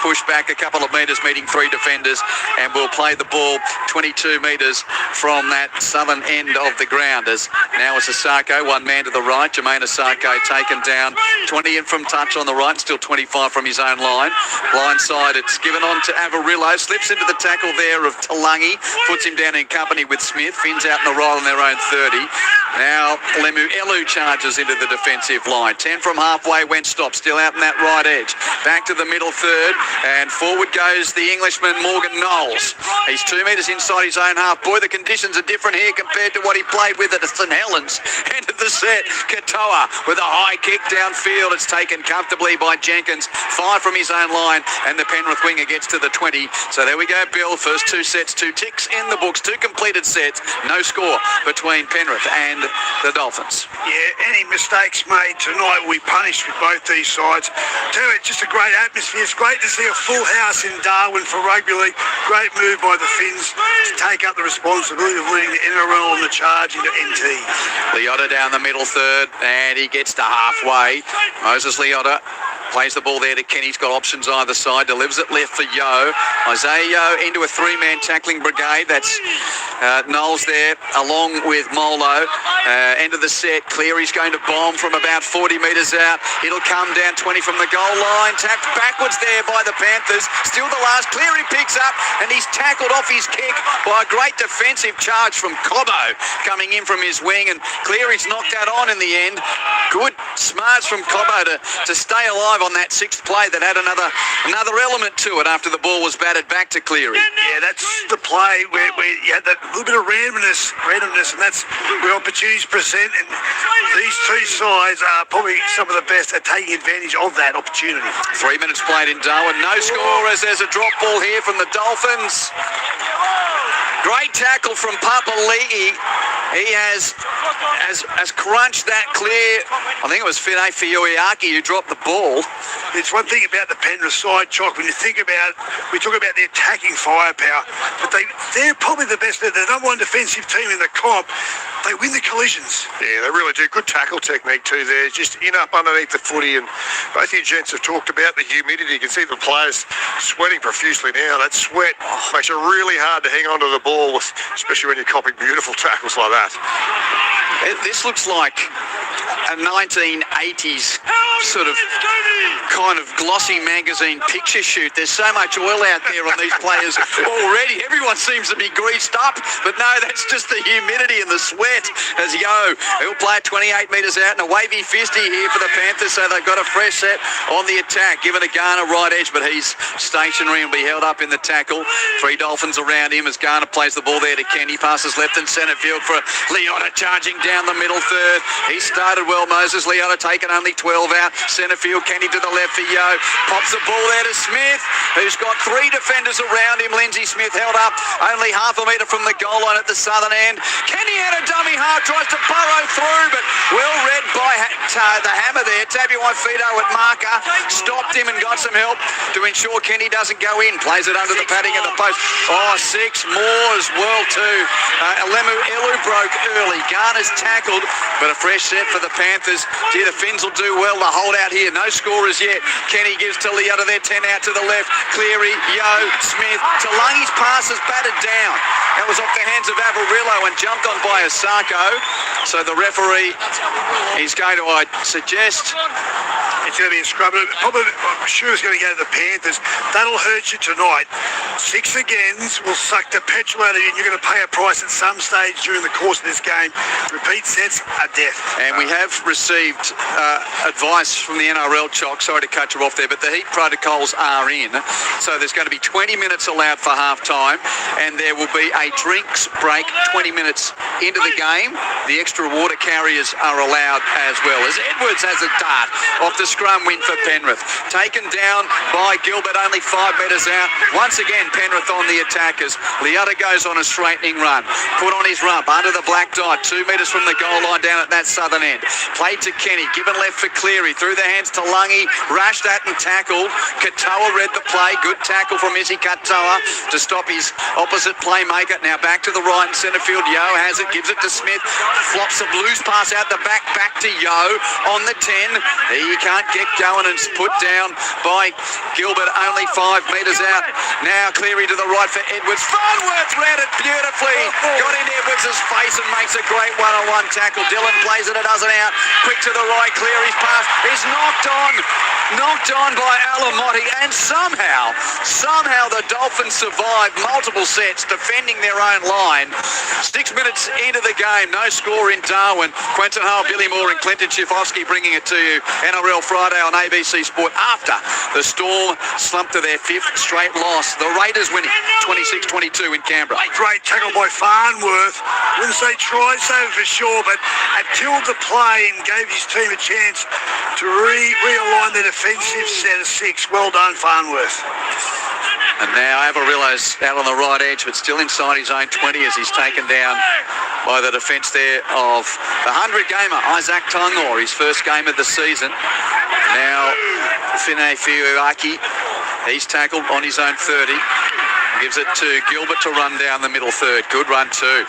pushed back a couple of metres, meeting 3 defenders, and will play the ball 22 metres from that southern end of the ground. As now is Asako, one man to the right. Jermaine Asako taken down, 20 in from touch on the right, still 25 from his own line. Blind side, it's given on to Avarillo, slips into the tackle there of Talangi, puts him down in company with Smith, Finn's out in the right on their own 30. Now Lemu Elu charges into the defensive line. 10 from halfway, went stop, still out in that right edge. Back to the middle third, and forward goes the Englishman Morgan Knowles. He's 2 metres inside his own half. Boy, the conditions are different here compared to what he played with at St Helens. End of the set, Katoa with a high kick downfield. It's taken comfortably by Jenkins. 5 from his own line, and the Penrith winger gets to the 20. So there we go, Bill. First 2 sets, 2 ticks in the books, 2 completed sets. No score between Penrith and the Dolphins. Yeah, any mistakes made tonight will be punished with both these sides. Tell you, it's just a great atmosphere. It's great to see a full house in Darwin for rugby league. Great move by the Finns to take up the responsibility of leading the NRL on the charge into NT. Liotta down the middle third, and he gets to halfway. Moses Liotta plays the ball there to Kenny. He's got options either side. Delivers it left for Yo. Isaiah Yo into a 3-man tackling brigade. That's Knowles there along with Molo. End of the set. Cleary's going to bomb from about 40 metres out. It'll come down 20 from the goal line. Tapped backwards there by the Panthers. Still the last. Cleary picks up, and he's tackled off his kick by a great defensive charge from Cobbo coming in from his wing, and Cleary's knocked that on in the end. Good smarts from Cobbo to stay alive on that 6th play that had another element to it after the ball was batted back to Cleary. Yeah, that's the play where you had that little bit of randomness, and that's where opportunities present, and these 2 sides are probably some of the best at taking advantage of that opportunity. 3 minutes played in Darwin. No score as there's a drop ball here from the Dolphins. Great tackle from Papali'i. He has crunched that clear. I think it was Fine Fioiaki who dropped the ball. It's one thing about the Penrith side, Chock, when you think about, we talk about the attacking firepower, but they're probably the best, they're the number 1 defensive team in the comp. They win the collisions. Yeah, they really do. Good tackle technique too there. Just in up underneath the footy, and both you gents have talked about the humidity. You can see the players sweating profusely now. That sweat makes it really hard to hang onto the ball, especially when you're copying beautiful tackles like that. This looks like a 1980s sort of kind of glossy magazine picture shoot. There's so much oil out there on these players already. Everyone seems to be greased up, but no, that's just the humidity and the sweat. As Yo, he'll play 28 metres out, and a wavy fisty here for the Panthers, so they've got a fresh set on the attack. Given a Garner right edge, but he's stationary and will be held up in the tackle. 3 Dolphins around him as Garner plays the ball there to Kenny. Passes left and centre field for Liotta, charging down the middle third. He started well, Moses Liotta, taken only 12 out. Centre field, Kenny to the left for Yo. Pops the ball there to Smith, who's got 3 defenders around him. Lindsay Smith held up only half a metre from the goal line at the southern end. Kenny had a dummy half, tries to burrow through, but well read by the hammer there. Tabi Waifito at marker, stopped him and got some help to ensure Kenny doesn't go in. Plays it under the padding of the post. 6 more as well too. Lemu Elu broke early. Garner's tackled, but a fresh set for the Panthers. Gee, the Finns will do well to hold out here. No scorers yet. Kenny gives to Liotta there, 10 out to the left. Cleary, Yo, Smith. Talangi's pass is batted down. That was off the hands of Avarillo and jumped on by Asako. So the referee is going to, I suggest, it's going to be a scrub. Probably, I'm sure it's going to go to the Panthers. That'll hurt you tonight. 6 agains will suck the petrol out of you, and you're going to pay a price at some stage during the course of this game. Repeat sets are death. And we have received advice from the NRL, Chock. Sorry to cut you off there, but the heat protocols are in. So there's going to be 20 minutes allowed for half-time, and there will be a drinks break 20 minutes into the game. The extra water carriers are allowed as well. As Edwards has a dart off the scrum win for Penrith. Taken down by Gilbert, only 5 metres out. Once again, Penrith on the attackers. Liotta goes on a straightening run. Put on his rump under the black dot. 2 metres from the goal line down at that southern end. Played to Kenny. Given left for Cleary. Through the hands to Lungy. Rashed at and tackled. Katoa read the play. Good tackle from Izzy Katoa to stop his opposite playmaker. Now back to the right in centre field. Yo has it. Gives it to Smith. Flops a loose pass out the back. Back to Yo on the 10. He can't can't get going and put down by Gilbert, only 5 metres out. Now Cleary to the right for Edwards. Farnworth read it beautifully. Got in Edwards' face and makes a great one-on-one tackle. Dillon plays it doesn't out. Quick to the right. Cleary's pass is knocked on by Alamotti, and somehow the Dolphins survived multiple sets defending their own line. 6 minutes into the game, no score in Darwin. Quentin Hale, Billy Moore and Clinton Schifofsky bringing it to you. NRL Friday on ABC Sport after the Storm slumped to their 5th straight loss. The Raiders winning 26-22 in Canberra. Great tackle by Farnworth. Wouldn't say try save for sure, but had killed the play and gave his team a chance to realign their defensive set of 6. Well done, Farnworth. And now Avarillo's out on the right edge, but still inside his own 20 as he's taken down by the defence there of the 100-gamer, Isaac Tungor, his first game of the season. Now, Fine Fiuaki, he's tackled on his own 30. Gives it to Gilbert to run down the middle third. Good run too.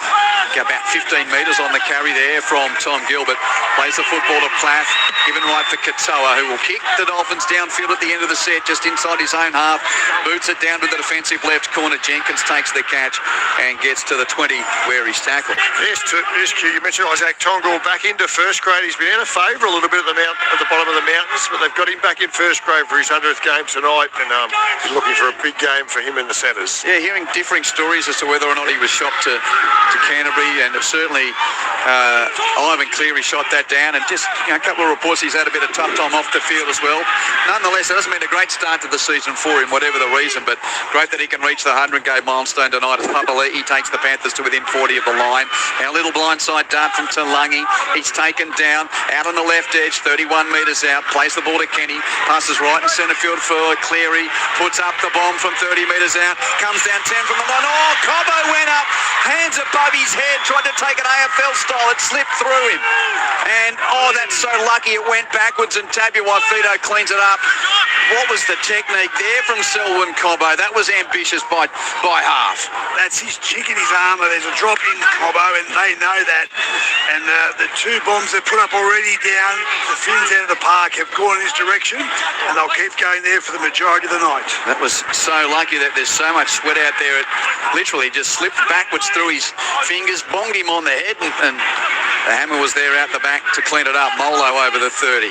About 15 metres on the carry there from Tom Gilbert. Plays the football to Plath. Given right for Katoa, who will kick the Dolphins downfield at the end of the set, just inside his own half. Boots it down to the defensive left corner. Jenkins takes the catch and gets to the 20 where he's tackled. Yes, Q, you mentioned Isaac Tongor back into first grade. He's been out of favour a little bit at the bottom of the mountains, but they've got him back in first grade for his 100th game tonight, and he's looking for a big game for him in the centres. Yeah, hearing differing stories as to whether or not he was shot to Canterbury, and certainly Ivan Cleary shot that down, and just a couple of reports he's had a bit of tough time off the field as well. Nonetheless, it hasn't been a great start to the season for him, whatever the reason, but great that he can reach the 100-game milestone tonight as Papali'i takes the Panthers to within 40 of the line. Now a little blindside dart from Talangi. He's taken down out on the left edge, 31 metres out, plays the ball to Kenny, passes right in centre field for Cleary, puts up the bomb from 30 metres out, comes down 10 from the line. Oh, Cobbo went up, hands above his head, tried to take it AFL style. It slipped through him. And, that's so lucky it went backwards, and Tabuai-Fidow cleans it up. What was the technique there from Selwyn Cobbo? That was ambitious by half. That's his chick in his armour. There's a drop in Cobbo, and they know that. And the 2 bombs they've put up already down the Finns end of the park have gone in this direction, and they'll keep going there for the majority of the night. That was so lucky that there's so much sweat out there. It literally just slipped backwards through his fingers, bonged him on the head, and the hammer was there out the back to clean it up. Molo over the 30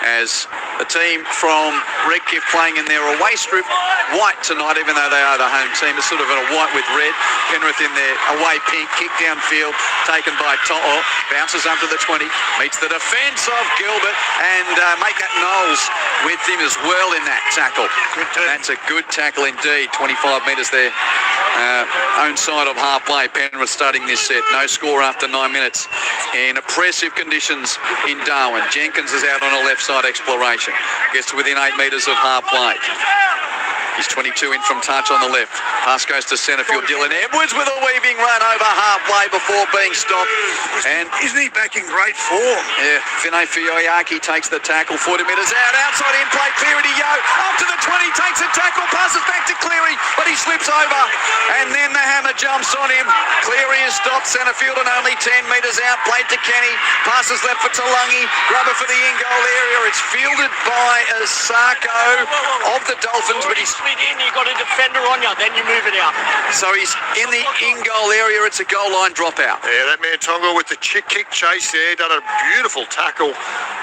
as the team from Redcliffe playing in their away strip white tonight, even though they are the home team. It's sort of a white with red. Penrith in their away pink, kick downfield, taken by To'o, bounces up to the 20, meets the defence of Gilbert, and make that Knowles with him as well in that tackle. And that's a good tackle indeed. 25 metres there. Own side of halfway. Penrith starting this set. No score after 9 minutes in oppressive conditions in Darwin. Jenkins is out on a left side exploration. Gets to within 8 metres of halfway. He's 22 in from touch on the left. Pass goes to centre field. Dylan Edwards with a weaving run over halfway before being stopped. And isn't he back in great form? Yeah, Fine Fiuaki takes the tackle. 40 metres out. Outside in play. Cleary to Yo. Up to the 20. Takes a tackle. Passes back to Cleary. But he slips over. And then the hammer jumps on him. Cleary is stopped. Centre field and only 10 metres out. Played to Kenny. Passes left for Talangi. Grubber for the in-goal area. It's fielded by Asako of the Dolphins. But he's in, you got a defender on you, then you move it out. So he's in the in-goal area. It's a goal line dropout. Yeah, that man Tonga with the kick chase there, done a beautiful tackle,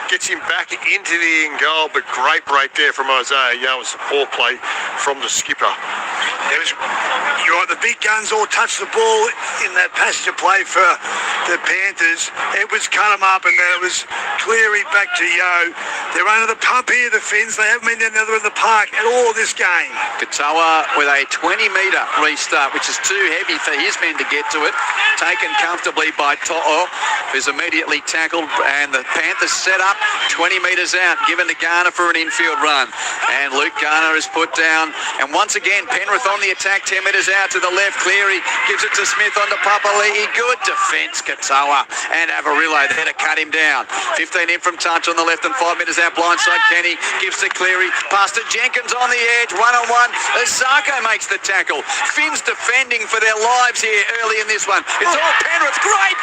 gets him back into the in-goal, but great break there from Isaiah Young. It's a poor play from the skipper. You're right, the big guns all touched the ball in that passage of play for the Panthers. Edwards cut him up, and then it was Cleary back to Yo. They're under the pump here, the Finns. They haven't been down the other end of the park at all this game. Katoa with a 20-metre restart, which is too heavy for his men to get to it. Taken comfortably by To'o, who's immediately tackled, and the Panthers set up 20 metres out, given to Garner for an infield run. And Luke Garner is put down, and once again Penrith on the attack, 10 metres out to the left. Cleary gives it to Smith on to Papali'i. Good defence, Katoa and Avarillo there to cut him down. 15 in from touch on the left and 5 metres out blindside. Kenny gives to Cleary, pass to Jenkins on the edge, one-on-one. Osako makes the tackle. Finns defending for their lives here early in this one. It's all Penrith. Great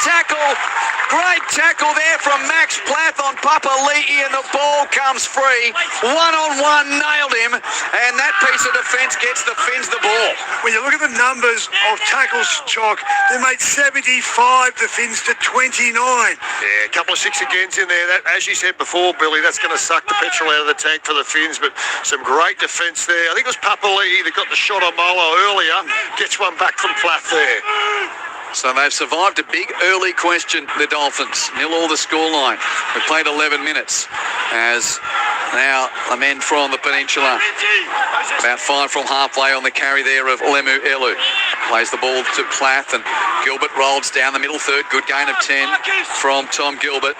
tackle there from Max Plath on Papali'i, and the ball comes free. One-on-one, nailed him, and that piece of defence gets the Finns the ball. When you look at the numbers of tackles, Chalk, they made 75, the Finns to 29. Yeah, a couple of 6 agains in there. That, as you said before, Billy, that's going to suck the petrol out of the tank for the Finns, but some great defence there. I think it was Papali'i that got the shot on Molo earlier. Gets one back from Plath there. So they've survived a big early question, the Dolphins. 0-all the scoreline. We played 11 minutes as now the men from the peninsula. About 5 from halfway on the carry there of Lemu Elu. Plays the ball to Plath and Gilbert rolls down the middle third. Good gain of 10 from Tom Gilbert.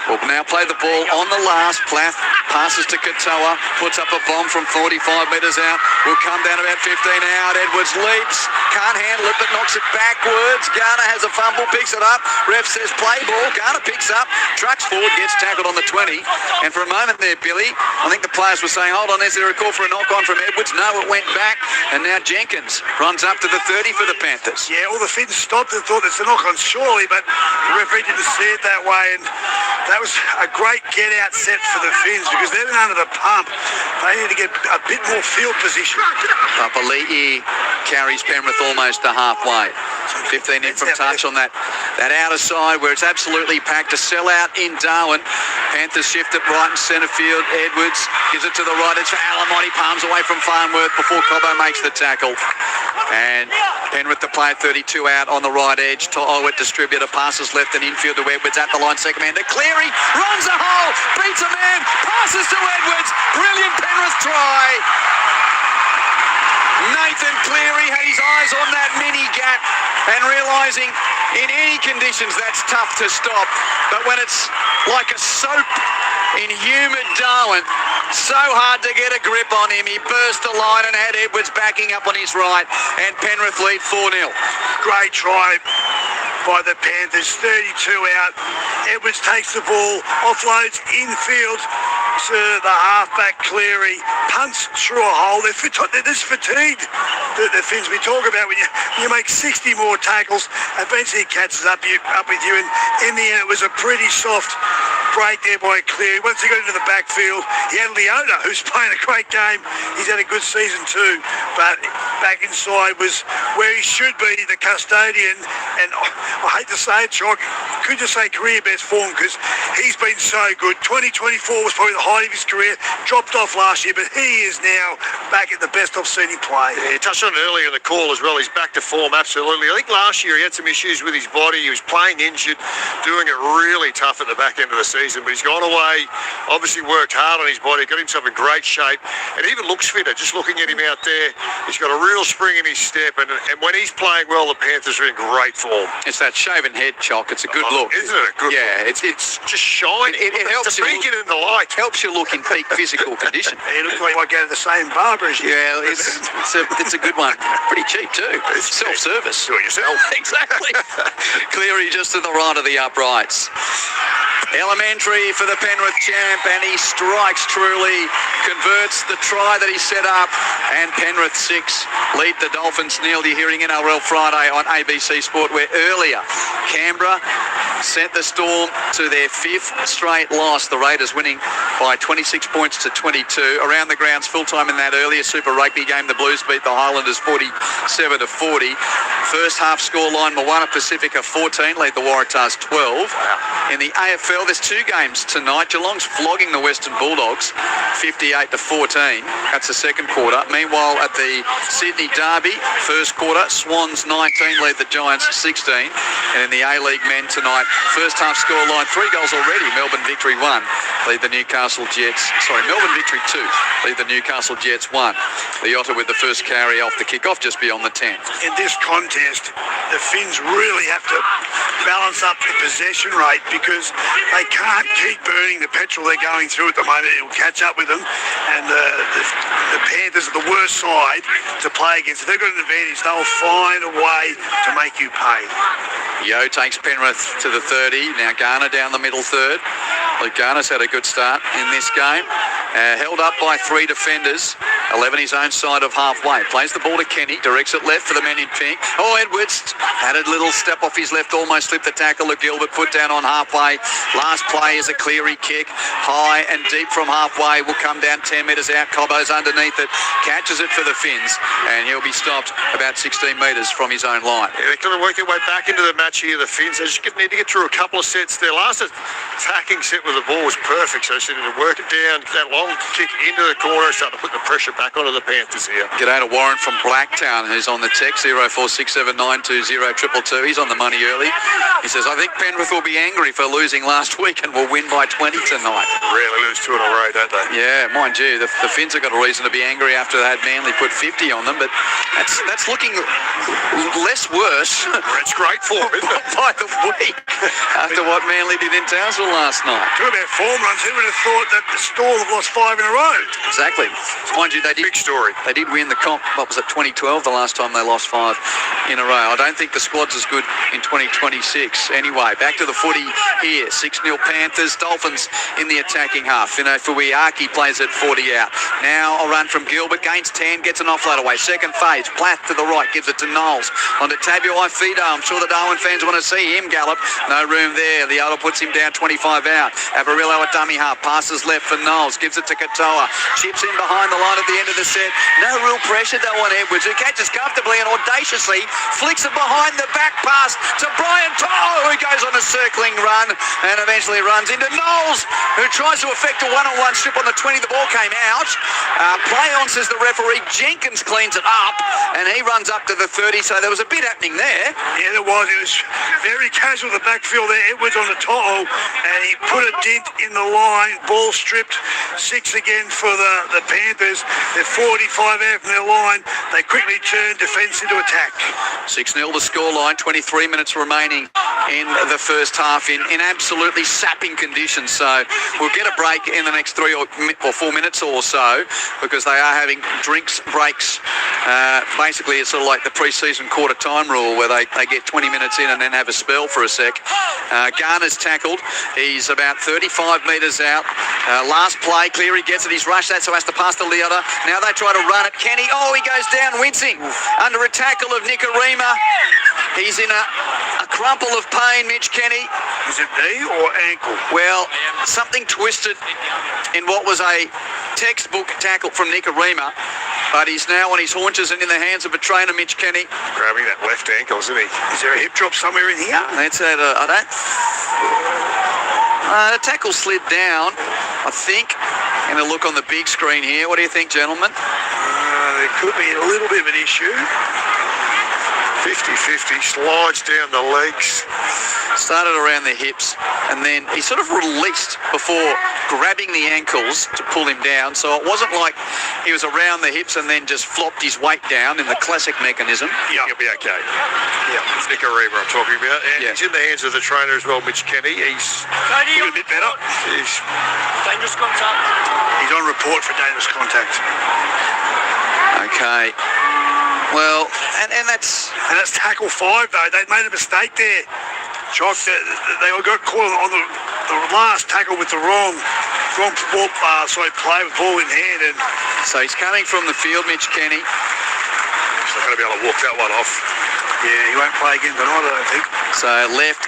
Will now play the ball on the last. Plath passes to Katoa, puts up a bomb from 45 metres out. Will come down about 15 out. Edwards leaps, can't handle it but knocks it backwards. Garner has a fumble, picks it up. Ref says play ball. Garner picks up, trucks forward, gets tackled on the 20. And for a moment there, Billy, I think the players were saying, hold on, is there a call for a knock-on from Edwards? No, it went back. And now Jenkins runs up to the 30 for the Panthers. Yeah, all the Finns stopped and thought it's a knock-on surely, but the referee didn't see it that way. And that was a great get-out set for the Finns because they've been under the pump. They need to get a bit more field position. Papali'i carries Penrith almost to halfway. 15 in from touch on that outer side where it's absolutely packed. A sellout in Darwin. Panthers shift it right in centre field. Edwards gives it to the right. It's for Alamotti. Palms away from Farnworth before Cobbo makes the tackle. And Penrith to play at 32 out on the right edge. To'o distributor passes left and infield to Edwards at the line. Second man to Cleary. Runs a hole. Beats a man. Passes to Edwards. Brilliant Penrith try. Nathan Cleary had his eyes on that mini gap and realising in any conditions that's tough to stop. But when it's like a soap in humid Darwin, so hard to get a grip on him. He burst the line and had Edwards backing up on his right, and Penrith lead 4-0. Great try by the Panthers, 32 out. Edwards takes the ball, offloads infield to the halfback Cleary, punts through a hole. They're just fatigued, the Finns we talk about. When you make 60 more tackles, eventually it catches up with you. And in the end, it was a pretty soft break there by Cleary. Once he got into the backfield, he had Leota, who's playing a great game. He's had a good season too, but back inside was where he should be, the custodian. And I hate to say it, Chalk, could just say career best form because he's been so good. 2024 was probably the height of his career. Dropped off last year, but he is now back at the best I've seen him play. Yeah, you touched on it earlier in the call as well. He's back to form, absolutely. I think last year he had some issues with his body. He was playing injured, doing it really tough at the back end of the season, but he's gone away, obviously worked hard on his body, got himself in great shape, and even looks fitter. Just looking at him out there, he's got a real spring in his step, and when he's playing well, the Panthers are in great form. It's that shaven head, Chalk. It's a good look. Isn't it a good look? It's just shiny. It helps you. Beacon in the light. Helps you look in peak physical condition. He looks like he might go to the same barber as you. Yeah, it's a good one. Pretty cheap too. Self-service. Do it yourself. Exactly. Cleary just to the right of the uprights. Elementary for the Penrith champ, and he strikes truly, converts the try that he set up, and Penrith 6 lead the Dolphins 0. You're hearing NRL Friday on ABC Sport, where earlier Canberra sent the Storm to their 5th straight loss. The Raiders winning by 26 points to 22. Around the grounds, full-time in that earlier Super Rugby game, the Blues beat the Highlanders 47-40. First half scoreline, Moana Pacifica 14, lead the Waratahs 12. In the AFL, there's 2 games tonight. Geelong's flogging the Western Bulldogs 58-14. That's the second quarter. Meanwhile, at the Sydney Derby, first quarter, Swans 19 lead the Giants 16. And in the A-League men tonight, First half scoreline, 3 goals already. Melbourne victory 1, lead the Newcastle Jets. Melbourne victory 2, lead the Newcastle Jets 1. The Otter with the first carry off the kickoff just beyond the 10. In this contest, the Finns really have to balance up the possession rate because they can't keep burning the petrol they're going through at the moment. It will catch up with them, and the Panthers are the worst side to play against. If they've got an advantage, they'll find a way to make you pay. Yo takes Penrith to the 30. Now Garner down the middle third. Luke Garner's had a good start in this game. Held up by 3 defenders. 11 his own side of halfway. Plays the ball to Kenny. Directs it left for the men in pink. Oh, Edwards had a little step off his left. Almost slipped the tackle of Gilbert. Put down on halfway. Last play is a Cleary kick. High and deep from halfway. Will come down 10 metres out. Cobbo's underneath it. Catches it for the Finns. And he'll be stopped about 16 metres from his own line. Yeah, they're going to work their way back into the match here, the Finns. They just need to get through a couple of sets. Their last attacking set with the ball was perfect, so they just need to work it down, that long kick into the corner, start to put the pressure back onto the Panthers here. G'day to Warren from Blacktown, who's on the text, 0467920222. He's on the money early. He says, I think Penrith will be angry for losing last week and will win by 20 tonight. Rarely lose 2 in a row, don't they? Yeah, mind you, the Finns have got a reason to be angry after they had Manly put 50 on them, but that's looking less worse. It's great for them, isn't it? By the week after what Manly did in Townsville last night. Talk about form runs. Who would have thought that the Storm have lost 5 in a row? Exactly. Mind you, they did. Big story. They did win the comp. What was it, 2012? The last time they lost 5 in a row. I don't think the squad's as good in 2026. Anyway, back to the footy here. 6-0 Panthers. Dolphins in the attacking half. Fuiaki plays it 40 out. Now a run from Gilbert. Gains 10. Gets an offload away. Second phase. Plath to the right. Gives it to Knowles. On to Tabuai Fido. I'm sure the Darwin fans want to see him gallop. No room there. The other puts him down 25 out. Avarillo at dummy half. Passes left for Knowles. Gives it to Katoa. Chips in behind the line at the end of the set. No real pressure though on Edwards, who catches comfortably and audaciously flicks it behind the back pass to Brian To'o, who goes on a circling run and eventually runs into Knowles, who tries to effect a one-on-one strip on the 20. The ball came out. Play on, says the referee. Jenkins cleans it up and he runs up to the 30, so there was a bit happening there. Yeah, there was. It was very casual, the backfield there. Edwards on the To'o, and he put a dent in the line. Ball stripped. 6 again for the Panthers. They're 45 out from their line. They quickly turn defence into attack. 6-0 the scoreline, 23 minutes remaining in the first half in absolutely sapping conditions. So we'll get a break in the next 3 or 4 minutes or so because they are having drinks breaks. Basically, it's sort of like the pre-season quarter time rule where they get 20 minutes in and then have a spell for a sec. Garner's tackled. He's about 35 metres out. Last play, Cleary gets it. He's rushed that, so has to pass to Leota. Now they try to run it. Kenny, he goes down wincing under a tackle of Nikorima. He's in a crumple of pain, Mitch Kenny. Is it knee or ankle? Well, something twisted in what was a textbook tackle from Nikorima, but he's now on his haunches and in the hands of a trainer, Mitch Kenny. Grabbing that left ankle, isn't he? Is there a hip drop somewhere in here? That's it. The tackle slid down, I think. And a look on the big screen here. What do you think, gentlemen? There could be a little bit of an issue. 50-50, slides down the legs. Started around the hips, and then he sort of released before grabbing the ankles to pull him down. So it wasn't like he was around the hips and then just flopped his weight down in the classic mechanism. Yeah, he'll be okay. Yeah, it's Nikorima I'm talking about. And he's in the hands of the trainer as well, Mitch Kenny. He's a bit better. He's dangerous contact. He's on report for dangerous contact. Okay. Well, and that's tackle 5 though. They made a mistake there. Jock, they got caught on the last tackle with the wrong ball, play with ball in hand. And so he's coming from the field, Mitch Kenny. He's not going to be able to walk that one off. Yeah, he won't play again tonight, I don't think. So left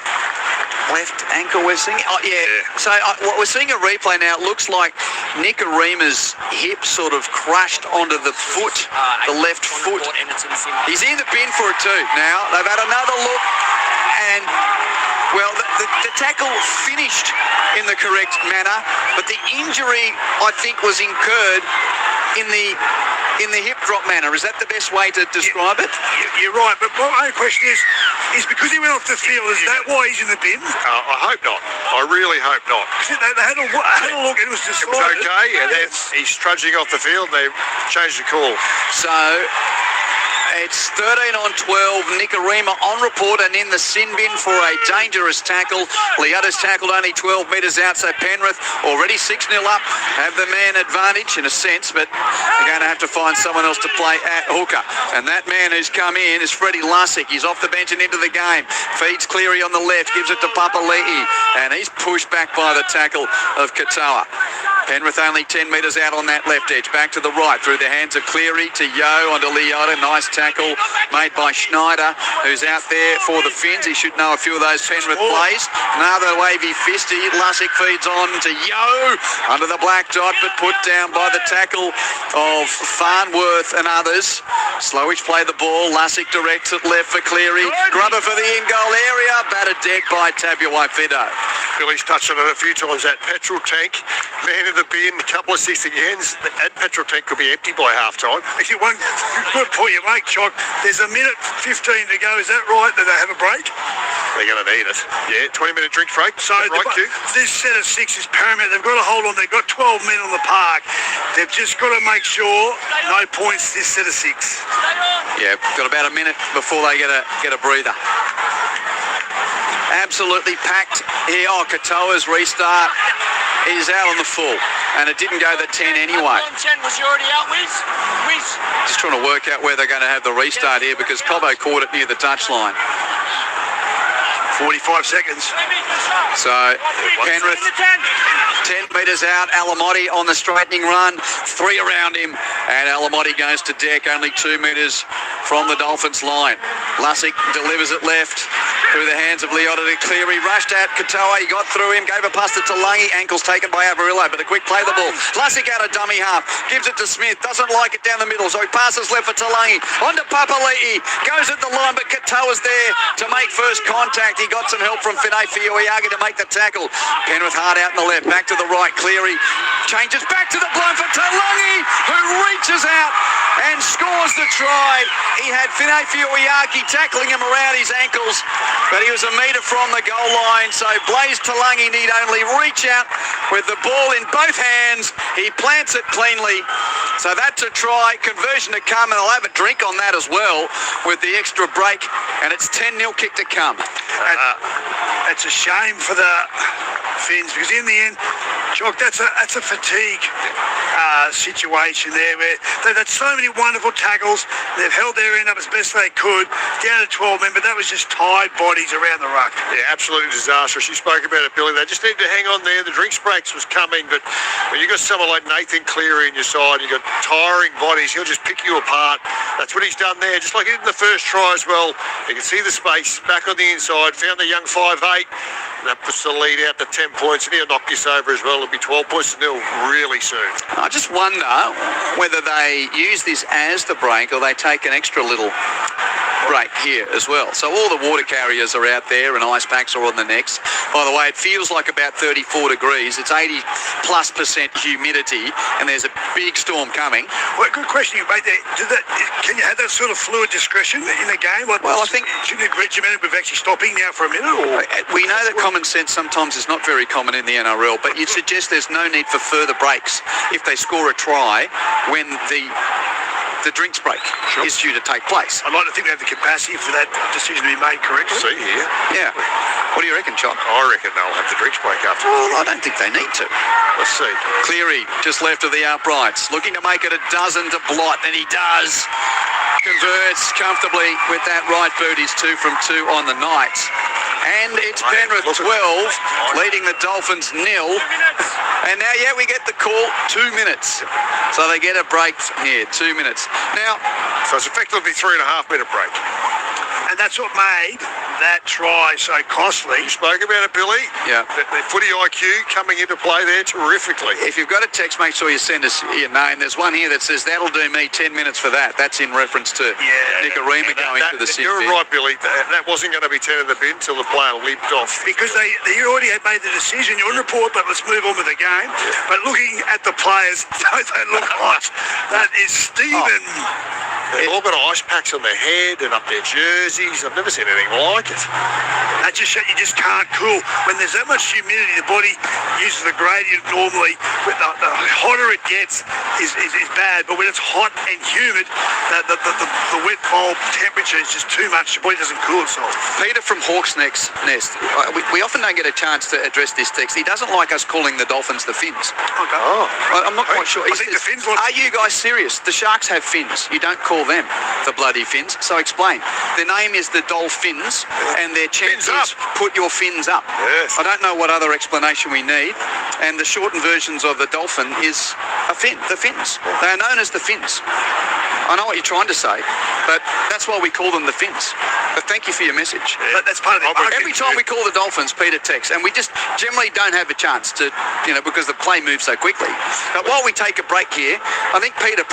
ankle we're seeing. Oh, yeah. So what we're seeing a replay now, it looks like Nikorima's hip sort of crushed onto the foot, the left foot. He's in the bin for it too now. They've had another look and, well, the tackle finished in the correct manner, but the injury, I think, was incurred in the hip drop manner. Is that the best way to describe it? You're right, but my own question is because he went off the field, is that why he's in the bin? I hope not. I really hope not. They had a look and it was It decided. was okay, and then he's trudging off the field. They changed the call. So it's 13 on 12. Nicarima on report and in the sin bin for a dangerous tackle. Leota's tackled only 12 metres out, so Penrith already 6-0 up, have the man advantage in a sense, but they're going to have to find someone else to play at hooker. And that man who's come in is Freddie Lussick. He's off the bench and into the game. Feeds Cleary on the left, gives it to Papali'i, and he's pushed back by the tackle of Katoa. Penrith only 10 metres out on that left edge. Back to the right through the hands of Cleary to Yo onto Leota. Nice tackle made by Schneider, who's out there for the Finns. He should know a few of those Penrith plays. Another wavy fisty. Lussick feeds on to Yo under the black dot, but put down by the tackle of Farnworth and others. Slowish play the ball. Lussick directs it left for Cleary. Grubber for the in-goal area. Battered dead by Tabuai-Fido. Billy's touched on it a few times. That petrol tank, man in the bin, a couple of 60 ends. That petrol tank could be empty by half-time. Actually, one good point you make, Chock. There's a minute 15 to go. Is that right? That they have a break? They're going to need it. Yeah, 20-minute drink break. So right, Q? this set of 6 is paramount. They've got to hold on. They've got 12 men on the park. They've just got to make sure no points this set of 6. Yeah, got about a minute before they get a breather. Absolutely packed here. Oh, Katoa's restart is out on the full, and it didn't go the 10 anyway. Was you already out, Wiz? Just trying to work out where they're going to have the restart here because Cobbo caught it near the touchline. 45 seconds. So Penrith 10 metres out. Alamotti on the straightening run. 3 around him, and Alamotti goes to deck only 2 metres from the Dolphins line. Lussick delivers it left through the hands of Leota to Cleary. Rushed at Katoa. He got through him. Gave a pass to Talangi. Ankles taken by Avarillo, but a quick play the ball. Lussick out of dummy half. Gives it to Smith. Doesn't like it down the middle, so he passes left for Talangi. On to Papali'i. Goes at the line, but Katoa's there to make first contact. He got some help from Finay Fioiagi to make the tackle. Penrith hard out in the left. Back to the right. Cleary changes back to the blind for Talangi, who reaches out and scores the try. He had Finay Fioiagi tackling him around his ankles, but he was a metre from the goal line, so Blaise Talangi need only reach out with the ball in both hands. He plants it cleanly, so that's a try. Conversion to come, and I'll have a drink on that as well with the extra break, and it's 10-0 kick to come. That's a shame for the Finns, because in the end, Jock, that's a fatigue situation there where they've had so many wonderful tackles. They've held their end up as best they could, down to 12 men, but that was just tired bodies around the ruck. Yeah, absolutely disastrous. You spoke about it, Billy. They just need to hang on there. The drinks breaks was coming, but when you've got someone like Nathan Cleary in your side, you've got tiring bodies, he'll just pick you apart. That's what he's done there, just like he did in the first try as well. You can see the space, back on the inside, found the young 5'8", and that puts the lead out to 10 points, and he'll knock this over as well. It'll be 12 points to nil really soon. I just wonder whether they use this as the break or they take an extra little break here as well. So all the water carriers are out there and ice packs are on the necks. By the way, it feels like about 34 degrees. It's 80+% humidity, and there's a big storm coming. Well, good question you made there. Can you have that sort of fluid discretion in the game? Well, I think... Should it be regimented with actually stopping now for a minute? Or? We know that common sense sometimes is not very common in the NRL, but you'd suggest there's no need for further breaks if they score a try when the drinks break is due to take place. I'd like to think they have the capacity for that decision to be made correctly. See here. Yeah. What do you reckon, Chock? I reckon they'll have the drinks break after. Well, I don't think they need to. Let's see. Cleary just left of the uprights, looking to make it a dozen to blot, and he does. Converts comfortably with that right boot. He's 2 from 2 on the night. And it's Penrith 12, leading the Dolphins 0. And now, yeah, we get the call, 2 minutes. So they get a break here, 2 minutes. Now, so it's effectively 3.5 minute break. And that's what made that try so costly. You spoke about it, Billy. Yeah. The footy IQ coming into play there terrifically. If you've got a text, make sure you send us your name. There's one here that says, that'll do me 10 minutes for that. That's in reference to Nicarima going to the sin You're bin. right, Billy. That wasn't going to be 10 in the bin till the player limped off. Because they already had made the decision. You're on report, but let's move on with the game. But looking at the players, don't they look hot? That is Stephen. They've all got ice packs on their head and up their jerseys. I've never seen anything like it. That just you just can't cool. When there's that much humidity, the body uses the gradient normally. But the hotter it gets is bad. But when it's hot and humid, the wet bulb temperature is just too much. The body doesn't cool itself. Peter from Hawk's Nest. We often don't get a chance to address this text. He doesn't like us calling the Dolphins the Fins. Okay. Oh. I'm not quite sure. I think the Fins like... Are you guys serious? The Sharks have fins. You don't call them the bloody Fins. So explain. Their name is the Dolphins, and their chant is put your fins up. Yes. I don't know what other explanation we need. And the shortened versions of the dolphin is a fin, the Fins. They are known as the Fins. I know what you're trying to say, but that's why we call them the Fins. But thank you for your message. But that's part of the market. Every time we call the Dolphins, Peter texts, and we just generally don't have a chance to, because the play moves so quickly. But while we take a break here, I think Peter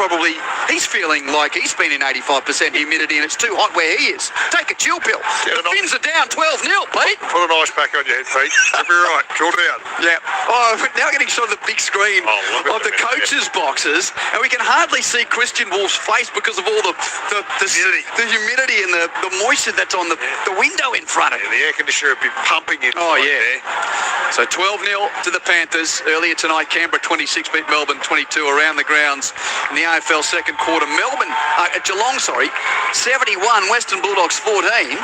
he's feeling like he's been in 85% humidity and it's too hot where he is. Take a chill pill. The Fins are down 12-0, Pete. Put an ice pack on your head, Pete. You'll be right. Cool down. Yeah. Oh, now getting shot of the big screen of the coaches' boxes, and we can hardly see Christian Wolf's face because of all the humidity and the moisture that's on the window in front of him. The air conditioner would be pumping in. Oh, yeah. There. So 12-0 to the Panthers. Earlier tonight, Canberra 26 beat Melbourne 22 around the grounds in the AFL second quarter. Geelong, 71, Western Bulldogs 14.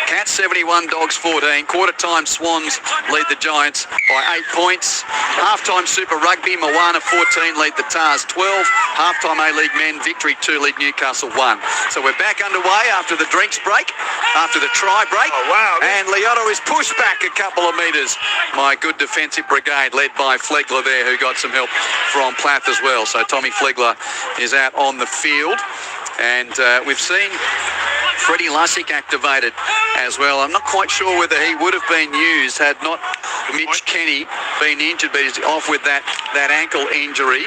Cats 71, Dogs 14. Quarter time, Swans lead the Giants by 8 points. Half-time Super Rugby, Moana 14 lead the Tars 12. Half-time A-League men, Victory 2 lead Newcastle 1. So we're back underway after the drinks break, after the try break. Oh, wow. And Lyoto is pushed back a couple of metres. My good defensive brigade led by Flegler there, who got some help from Plath as well. So Tommy Flegler is out on the field. And we've seen Freddie Lussick activated as well. I'm not quite sure whether he would have been used had not Mitch Kenny been injured, but he's off with that ankle injury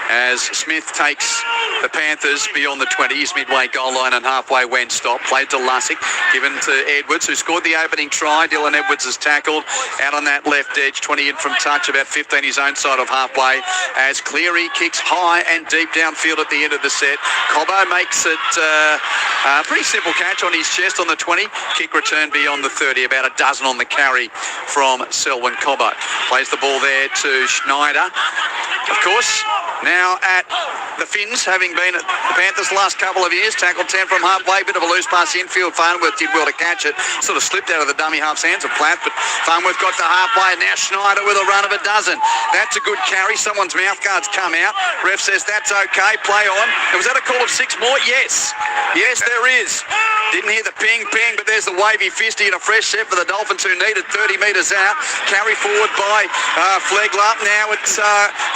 as Smith takes the Panthers beyond the 20. He's midway goal line and halfway when stopped. Played to Lussick, given to Edwards, who scored the opening try. Dylan Edwards is tackled out on that left edge, 20 in from touch, about 15 his own side of halfway, as Cleary kicks high and deep downfield at the end of the set. Cobbo makes it a pretty simple catch on his chest on the 20. Kick return beyond the 30, about a dozen on the carry from Selwyn Cobbo. Plays the ball there to Schneider. Of course, now at the Fins, having been at the Panthers the last couple of years, tackled 10 from halfway, bit of a loose pass infield. Farnworth did well to catch it. Sort of slipped out of the dummy half's hands of Plath, but Farnworth got to halfway, and now Schneider with a run of a dozen. That's a good carry. Someone's mouth guard's come out. Ref says that's okay, play on. And was that a call of 6 more? Yes. Yes, there is. Didn't hear the ping, but there's the wavy fisty and a fresh set for the Dolphins, who needed 30 metres out. Carry forward by Flegler. Now it's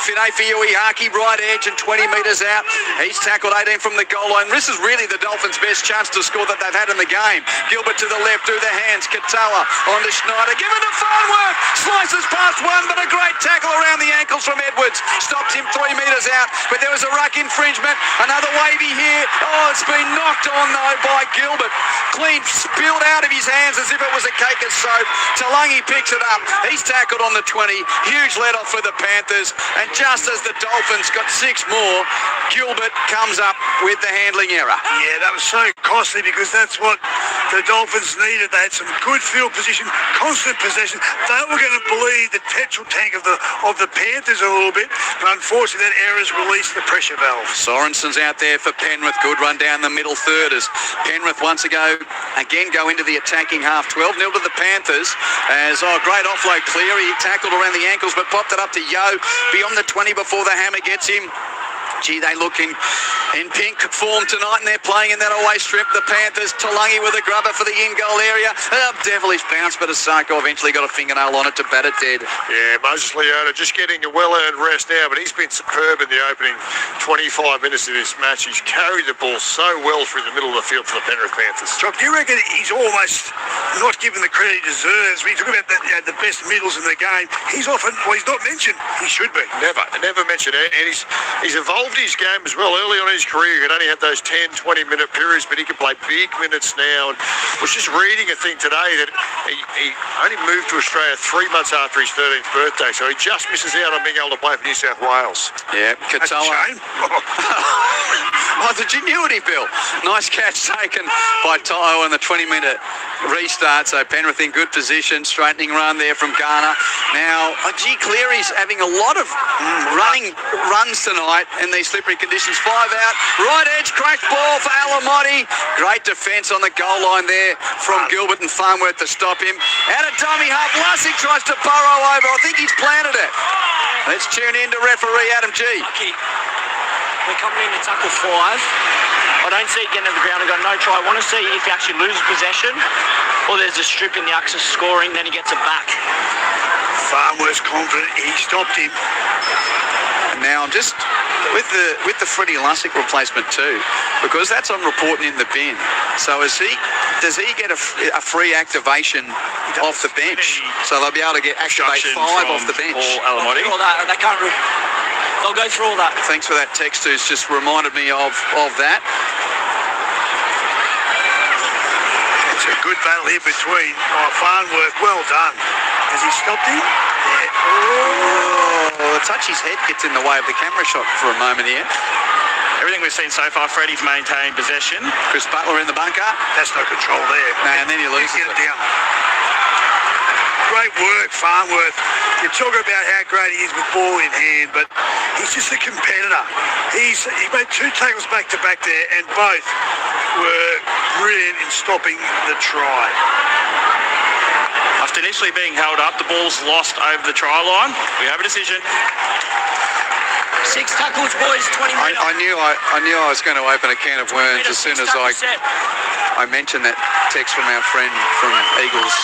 Finei-Fiuihaki, right edge and 20 metres out. He's tackled 18 from the goal line. This is really the Dolphins' best chance to score that they've had in the game. Gilbert to the left, through the hands. Katoa on to Schneider. Give it to Farnworth. Slices past one, but a great tackle around the ankles from Edwards. Stops him 3 metres out, but there was a ruck infringement. Another wavy here. Oh, it's been knocked on, though, by Gilbert. Clean, spilled out of his hands as if it was a cake of soap. Talangi picks it up. He's tackled on the 20. Huge let-off for the Panthers. And just as the Dolphins got 6 more, Gilbert comes up with the handling error. Yeah, that was so costly because that's what the Dolphins needed. They had some good field position, constant possession. They were going to bleed the petrol tank of the Panthers a little bit, but unfortunately that error's released the pressure valve. Sorensen's out there for Penrith. Good run down the middle third as Penrith once ago again go into the attacking half. 12-0 to the Panthers as great offload. Cleary tackled around the ankles but popped it up to Yo beyond the 20 before the hammer gets him. Gee, they look in pink form tonight, and they're playing in that away strip. The Panthers, Talangi with a grubber for the in-goal area. Devilish bounce, but Asako eventually got a fingernail on it to bat it dead. Yeah, Moses Leota just getting a well-earned rest now, but he's been superb in the opening 25 minutes of this match. He's carried the ball so well through the middle of the field for the Penrith Panthers. Chuck, do you reckon he's almost not given the credit he deserves? When you talk about the best middles in the game, he's not mentioned. He should be. Never mentioned it. And he's evolved his game as well. Early on in his career, he could only have those 10, 20-minute periods, but he can play big minutes now. And I was just reading a thing today that he only moved to Australia 3 months after his 13th birthday, so he just misses out on being able to play for New South Wales. Yeah, That's a Katoa. shame. Oh, the genuity, Bill. Nice catch taken by Tayo in the 20-minute restart. So Penrith in good position. Straightening run there from Garner. Now, Cleary's having a lot of running runs tonight in these slippery conditions. 5 out. Right edge, cracked ball for Alamotti. Great defence on the goal line there from Gilbert and Farnworth to stop him. Out of dummy half. Lussick tries to burrow over. I think he's planted it. Let's tune in to referee Adam G. We're coming in to tackle 5. I don't see it getting to the ground. I've got no try. I want to see if he actually loses possession or there's a strip in the axis scoring, then he gets it back. Farnworth's confident. He stopped him. And now I'm just with the Freddie Lussick replacement too, because that's on reporting in the bin. So does he get a free activation off the bench? So they'll be able to activate 5 off the bench. All that. They can't. They'll go through all that. Thanks for that text, who's just reminded me of that. It's a good battle here between Farnworth. Well done. Has he stopped him? Yeah. Oh, the touch his head gets in the way of the camera shot for a moment here. Everything we've seen so far, Freddie's maintained possession. Chris Butler in the bunker. That's no control there. No, and then he loses Get it. it down. Great work, Farnworth. You talk about how great he is with ball in hand, but he's just a competitor. He made 2 tackles back to back there, and both were brilliant in stopping the try. After initially being held up, the ball's lost over the try line. We have a decision. 6 tackles, boys, 20 minutes. I knew I was going to open a can of worms as soon as I mentioned that text from our friend from Eagles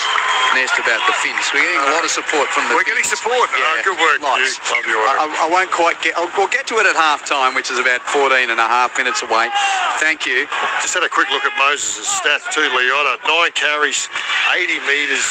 Nest about the Finns. We're getting a lot of support from the We're getting Finns. support. Yeah, Good work. lots. Love your work. I won't quite get... We'll get to it at half-time, which is about 14 and a half minutes away. Thank you. Just had a quick look at Moses' stats too, Leota. 9 carries, 80 metres,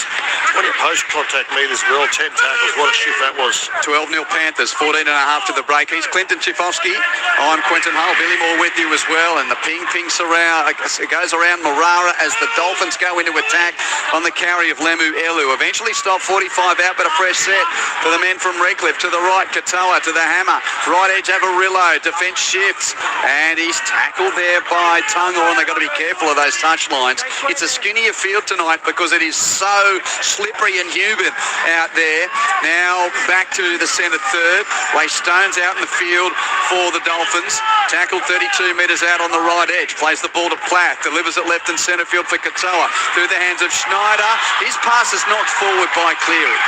20 post-contact metres as well, 10 tackles. What a shift that was. 12-0 Panthers, 14 and a half to the break. He's Clinton Chifovsky. I'm Quentin Hull. Billy Moore with you as well. And the ping surround. It goes around Marara as the Dolphins go into attack on the carry of Lemu Elu. Eventually stopped 45 out, but a fresh set for the men from Redcliffe. To the right, Katoa to the hammer. Right edge, Avarillo. Defence shifts. And he's tackled there by Tungo. And they've got to be careful of those touch lines. It's a skinnier field tonight because it is so slippery and humid out there. Now back to the centre third. Ray Stone's out in the field for the Dolphins. Tackled 32 metres out on the right edge. Plays the ball to Platt. Delivers it left and centre field for Katoa. Through the hands of Schneider. His pass is knocked forward by Cleary,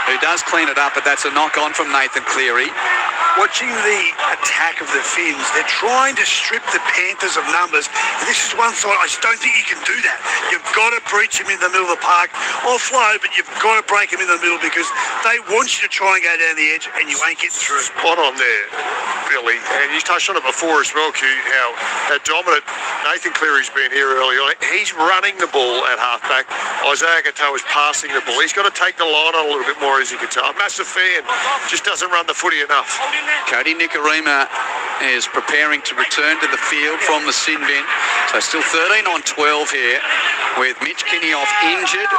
who does clean it up, but that's a knock-on from Nathan Cleary. Watching the attack of the Finns, they're trying to strip the Panthers of numbers. And this is one side, I just don't think you can do that. You've got to breach them in the middle of the park. Offload, but you've got to break them in the middle because they want you to try and go down the edge and you ain't getting through. Spot on there, Billy. And you touched on it before as well, Q, how dominant Nathan Cleary's been here early on. He's running the ball at halfback. Isaiah Katoa is passing the ball. He's got to take the line on a little bit more, as you can tell. I'm a massive fan. Just doesn't run the footy enough. Cody Nikorima is preparing to return to the field from the sin bin. So still 13 on 12 here with Mitch Kinneoff injured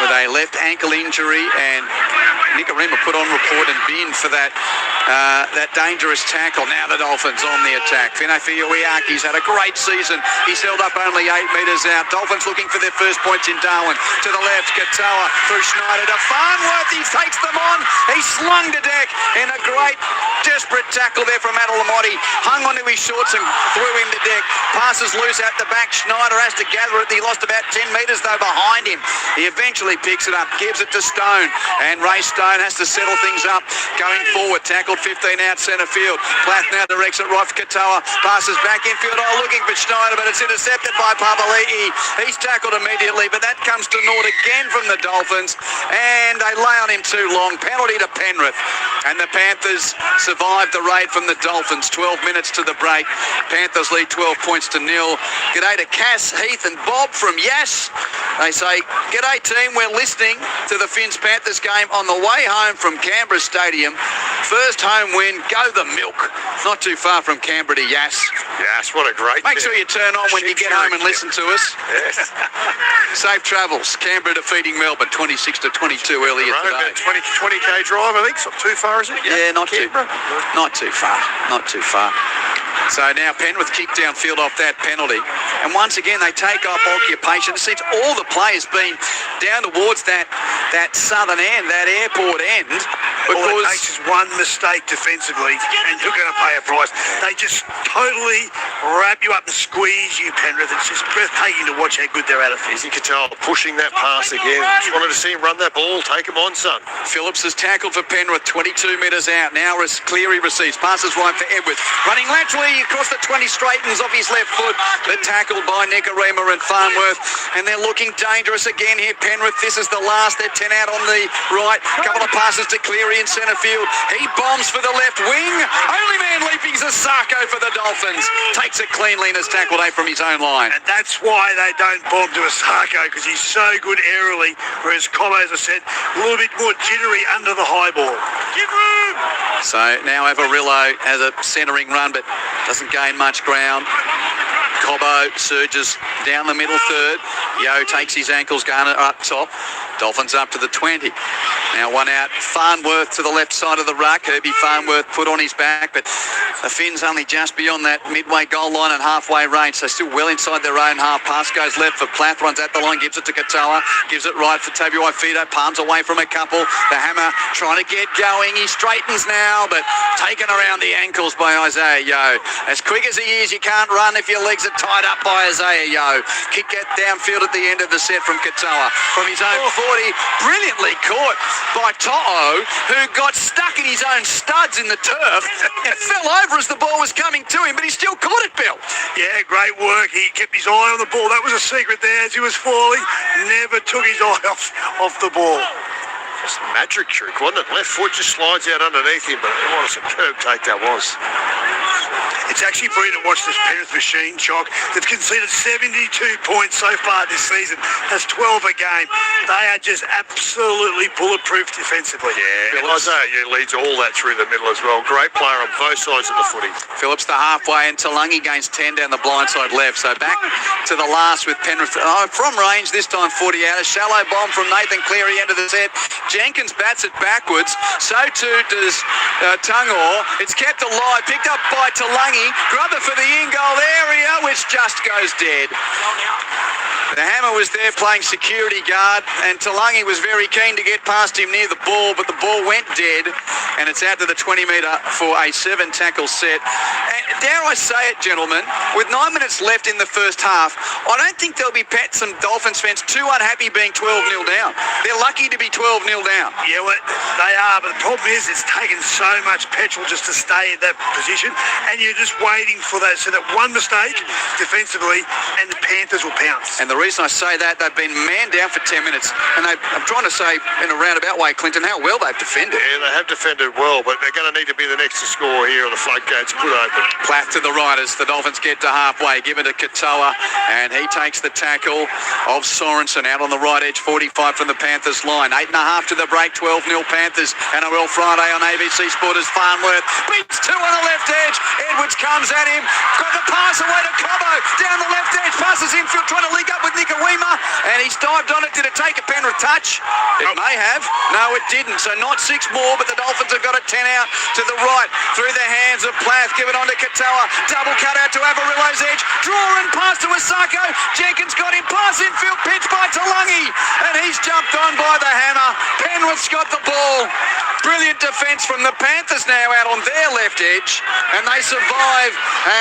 with a left ankle injury, and Nikorima put on report and bin for that dangerous tackle. Now the Dolphins on the attack. Fine Fioiaki's had a great season. He's held up only 8 metres out. Dolphins looking for their first points in Darwin. To the left, Katoa through Schneider to Farnworth. He takes them on. He slung to deck in a great desperate tackle there from Adelamotti. Hung onto his shorts and threw him to deck. Passes loose at the back. Schneider has to gather it. He lost about 10 metres though behind him. He eventually picks it up, gives it to Stone, and Ray Stone has to settle things up going forward. Tackle tackled 15 out centre field. Plath now directs it right for Katoa. Passes back infield. Looking for Schneider, but it's intercepted by Papali'i. He's tackled immediately, but that comes to naught again from the Dolphins, and they lay on him too long. Penalty to Penrith, and the Panthers survived the raid from the Dolphins. 12 minutes to the break. Panthers lead 12 points to 0. G'day to Cass, Heath and Bob from Yass. They say, g'day team, we're listening to the Finns-Panthers game on the way home from Canberra Stadium. First home win, go the milk. Not too far from Canberra to Yass. Yes, what a great Make sure you turn on when you get home and listen to us. Yes. Safe travels. Canberra defeating Melbourne 26-22 earlier About today. 20k drive, I think. It's not too far, is it? Yeah, not too far. Not too far. So now Penrith kick downfield off that penalty. And once again, they take up occupation. It seems all the players been down towards that southern end, that airport end. All it takes is one mistake defensively, and you're going to pay a price. They just totally wrap you up and squeeze you, Penrith. It's just breathtaking to watch how good they're at it. As you can tell, pushing that pass again. Just wanted to see him run that ball. Take him on, son. Phillips has tackled for Penrith, 22 metres out. Now Cleary receives. Passes right for Edwards. Running laterally across the 20, straightens off his left foot. But tackled by Nicarima and Farnworth. And they're looking dangerous again here, Penrith. This is the last. They're 10 out on the right. Couple of passes to Cleary in centre field. He bombs for the left wing. Only man leaping is Asako for the Dolphins. Takes it cleanly and is tackled out from his own line. And that's why they don't bomb to Asako, because he's so good aerially, whereas Cobo, as I said, a little bit more jittery under the high ball. Give room! So now Avarillo has a centering run, but doesn't gain much ground. Cobbo surges down the middle third. Yo takes his ankles, Garner up top. Dolphins up to the 20. Now one out. Farnworth to the left side of the ruck. Herbie Farnworth put on his back, but the Finns only just beyond that midway goal line and halfway range, so still well inside their own half. Pass goes left for Plath, runs at the line, gives it to Katoa, gives it right for Tabuai Fido, palms away from a couple. The hammer trying to get going. He straightens now, but taken around the ankles by Isaiah Yo. As quick as he is, you can't run if your legs are tied up by Isaiah Yo. Kick it downfield at the end of the set from Katoa. From his own 40, brilliantly caught by To'o, who got stuck in his own studs in the turf and fell over as the ball was coming to him, but he still caught it, Bill. Yeah, great work. He kept his eye on the ball. That was a secret there as he was falling. Never took his eye off the ball. Just a magic trick, wasn't it? Left foot just slides out underneath him, but what a superb take that was. It's actually brilliant to watch this Penrith machine, Chock. They've conceded 72 points so far this season. That's 12 a game. They are just absolutely bulletproof defensively. Yeah, and Isaiah leads all that through the middle as well. Great player on both sides of the footy. Phillips the halfway, and Talangi gains 10 down the blindside left. So back to the last with Penrith from range, this time 40 out. A shallow bomb from Nathan Cleary into the set. Jenkins bats it backwards. So too does Tungor. It's kept alive, picked up by Talangi. Grubber for the in-goal area, which just goes dead. The hammer was there playing security guard, and Talangi was very keen to get past him near the ball, but the ball went dead, and it's out to the 20-metre for a 7-tackle set. And dare I say it, gentlemen, with 9 minutes left in the first half, I don't think there'll be some Dolphins fans too unhappy being 12-0 down. They're lucky to be 12-0 down. Yeah, well, they are, but the problem is it's taken so much petrol just to stay in that position, and you're just waiting for that, so that one mistake defensively and the Panthers will pounce. And the reason I say that, they've been man down for 10 minutes, and I'm trying to say in a roundabout way, Clinton, how well they've defended. Yeah, they have defended well, but they're going to need to be the next to score here, or the floodgates could open. Plath to the right as the Dolphins get to halfway, give it to Katoa, and he takes the tackle of Sorensen out on the right edge, 45 from the Panthers line. 8.5 to the break, 12-0 Panthers. NRL Friday on ABC Sport as Farnworth beats 2 on the left edge. Edwards comes at him, got the pass away to Cobbo, down the left edge, passes infield, trying to link up with Nicarima, and he's dived on it. Did it take a Penrith touch? It may have. No, it didn't. So not 6 more, but the Dolphins have got a 10 out to the right, through the hands of Plath, give it on to Katoa, double cut out to Avarillo's edge, draw and pass to Asako, Jenkins got him, pass infield, pitch by Talangi, and he's jumped on by the hammer. Penrith's got the ball. Brilliant defence from the Panthers now out on their left edge, and they survive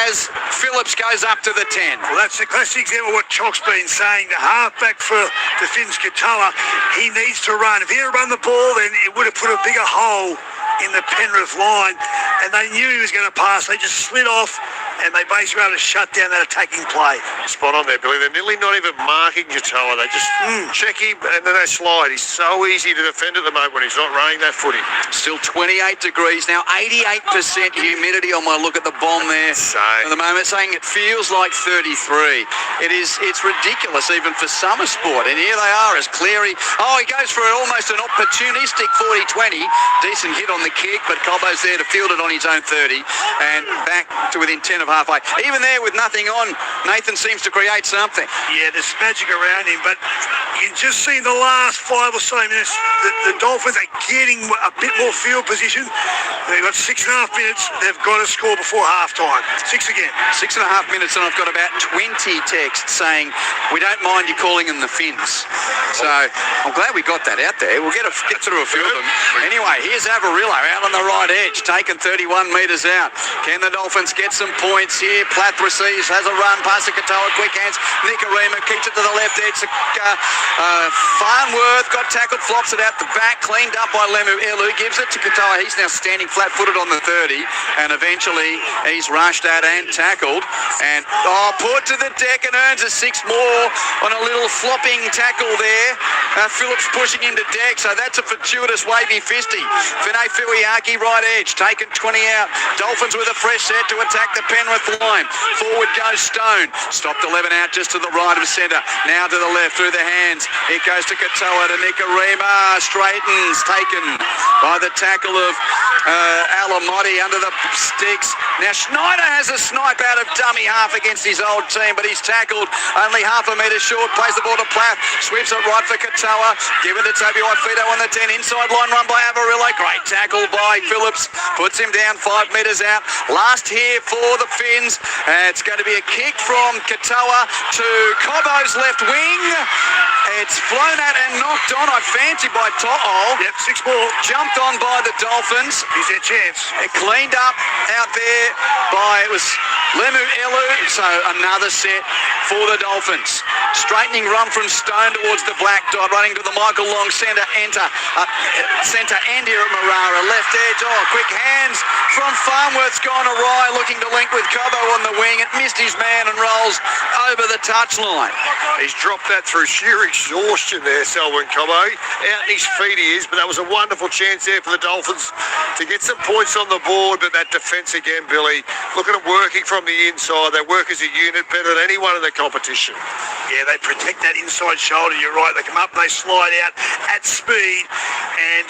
as Phillips goes up to the 10. Well, that's a classic example of what Chock's been saying. The halfback for the Finns, Katoa, he needs to run. If he had run the ball, then it would have put a bigger hole in the Penrith line, and they knew he was going to pass. They just slid off, and they basically were able to shut down that attacking play. Spot on there, Billy. They're nearly not even marking Katoa. They just check him and then they slide. He's so easy to defend at the moment when he's not running that footy. Still 28 degrees now, 88% humidity on my look at the bomb there at the moment, saying it feels like 33. It's ridiculous even for summer sport. And here they are as Cleary. Oh, he goes for almost an opportunistic 40-20. Decent hit on the kick, but Cobbo's there to field it on his own 30 and back to within 10 of halfway. Even there with nothing on, Nathan seems to create something. Yeah, there's magic around him, but you can just see in the last 5 or so minutes the Dolphins are getting a bit more field position. They've got 6.5 minutes. They've got to score before halftime. 6 again. 6.5 minutes, and I've got about 20 texts saying we don't mind you calling them the Finns. So I'm glad we got that out there. We'll get through a few of them. Anyway, here's Avarillo out on the right edge, taken 31 metres out. Can the Dolphins get some points here? Plath receives, has a run past the Katoa, quick hands. Nikarima keeps it to the left edge. Farnworth got tackled, flops it out the back, cleaned up by Lemu Elu, gives it to Katoa. He's now standing flat-footed on the 30, and eventually he's rushed at and tackled, and put to the deck and earns a 6 more on a little flopping tackle there. Phillips pushing into deck, so that's a fortuitous wavy fisty. Finay Fuiaki right edge, taken 20 out. Dolphins with a fresh set to attack the Penrith line. Forward goes Stone, stopped 11 out just to the right of centre. Now to the left through the hands. It goes to Katoa, to Nikarima, straightens, taken by the tackle of Alamotti under the sticks. Now Schneider has a snipe out of dummy half against his old team, but he's tackled only half a metre short. Plays the ball to Plath, sweeps it right for Katoa, given to Toby Waifito on the 10. Inside line run by Avarillo, great tackle by Phillips, puts him down 5 metres out. Last here for the Finns. It's going to be a kick from Katoa to Cobbo's left wing. It's flown at and knocked on, I fancy, by To'o. Yep, 6 more. Jumped on by the Dolphins. He's their chance. It cleaned up out there by, it was Lemu Elu, so another set for the Dolphins. Straightening run from Stone towards the black dot, running to the Michael Long centre, centre end here at Marara. Left edge, quick hands from Farnworth's gone awry, looking to link with Cobbo on the wing. It missed his man and rolls over the touchline. He's dropped that through sheer exhaustion there, Selwyn Cobbo. Out in his feet he is, but that was a wonderful chance there for the Dolphins to get some points on the board. But that defence again, Billy, look at them working from the inside. They work as a unit better than anyone in the competition. Yeah, they protect that inside shoulder, you're right. They come up and they slide out at speed, and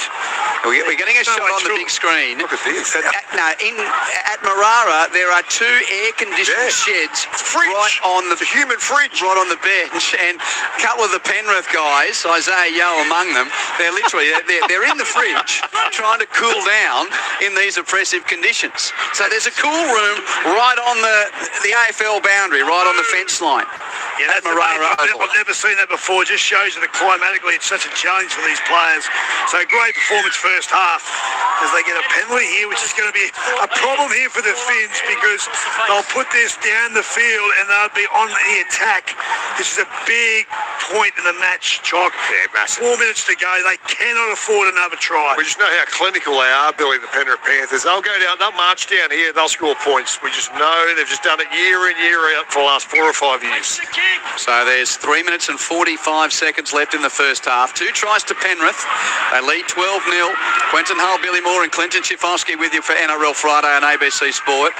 we're getting a shot on the big screen. Look at this. At Marara, there are 2 air-conditioned sheds right on the human fridge, right on the bench, and a couple of the Penrith guys, Isaiah Yeo among them, they're literally they're in the fridge trying to cool down in these oppressive conditions. So there's a cool room right on the AFL boundary, right on the fence line. Yeah, that's Marara. I've never seen that before. It just shows you that climatically it's such a challenge for these players. So great performance first half as they get a penalty here, which is going to be a problem here for the Finns because they'll put this down the field and they'll be on the attack. This is a big point in the match, Chock. Yeah, massive. 4 minutes to go. They cannot afford another try. We just know how clinical they are, Billy, the Penrith Panthers. They'll go down, they'll march down here, they'll score points. We just know they've just done it year in, year out for the last 4 or 5 years. So there's 3 minutes and 45 seconds left in the first half. 2 tries to Penrith. They lead 12-0. Quentin Hull, Billy Moore and Clinton Schifowski with you for NRL Friday on ABC Sport.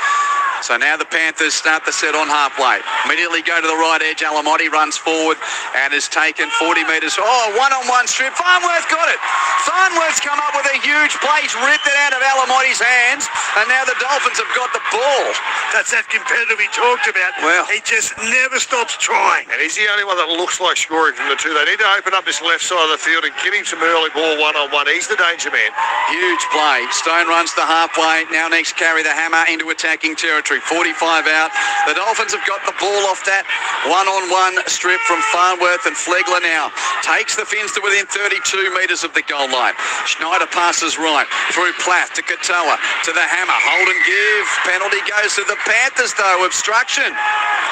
So now the Panthers start the set on halfway. Immediately go to the right edge. Alamotti runs forward and has taken 40 metres. One-on-one strip. Farnworth got it. Farnworth's come up with a huge play. He's ripped it out of Alamotti's hands. And now the Dolphins have got the ball. That's that competitive he talked about. Well, he just never stops trying. And he's the only one that looks like scoring from the 2. They need to open up this left side of the field and give him some early ball one-on-one. He's the danger man. Huge play. Stone runs the halfway. Now next carry the hammer into attacking territory. 45 out. The Dolphins have got the ball off that one-on-one strip from Farnworth, and Flegler now takes the Finns to within 32 metres of the goal line. Schneider passes right through Plath to Katoa to the hammer. Hold and give. Penalty goes to the Panthers though. Obstruction.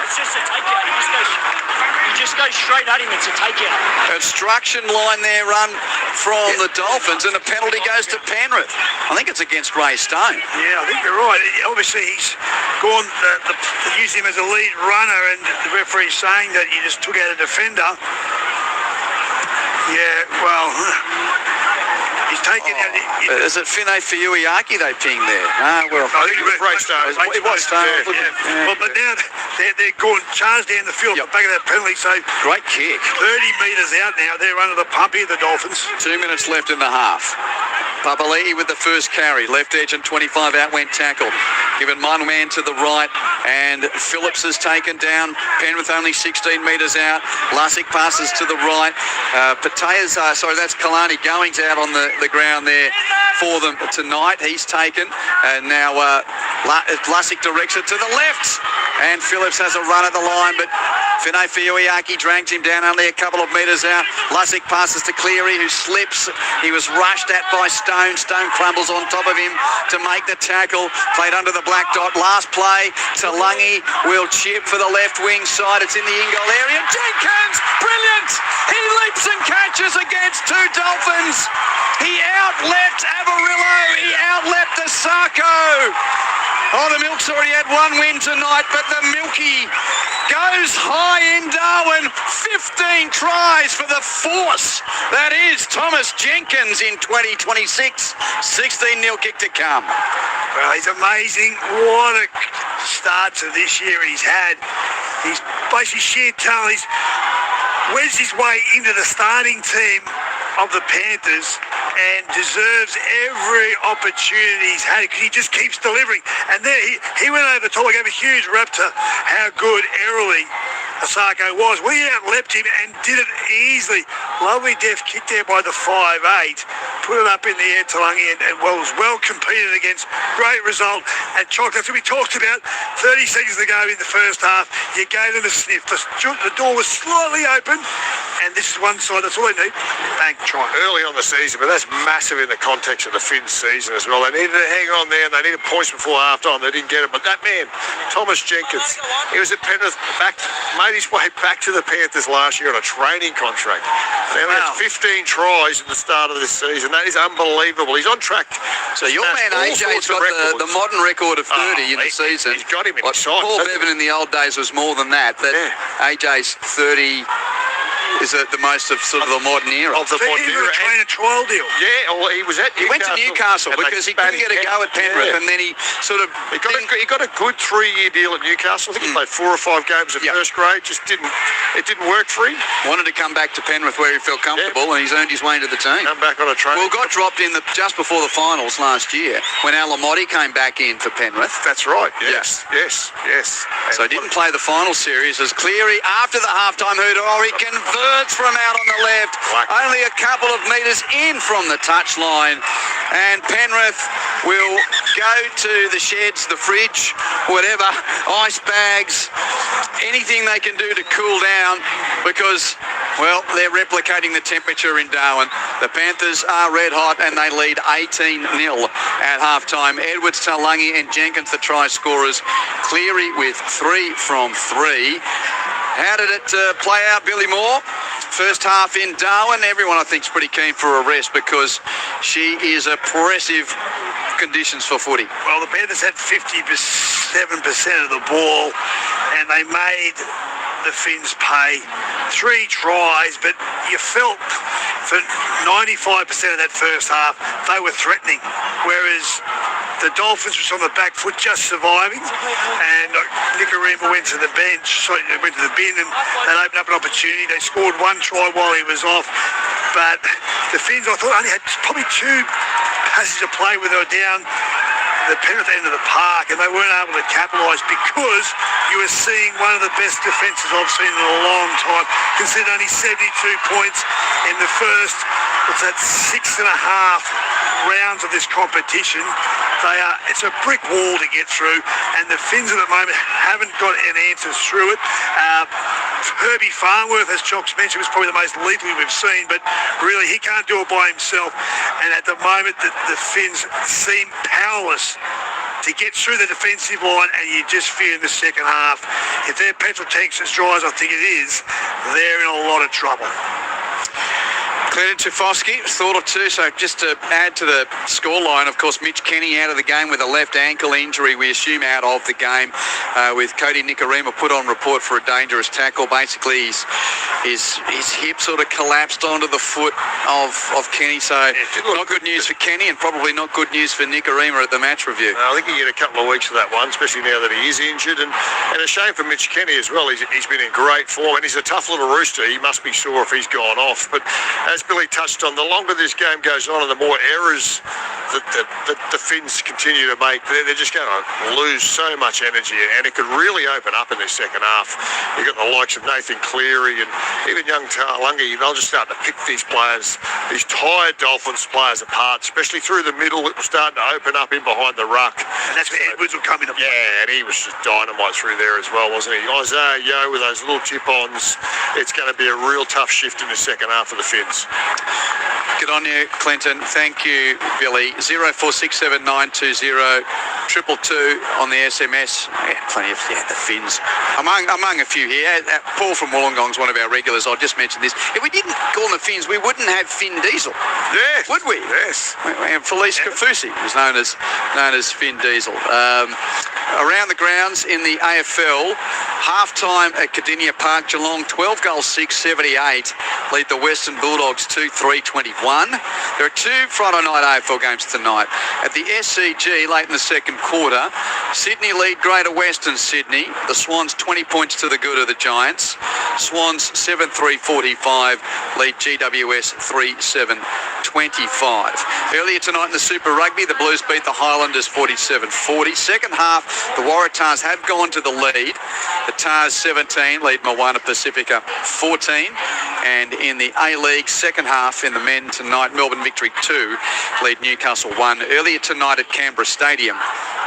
It's just a takeout. You just go straight at him. It's a takeout. Obstruction line there run from the Dolphins, and the penalty goes to Penrith. I think it's against Ray Stone. Yeah, I think you're right. Obviously, he's gone to use him as a lead runner, and the referee's saying that he just took out a defender. Yeah, well, he's taken out. Is it Finay Fiuiaki they pinged there? Well, I think it was Ray Stone. It was Stone. Yeah. Well, but now they're going charged down the field at the back of that penalty, so Great kick. 30 metres out now. They're under the pump here, the Dolphins. 2 minutes left in the half. Papali'i with the first carry. Left edge and 25 out went tackle. Given one man to the right, and Phillips is taken down. Penrith only 16 metres out. Lussick passes to the right. That's Kalani Goings out on the ground there for them tonight. He's taken, and now Lussick directs it to the left, and Phillips has a run at the line, but Finay Fiuiaki drags him down only a couple of metres out. Lussick passes to Cleary, who slips. He was rushed at by Stone. Stone crumbles on top of him to make the tackle. Played under the black dot. Last play, Talangi will chip for the left wing side. It's in the in-goal area. Jenkins, brilliant! He leaps and catches against two Dolphins. He outleapt Avarillo. He outleapt the Sarko. Oh, the Milk's already had one win tonight, but the Milky goes high in Darwin. 15 tries for the force. That is Thomas Jenkins in 2026. 16-0 kick to come. Well, he's amazing. What a start to this year he's had. He's basically sheer talent. He's wedged his way into the starting team of the Panthers and deserves every opportunity he's had because he just keeps delivering. And there he went over the top. I gave a huge rep to how good Errolly Asako was. We outleapt him and did it easily. Lovely deft kick there by the 5'8". Put it up in the air, Talangi, and was well competed against. Great result. And Chock, that's what we talked about 30 seconds ago in the first half. You gave them a sniff. The door was slightly open, and this is one side. That's all they need. Thank Chock. Early on the season, but that's massive in the context of the Finns season as well. They needed to hang on there, and they needed points before half-time. They didn't get it. But that man, Thomas Jenkins, he was at Penrith, made his way back to the Panthers last year on a training contract. Now that's 15 tries in the start of this season. That is unbelievable. He's on track. So your man AJ's got the modern record of 30 in the season. He's got him in his sights. Paul Bevan in the old days was more than that. But AJ's 30 is the most of sort of the modern era. He was a trial deal. Yeah, well, he was at Newcastle. He went to Newcastle because he couldn't get a go at Penrith, and then he sort of... He got a good 3-year deal at Newcastle. I think he played 4 or 5 games at first grade. It didn't work for him. Wanted to come back to Penrith where he felt comfortable, and he's earned his way into the team. Come back on a training. Well, got dropped in just before the finals last year when Alamotti came back in for Penrith. That's right. Yes. So he didn't play the final series as Cleary, after the halftime hooter, he converts from out on the left, only a couple of metres in from the touchline, and Penrith will go to the sheds, the fridge, whatever, ice bags, anything they can do to cool down because, well, they're replicating the temperature in Darwin. The Panthers are red hot and they lead 18-0 at halftime. Edwards, Talangi and Jenkins the try scorers. Cleary with 3 from 3. How did it play out, Billy Moore? First half in Darwin, everyone I think is pretty keen for a rest because she is oppressive conditions for footy. Well, the Panthers had 57% of the ball and they made the Finns pay 3 tries, but you felt for 95% of that first half they were threatening, whereas the Dolphins was on the back foot just surviving, and Nicarima went to the bin and they opened up an opportunity. They scored 1 try while he was off, but the Finns I thought only had probably 2 passes of play where they were down the Penrith end of the park and they weren't able to capitalise because you were seeing one of the best defences I've seen in a long time. Considered only 72 points in the first, 6.5 rounds of this competition. It's a brick wall to get through, and the Finns at the moment haven't got an answer through it. Herbie Farnworth, as Chocks mentioned, was probably the most lethal we've seen, but really he can't do it by himself. And at the moment, the Finns seem powerless to get through the defensive line, and you just fear in the second half, if their petrol tank's as dry as I think it is, they're in a lot of trouble. Cleared to Foskey, thought or two. So just to add to the scoreline, of course, Mitch Kenny out of the game with a left ankle injury, we assume out of the game, with Cody Nikorima put on report for a dangerous tackle. Basically, his hip sort of collapsed onto the foot of Kenny. So not good news for Kenny, and probably not good news for Nikorima at the match review. I think you get a couple of weeks for that one, especially now that he is injured. And a shame for Mitch Kenny as well. He's been in great form, and he's a tough little rooster. He must be sore if he's gone off. But as Billy touched on, the longer this game goes on and the more errors that the Finns continue to make, they're just going to lose so much energy, and it could really open up in this second half. You've got the likes of Nathan Cleary and even young Tarlungi. They'll just start to pick these players, these tired Dolphins players apart, especially through the middle. It was starting to open up in behind the ruck. And that's where Edwards will come into play. Yeah, and he was just dynamite through there as well, wasn't he? Isaiah Yeo with those little chip-ons. It's going to be a real tough shift in the second half for the Finns. Good on you, Clinton. Thank you, Billy. 0467920222 on the SMS. Yeah, plenty of the Finns. Among a few here. Paul from Wollongong's one of our regulars. I'll just mention this. If we didn't call them the Finns, we wouldn't have Finn Diesel. Yes. Would we? Yes. And Felice Kafusi was known as Finn Diesel. Around the grounds in the AFL, half-time at Cardinia Park, Geelong 12 goals 6-78 lead the Western Bulldogs 2-3-21. There are two Friday night AFL games tonight. At the SCG late in the second quarter, Sydney lead Greater Western Sydney. The Swans 20 points to the good of the Giants. Swans 7-3-45 lead GWS 3-7-25. Earlier tonight in the Super Rugby, the Blues beat the Highlanders 47-40. Second half, the Waratahs have gone to the lead. The Tars 17 lead Moana Pacifica 14. And in the A-League second half in the men tonight, Melbourne Victory 2 lead Newcastle 1. Earlier tonight at Canberra Stadium,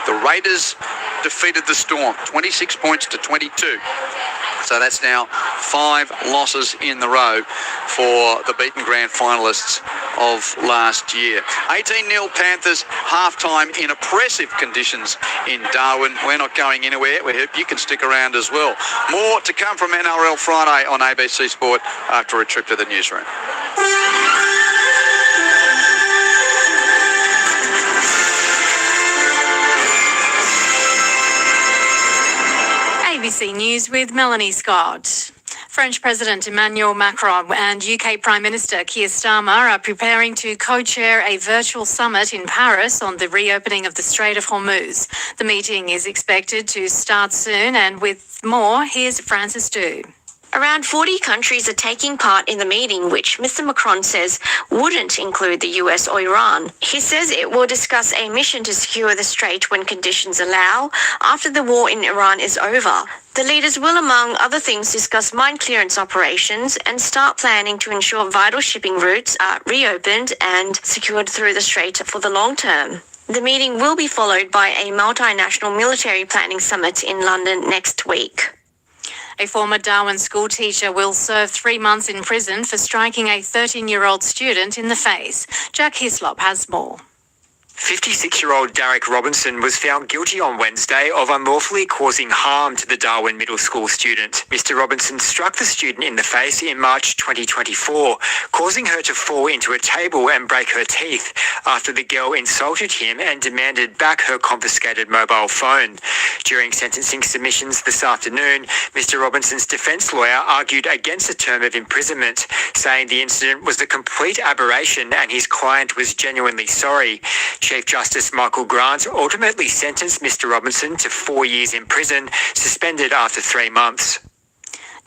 the Raiders defeated the Storm 26 points to 22. So that's now 5 losses in the row for the beaten grand finalists of last year. 18-0 Panthers, half-time in oppressive conditions in Darwin. We're not going anywhere. We hope you can stick around as well. More to come from NRL Friday on ABC Sport after a trip to the newsroom. ABC News with Melanie Scott. French President Emmanuel Macron and UK Prime Minister Keir Starmer are preparing to co-chair a virtual summit in Paris on the reopening of the Strait of Hormuz. The meeting is expected to start soon, and with more, here's Francis Du. Around 40 countries are taking part in the meeting, which Mr. Macron says wouldn't include the US or Iran. He says it will discuss a mission to secure the strait when conditions allow, after the war in Iran is over. The leaders will, among other things, discuss mine clearance operations and start planning to ensure vital shipping routes are reopened and secured through the strait for the long term. The meeting will be followed by a multinational military planning summit in London next week. A former Darwin school teacher will serve 3 months in prison for striking a 13-year-old student in the face. Jack Hislop has more. 56-year-old Derek Robinson was found guilty on Wednesday of unlawfully causing harm to the Darwin Middle School student. Mr. Robinson struck the student in the face in March 2024, causing her to fall into a table and break her teeth after the girl insulted him and demanded back her confiscated mobile phone. During sentencing submissions this afternoon, Mr. Robinson's defence lawyer argued against a term of imprisonment, saying the incident was a complete aberration and his client was genuinely sorry. Chief Justice Michael Grant ultimately sentenced Mr. Robinson to 4 years in prison, suspended after 3 months.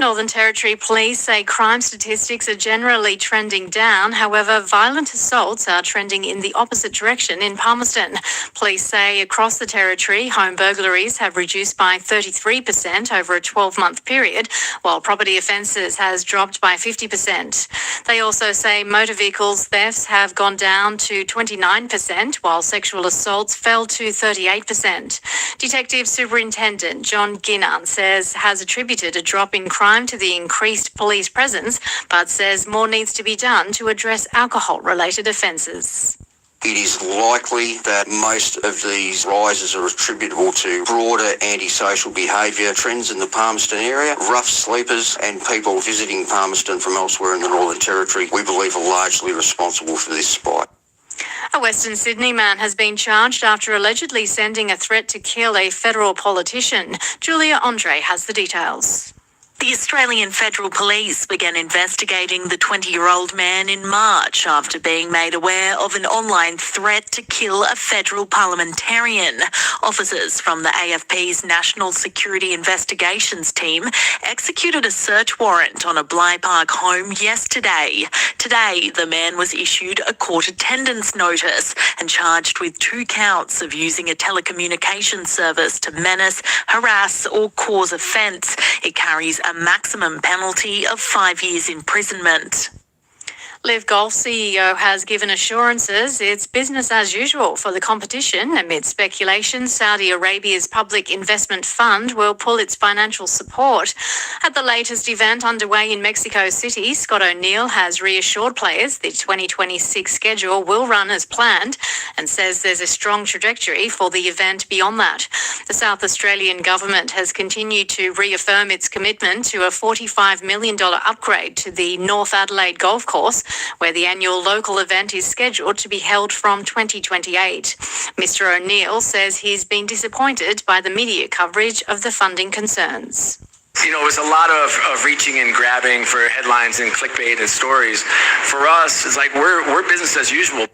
Northern Territory Police say crime statistics are generally trending down. However, violent assaults are trending in the opposite direction in Palmerston. Police say across the Territory, home burglaries have reduced by 33% over a 12-month period, while property offences has dropped by 50%. They also say motor vehicles thefts have gone down to 29%, while sexual assaults fell to 38%. Detective Superintendent John Ginnan has attributed a drop in crime to the increased police presence, but says more needs to be done to address alcohol-related offences. It is likely that most of these rises are attributable to broader antisocial behaviour trends in the Palmerston area. Rough sleepers and people visiting Palmerston from elsewhere in the Northern Territory, we believe, are largely responsible for this spike. A Western Sydney man has been charged after allegedly sending a threat to kill a federal politician. Julia Andre has the details. The Australian Federal Police began investigating the 20-year-old man in March after being made aware of an online threat to kill a federal parliamentarian. Officers from the AFP's National Security Investigations team executed a search warrant on a Bligh Park home yesterday. Today, the man was issued a court attendance notice and charged with 2 counts of using a telecommunications service to menace, harass or cause offence. It carries a maximum penalty of 5 years imprisonment. Liv Golf CEO has given assurances it's business as usual for the competition amid speculation Saudi Arabia's public investment fund will pull its financial support. At the latest event underway in Mexico City, Scott O'Neill has reassured players the 2026 schedule will run as planned and says there's a strong trajectory for the event beyond that. The South Australian government has continued to reaffirm its commitment to a $45 million upgrade to the North Adelaide golf course, where the annual local event is scheduled to be held from 2028. Mr. O'Neill says he's been disappointed by the media coverage of the funding concerns. You know, it was a lot of reaching and grabbing for headlines and clickbait and stories. For us, it's like we're business as usual.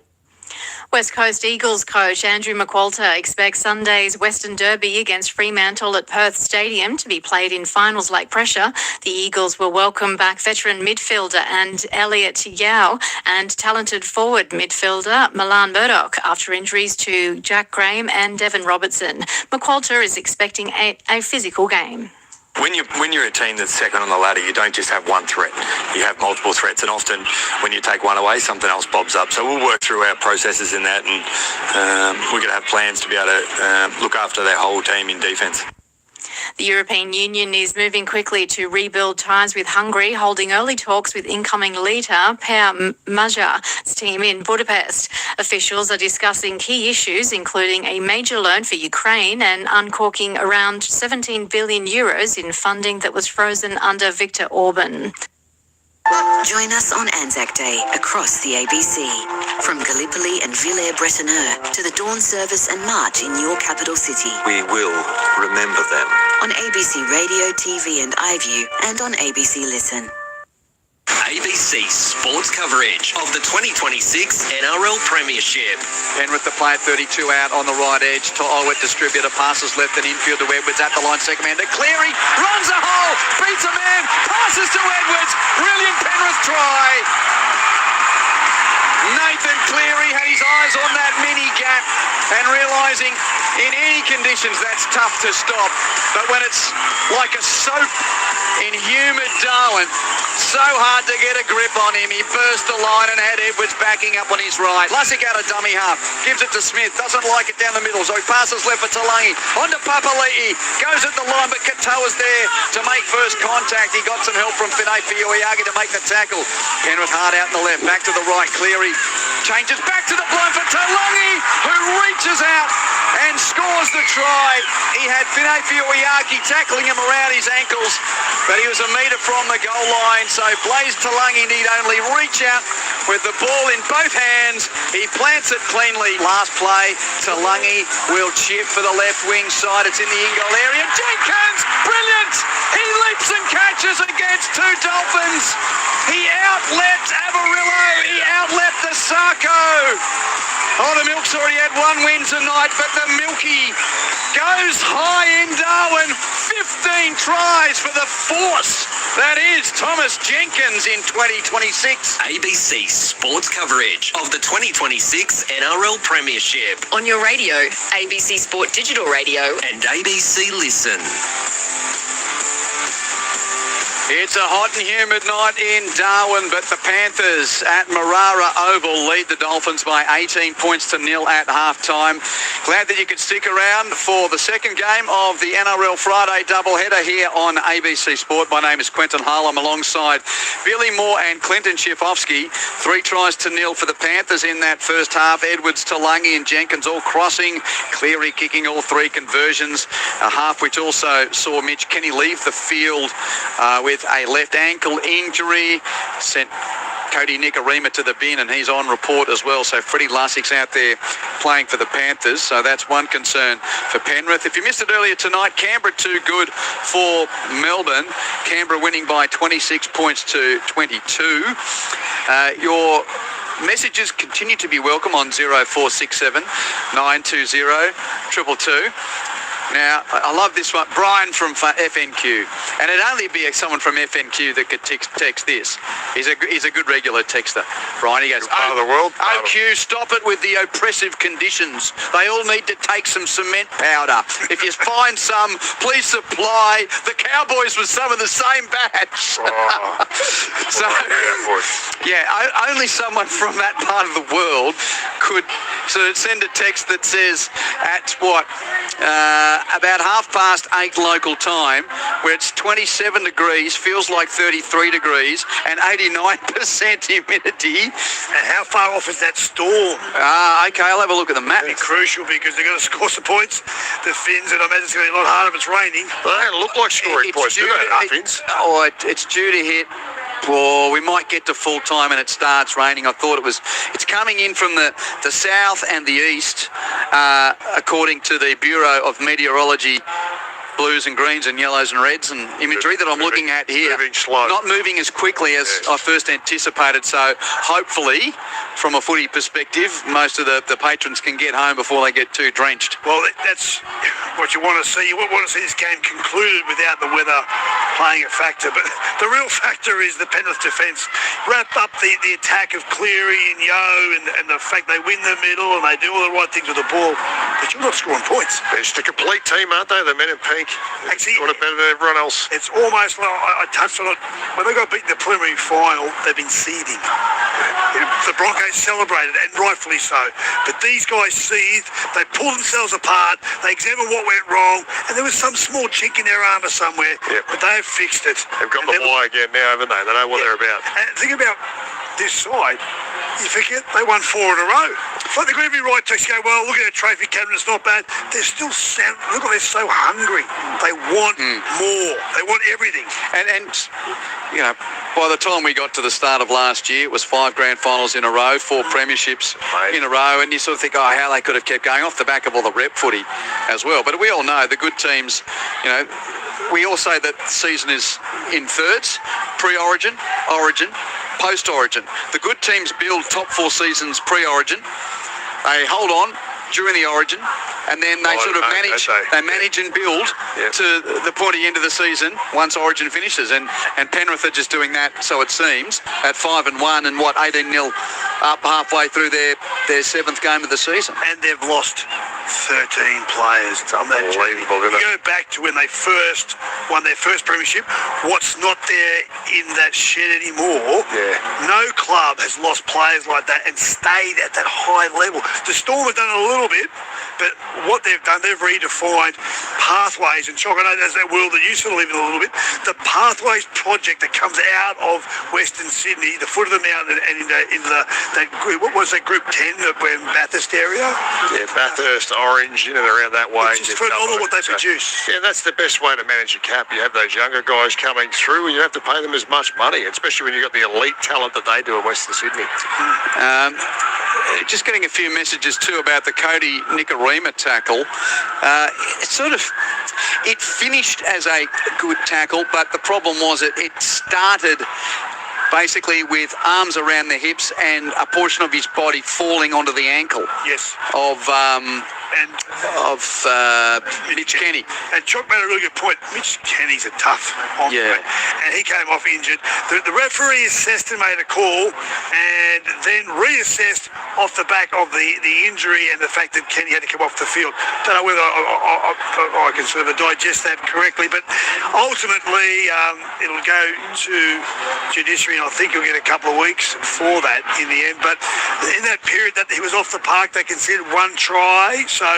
West Coast Eagles coach Andrew McQualter expects Sunday's Western Derby against Fremantle at Perth Stadium to be played in finals-like pressure. The Eagles will welcome back veteran midfielder and Elliot Yao and talented forward midfielder Milan Murdoch after injuries to Jack Graham and Devon Robertson. McQualter is expecting a physical game. When you're a team that's second on the ladder, you don't just have one threat. You have multiple threats, and often when you take one away, something else bobs up. So we'll work through our processes in that, and we're going to have plans to be able to look after their whole team in defence. The European Union is moving quickly to rebuild ties with Hungary, holding early talks with incoming leader Per Magyar's team in Budapest. Officials are discussing key issues, including a major loan for Ukraine and uncorking around 17 billion euros in funding that was frozen under Viktor Orban. Join us on Anzac Day across the ABC. From Gallipoli and Villers-Bretonneux to the dawn service and march in your capital city. We will remember them. On ABC Radio, TV and iView and on ABC Listen. ABC sports coverage of the 2026 NRL Premiership. Penrith the play at 32 out on the right edge. Tolwit distributor passes left and infield to Edwards at the line. Second man to Cleary. Runs a hole. Beats a man. Passes to Edwards. Brilliant Penrith try. Nathan Cleary had his eyes on that mini gap and realising in any conditions that's tough to stop. But when it's like a soap in humid Darwin, so hard to get a grip on him. He burst the line and had Edwards backing up on his right. Lussick out of dummy half. Gives it to Smith. Doesn't like it down the middle. So he passes left for Talangi. On to Papali'i. Goes at the line, but Katoa's there to make first contact. He got some help from Finay Fioiagi to make the tackle. Penrith hard out in the left. Back to the right. Cleary changes back to the blind for Talangi, who reaches out and scores the try. He had Finay Fioiagi tackling him around his ankles, but he was a metre from the goal line. So Blaze Talangi need only reach out with the ball in both hands. He plants it cleanly. Last play, Talangi will chip for the left wing side. It's in the in-goal area. Jenkins, brilliant! He leaps and catches against 2 Dolphins. He outleapt Avarillo. He outleapt the Sarko. Oh, the Milk's already had 1 win tonight, but the Milky goes high in Darwin. 15 tries for the force that is Thomas Jenkins in 2026. ABC sports coverage of the 2026 NRL Premiership. On your radio, ABC Sport Digital Radio and ABC Listen. It's a hot and humid night in Darwin, but the Panthers at Marara Oval lead the Dolphins by 18 points to 0 at half-time. Glad that you could stick around for the second game of the NRL Friday doubleheader here on ABC Sport. My name is Quentin Hull. I'm alongside Billy Moore and Clinton Schifofsky. 3 tries to 0 for the Panthers in that first half. Edwards, Talangi and Jenkins all crossing. Cleary kicking all 3 conversions. A half which also saw Mitch Kenny leave the field with a left ankle injury. Sent Cody Nikorima to the bin, and he's on report as well. So Freddie Lussig's out there playing for the Panthers. So that's one concern for Penrith. If you missed it earlier tonight, Canberra too good for Melbourne. Canberra winning by 26 points to 22. Your messages continue to be welcome on 0467 920 222. Now, I love this one. Brian from FNQ. And it'd only be someone from FNQ that could text this. He's a good regular texter. Brian, he goes, part of the world. OQ, stop it with the oppressive conditions. They all need to take some cement powder. If you find some, please supply the Cowboys with some of the same batch. Only someone from that part of the world could sort of send a text that says at what? About 8:30 local time, where it's 27 degrees, feels like 33 degrees, and 89% humidity. And how far off is that storm? Okay, I'll have a look at the map. It's crucial because they're going to score some points. The Finns, and I imagine it's going to be a lot harder if it's raining. They don't look like scoring points, do they, Finns? It's due to hit. Well, we might get to full time and it starts raining. I thought it's coming in from the south and the east, according to the Bureau of Meteorology. Blues and greens and yellows and reds and imagery that I'm looking at here. Moving slow. Not moving as quickly as I first anticipated. So hopefully, from a footy perspective, most of the patrons can get home before they get too drenched. Well, that's what you want to see. You want to see this game concluded without the weather playing a factor. But the real factor is the Penrith defence. Wrap up the attack of Cleary and Yo and the fact they win the middle and they do all the right things with the ball. But you're not scoring points. They're just a complete team, aren't they? The men in pink. Actually, doing it better than everyone else. It's almost like I touched on it. When they got beaten in the preliminary final, they've been seething. The Broncos celebrated, and rightfully so. But these guys seethed. They pulled themselves apart. They examined what went wrong, and there was some small chink in their armour somewhere. Yep. But they have fixed it. They've got the why again now, haven't they? They know what they're about. And think about this side. You forget they won 4 in a row. But they're going to be right to go, well, look at their trophy cabinet, it's not bad. They're still look, they're so hungry. They want more. They want everything. And you know, by the time we got to the start of last year, it was 5 grand finals in a row, 4 premierships in a row, and you sort of think, how they could have kept going off the back of all the rep footy as well. But we all know the good teams, you know, we all say that the season is in thirds, pre-origin, origin, post-origin. The good teams build top 4 seasons pre-origin. They hold on during the origin, and then they manage and build to the pointy end of the season once origin finishes. And Penrith are just doing that, so it seems, at 5-1 and 18-0 up halfway through their 7th game of the season. And they've lost 13 players. It's unbelievable. You go back to when they first won their first premiership, what's not there in that shed anymore. No club has lost players like that and stayed at that high level. The Storm have done a little bit, but what they've done, they've redefined pathways. And Chock, I know there's that world that you sort of live in a little bit. The Pathways project that comes out of Western Sydney, the foot of the mountain, and into that group, what was that, Group 10, in Bathurst area? Yeah, Bathurst, Orange, in and around that way. It's just phenomenal what they produce. Yeah, that's the best way to manage your cap. You have those younger guys coming through, and you have to pay them as much money, especially when you've got the elite talent that they do in Western Sydney. Just getting a few messages too about the Cody Nikorima tackle. It finished as a good tackle, but the problem was it started basically with arms around the hips and a portion of his body falling onto the ankle of of Mitch Kenny. And Chuck made a really good point. Mitch Kenny's a tough on, and he came off injured. The referee assessed and made a call, and then reassessed off the back of the injury and the fact that Kenny had to come off the field. Don't know whether I can sort of digest that correctly, but ultimately it'll go to judiciary, and I think he'll get a couple of weeks for that in the end. But in that period that he was off the park, they considered one try. So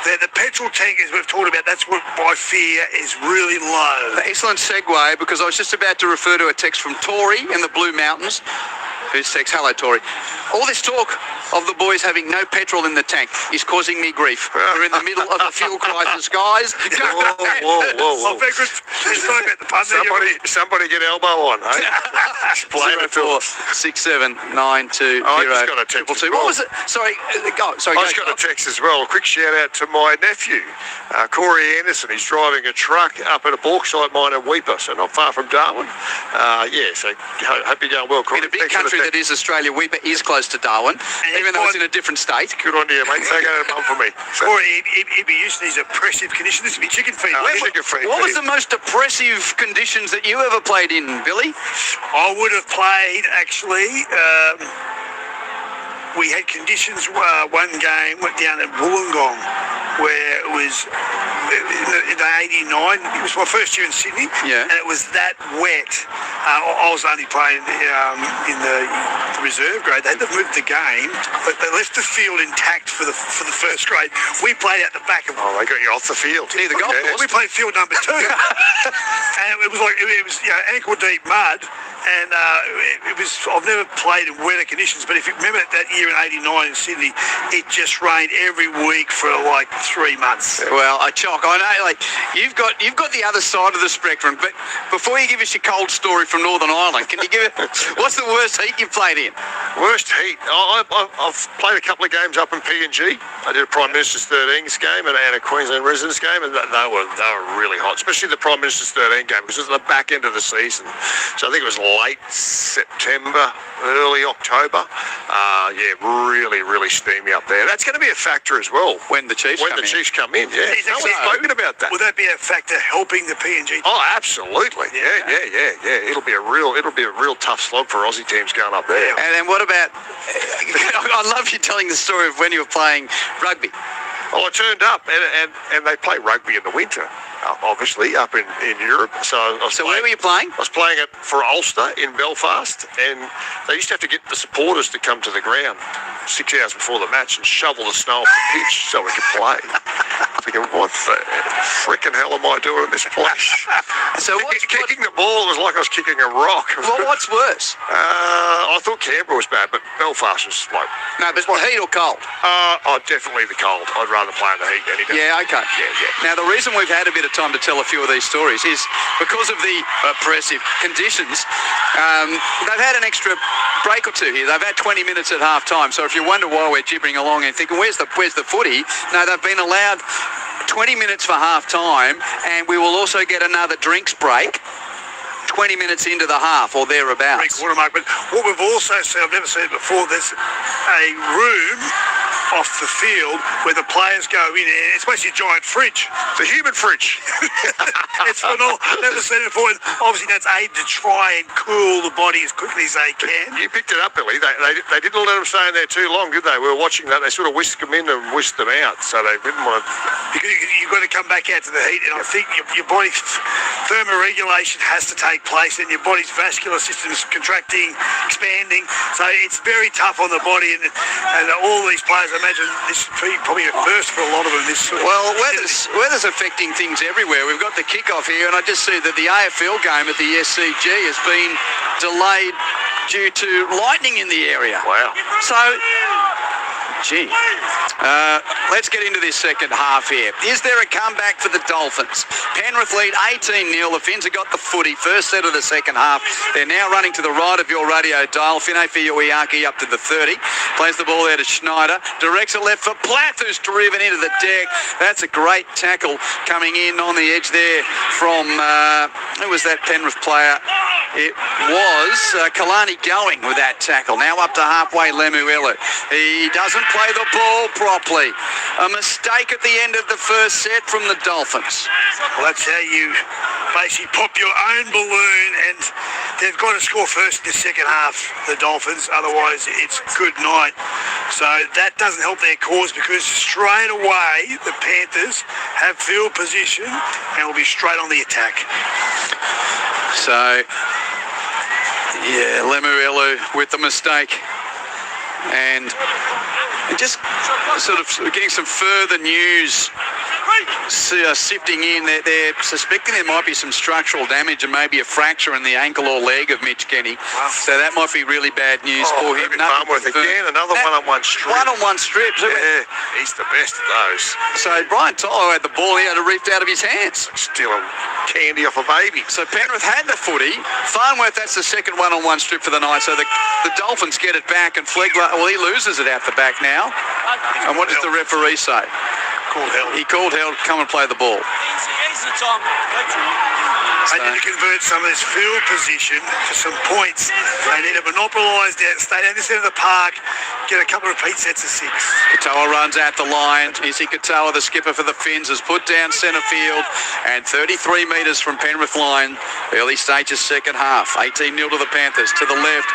the petrol tank, as we've talked about, that's what my fear is really low. Excellent segue, because I was just about to refer to a text from Tori in the Blue Mountains, who's text, hello Tori. All this talk of the boys having no petrol in the tank is causing me grief. We're in the middle of a fuel crisis, guys. Whoa. Sorry about the pun. Somebody get elbow on, eh? Explain it to us. 67920. I just got a text. What was it? Sorry, go. Sorry, I just got a text as well. A quick shout out to my nephew, Corey Anderson. He's driving a truck up at a bauxite mine in Weipa, so not far from Darwin. So hope you're going well, Corey. In a big country that is Australia, Weipa is close to Darwin, even though it's in a different state. Good on you, mate. Take it on for me. Corey, he'd be used to these oppressive conditions. This would be chicken feed. What was the most oppressive conditions that you ever played in, Billy? I would have played, actually, we had conditions, one game went down at Wollongong, where it was in the 89, it was my first year in Sydney, and it was that wet. I was only playing in the reserve grade. They had to move the game, but they left the field intact for the first grade. We played out the back of it. Oh, they got you off the field. Near the golf course. We played field number 2. And it was ankle deep mud. And I've never played in wetter conditions, but if you remember that year in 89 in Sydney, it just rained every week for like 3 months. Well, I know, like, you've got the other side of the spectrum, but before you give us your cold story from Northern Ireland, can you give it, what's the worst heat you've played in? Worst heat? I've played a couple of games up in PNG. I did a Prime Minister's 13s game and a Queensland Residents game, and they were really hot, especially the Prime Minister's 13 game, because it was at the back end of the season. So I think it was late September, early October. Really steamy up there. That's going to be a factor as well when the Chiefs come in. Yeah, no one's spoken about that. Will that be a factor helping the PNG? Oh, absolutely. Yeah. It'll be a real tough slog for Aussie teams going up there. And then what about? I love you telling the story of when you were playing rugby. Well, I turned up, and they play rugby in the winter, obviously, up in Europe. So where were you playing? I was playing it for Ulster in Belfast, and they used to have to get the supporters to come to the ground 6 hours before the match and shovel the snow off the pitch so we could play. Thinking, what the frickin' hell am I doing in this place? So kicking the ball was like I was kicking a rock. Well, what's worse? I thought Canberra was bad, but Belfast was like... No, but heat or cold? Definitely the cold. I'd rather play in the heat any day. Yeah, okay. Yeah. Now, the reason we've had a bit of time to tell a few of these stories is because of the oppressive conditions. They've had an extra break or two here. They've had 20 minutes at half time. So if you wonder why we're gibbering along and thinking, where's the footy? No, they've been allowed 20 minutes for half time, and we will also get another drinks break 20 minutes into the half or thereabouts. Watermark. But what we've also seen, I've never seen it before, there's a room off the field where the players go in, and it's basically a giant fridge. It's a human fridge. It's phenomenal. Never seen it before. And obviously that's aimed to try and cool the body as quickly as they can. You picked it up, Billy. They didn't let them stay in there too long, did they? We were watching that. They sort of whisked them in and whisked them out, so they didn't want to... Because you've got to come back out to the heat, and I think your body's thermoregulation has to take place, and your body's vascular system's contracting, expanding, so it's very tough on the body, and all these players, I imagine this is probably a first for a lot of them. Well, weather's affecting things everywhere. We've got the kickoff here, and I just see that the AFL game at the SCG has been delayed due to lightning in the area. Wow. So... Gee. Let's get into this second half here. Is there a comeback for the Dolphins? Penrith lead 18-0. The Finns have got the footy. First set of the second half. They're now running to the right of your radio dial. Fine Fiuiaki up to the 30. Plays the ball there to Schneider. Directs it left for Plath, who's driven into the deck. That's a great tackle coming in on the edge there from, who was that Penrith player? It was Kalani going with that tackle. Now up to halfway, Lemuelu. He doesn't play the ball properly. A mistake at the end of the first set from the Dolphins. Well, that's how you basically pop your own balloon, and they've got to score first in the second half, the Dolphins. Otherwise, it's good night. So that doesn't help their cause, because straight away the Panthers have field position and will be straight on the attack. So, yeah, Lemuelu with the mistake. And just sort of getting some further news sifting in. They're suspecting there might be some structural damage and maybe a fracture in the ankle or leg of Mitch Kenny. So that might be really bad news for him. Farnworth again, another one-on-one strip. One-on-one strips. Yeah, he's the best of those. So Brian Tyler had the ball, he had it ripped out of his hands. Stealing candy off a baby. So Penrith had the footy. Farnworth, that's the second one-on-one strip for the night. So the Dolphins get it back, and Flegler, well, he loses it out the back now. And what does the referee say? He called held, come and play the ball. They need to convert some of this field position to some points. They need to monopolise that, stay down this end of the park, get a couple of repeat sets of 6. Katoa runs out the line. Izzy Katoa, the skipper for the Finns, has put down centre field, and 33 metres from Penrith line. Early stages second half. 18-0 to the Panthers. To the left,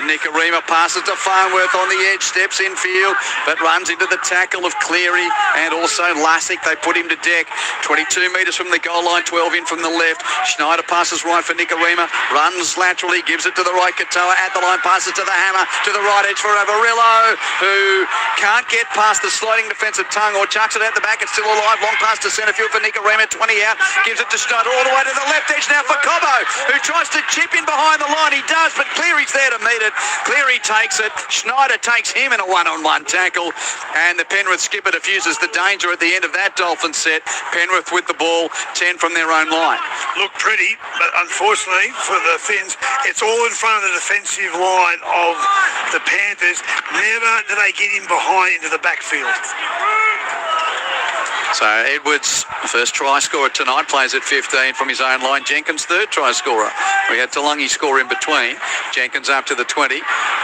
Nikorima passes to Farnworth on the edge, steps in field, but runs into the tackle of Cleary and also Lassick. They put him to deck. 22 metres from the goal line, 12 in from the left. Schneider passes right for Nikorima, runs laterally, gives it to the right. Katoa at the line, passes to the hammer, to the right edge for Averillo, who can't get past the sliding defensive tongue or chucks it out the back. It's still alive. Long pass to centre field for Nikorima, 20 out, gives it to Schneider all the way to the left edge now for Cobbo, who tries to chip in behind the line. He does, but Cleary's there to meet it. Cleary takes it. Schneider takes him in a one-on-one tackle, and the Penrith skipper diffuses the danger at the end of that Dolphin set. Penrith with the ball, 10 from their own line. Look pretty, but unfortunately for the Finns, it's all in front of the defensive line of the Panthers. Never do they get in behind into the backfield. So Edwards, first try scorer tonight, plays at 15 from his own line. Jenkins, third try scorer. We had Talangi score in between. Jenkins up to the 20.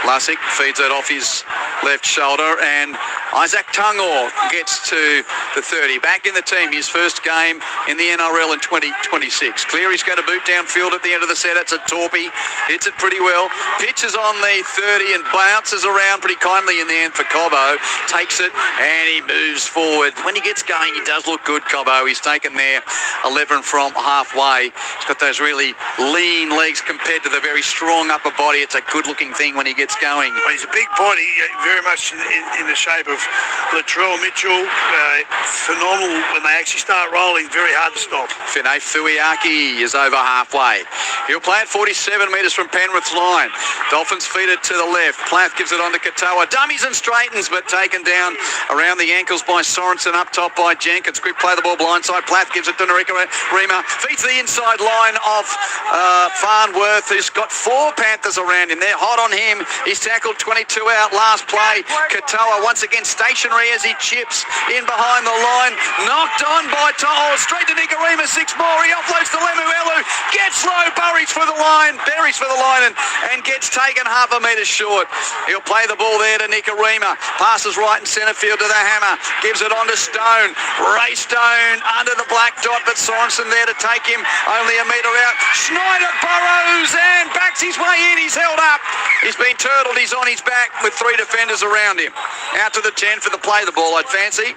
Lassick feeds it off his left shoulder, and Isaac Tungor gets to the 30. Back in the team, his first game in the NRL in 2026. Cleary's going to boot downfield at the end of the set. It's a Torpy. Hits it pretty well. Pitches on the 30 and bounces around pretty kindly in the end for Cobbo. Takes it and he moves forward. When he gets going, he does look good, Cobbo. He's taken there 11 from halfway. He's got those really lean legs compared to the very strong upper body. It's a good-looking thing when he gets going. Well, he's a big body, very much in the shape of Latrell Mitchell. Phenomenal when they actually start rolling. Very hard to stop. Finay Fuiaki is over halfway. He'll play at 47 metres from Penrith's line. Dolphins feed it to the left. Plath gives it on to Katoa. Dummies and straightens, but taken down around the ankles by Sorensen, up top by Jenkins. Quick play the ball blindside. Plath gives it to Nikorima. Feeds the inside line of Farnworth, who's got 4 Panthers around him. They're hot on him. He's tackled 22 out last play. Katoa once again stationary as he chips in behind the line. Knocked on by To'o. Straight to Nikorima. 6 more. He offloads to Lemuelu. Gets low. Buries for the line and gets taken half a metre short. He'll play the ball there to Nikorima. Passes right in centre field to the hammer. Gives it on to Stone. Ray Stone under the black dot, but Sorensen there to take him only a metre out. Schneider burrows and backs his way in. He's held up. He's been turtled. He's on his back with 3 defenders around him. Out to the 10 for the play the ball, I'd fancy.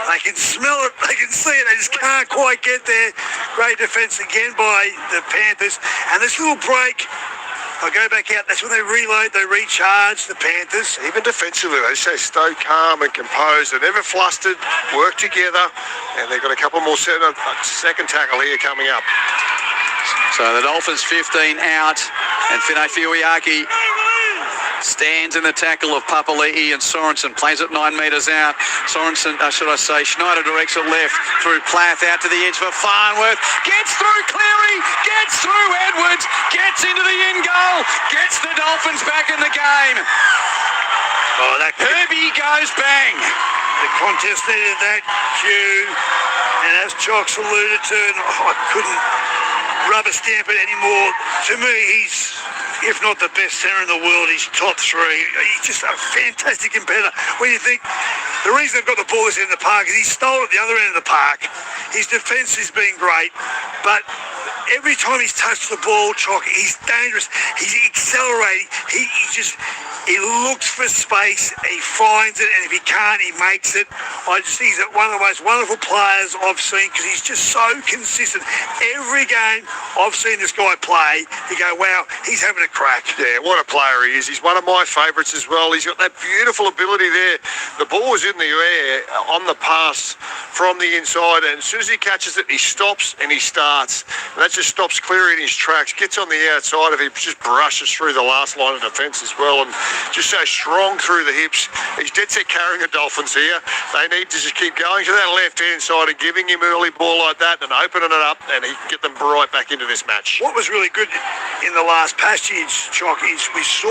They can smell it. They can see it. They just can't quite get there. Great defence again by the Panthers. And this little break, they'll go back out. That's when they reload, they recharge, the Panthers. Even defensively, they stay calm and composed. They're never flustered, work together, and they've got a couple more second tackle here coming up. So the Dolphins 15 out, and Finay Fuiaki stands in the tackle of Papali'i, and Sorensen plays it 9 metres out. Sorensen, Schneider directs it left through Plath out to the edge for Farnworth. Gets through Cleary, gets through Edwards, gets into the in goal, gets the Dolphins back in the game. Oh, Herbie goes bang. The contest needed that cue, and as Chocks alluded to, I couldn't rubber stamp it anymore. To me, he's, if not the best centre in the world, he's top 3. He's just a fantastic competitor. When you think, the reason they've got the ball this end of the park is he stole at the other end of the park. His defence has been great, but every time he's touched the ball, Chock, he's dangerous. He's accelerating. He looks for space, he finds it, and if he can't, he makes it. I just think he's one of the most wonderful players I've seen because he's just so consistent. Every game I've seen this guy play, you go, wow, he's having a crack. Yeah, what a player he is. He's one of my favourites as well. He's got that beautiful ability there. The ball was in the air on the pass from the inside, and as soon as he catches it, he stops and he starts. And that just stops clear in his tracks, gets on the outside of him, just brushes through the last line of defence as well, and just so strong through the hips. He's dead set carrying the Dolphins here. They need to just keep going to that left-hand side and giving him early ball like that and opening it up, and he can get them right back into this match. What was really good in the last passage, Chock, is we saw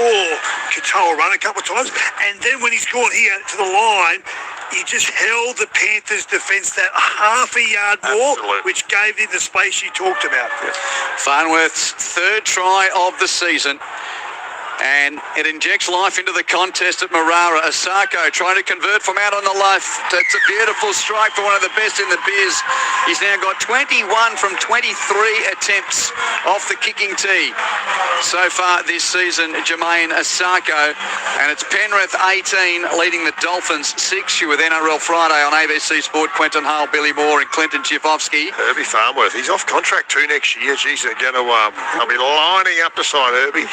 Katoa run a couple of times, and then when he's gone here to the line, he just held the Panthers' defence that half a yard more, which gave him the space you talked about. Farnworth's 3rd try of the season. And it injects life into the contest at Marara. Asako trying to convert from out on the left. It's a beautiful strike for one of the best in the biz. He's now got 21 from 23 attempts off the kicking tee so far this season, Jermaine Asako. And it's Penrith 18 leading the Dolphins 6 with NRL Friday on ABC Sport. Quentin Hale, Billy Moore and Clinton Chifovsky. Herbie Farnworth, he's off contract 2 next year. Geez, they're going to they'll be lining up to sign Herbie.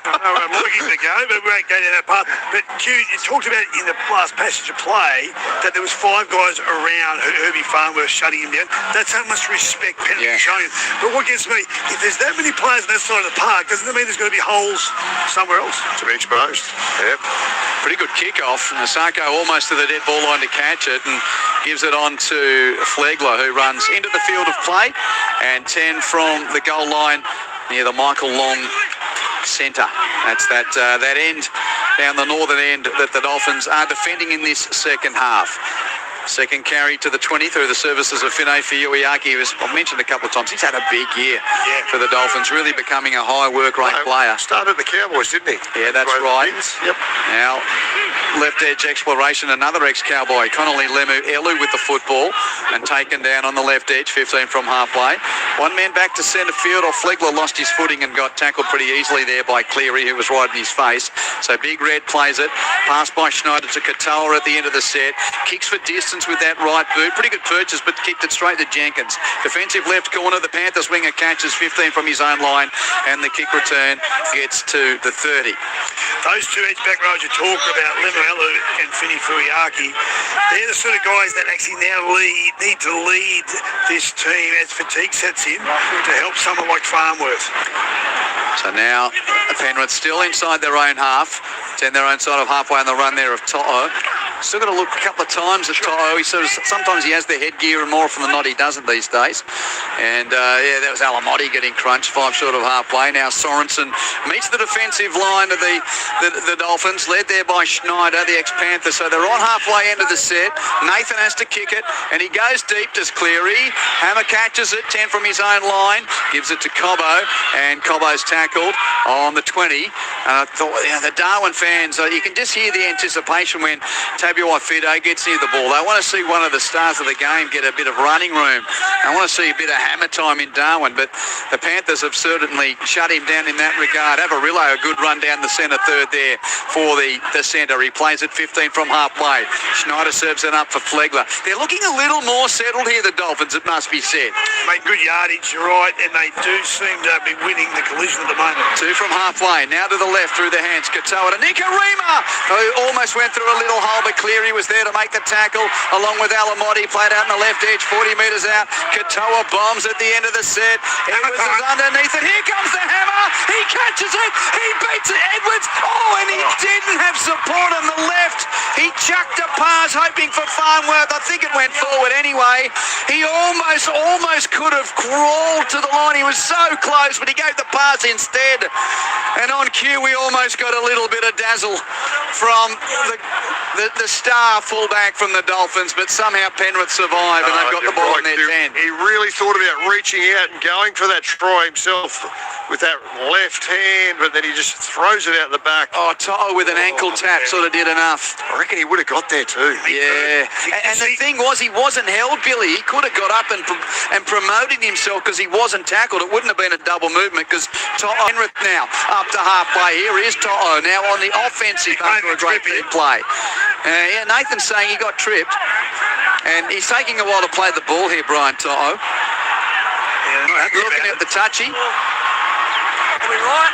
I'm looking to go, but we won't go down that path. But Q, you talked about in the last passage of play that there was 5 guys around Herbie Farnworth shutting him down. That's how much respect Penrith is showing him. But what gets me, if there's that many players on that side of the park, doesn't that mean there's going to be holes somewhere else? To be exposed. Yep. Pretty good kick-off. Asako almost to the dead ball line to catch it and gives it on to Flegler, who runs into the field of play, and 10 from the goal line near the Michael Long centre. That's that end down the northern end that the Dolphins are defending in this second half. Second carry to the 20 through the services of Finay Fiuiaki, who I've mentioned a couple of times. He's had a big year for the Dolphins, really becoming a high work rate player. Started the Cowboys, didn't he? Yeah, that's right. Yep. Now, left edge exploration, another ex-Cowboy, Connolly Lemu-Elu with the football and taken down on the left edge, 15 from halfway. One man back to centre field, or Flegler lost his footing and got tackled pretty easily there by Cleary, who was right in his face. So Big Red plays it, passed by Schneider to Katoa at the end of the set, kicks for distance with that right boot. Pretty good purchase, but kicked it straight to Jenkins. Defensive left corner, the Panthers winger catches 15 from his own line, and the kick return gets to the 30. Those 2 edge back rows you talk about, Lemu-Elu and Finay Fiuiaki, they're the sort of guys that actually now need to lead this team as fatigue sets in to help someone like Farnworth. So now Penrith still inside their own half. 10 their own side of halfway on the run there of To'o. Still got to look a couple of times at To'o. Sometimes he has the headgear, and more often than not he doesn't these days. And that was Alamotti getting crunched 5 short of halfway. Now Sorensen meets the defensive line of the Dolphins, led there by Schneider, the ex-Panther. So they're on halfway into the set. Nathan has to kick it, and he goes deep to Cleary. Hammer catches it, 10 from his own line, gives it to Cobbo, and Cobbo's tackled on the 20. I thought, the Darwin fans, you can just hear the anticipation when Tabuai Fido gets near the ball. They want to see one of the stars of the game get a bit of running room. They want to see a bit of hammer time in Darwin, but the Panthers have certainly shut him down in that regard. Avarillo, a good run down the centre third there for the centre. He plays it 15 from halfway. Schneider serves it up for Flegler. They're looking a little more settled here, the Dolphins, it must be said. Made good yardage, you're right, and they do seem to be winning the collision at the moment. 2 from halfway, now to the left through the hands. Katoa to Nikarima, who almost went through a little hole, but Cleary was there to make the tackle, along with Alamotti, played out on the left edge, 40 metres out. Katoa bombs at the end of the set. Edwards is underneath it. Here comes the hammer. He catches it. He beats it. Edwards. Oh, and he didn't have support on the left. He chucked a pass, hoping for Farnworth. I think it went forward anyway. He almost could have crawled to the line. He was so close, but he gave the pass instead. And on cue, we almost got a little bit of dazzle from the star fullback from the Dolphins, but somehow Penrith survived and they've got the ball in their 10. He really thought about reaching out and going for that try himself with that left hand, but then he just throws it out the back. Oh, Toto with an ankle tap sort of did enough. I reckon he would have got there too. Yeah. And the thing was, he wasn't held, Billy. He could have got up and promoted himself because he wasn't tackled. It wouldn't have been a double movement because Penrith now up to halfway. Here is Toto now on the offensive after a great big play. Yeah, Nathan's saying he got tripped. And he's taking a while to play the ball here, Brian Toto. Yeah, looking at the touchy. Are we right?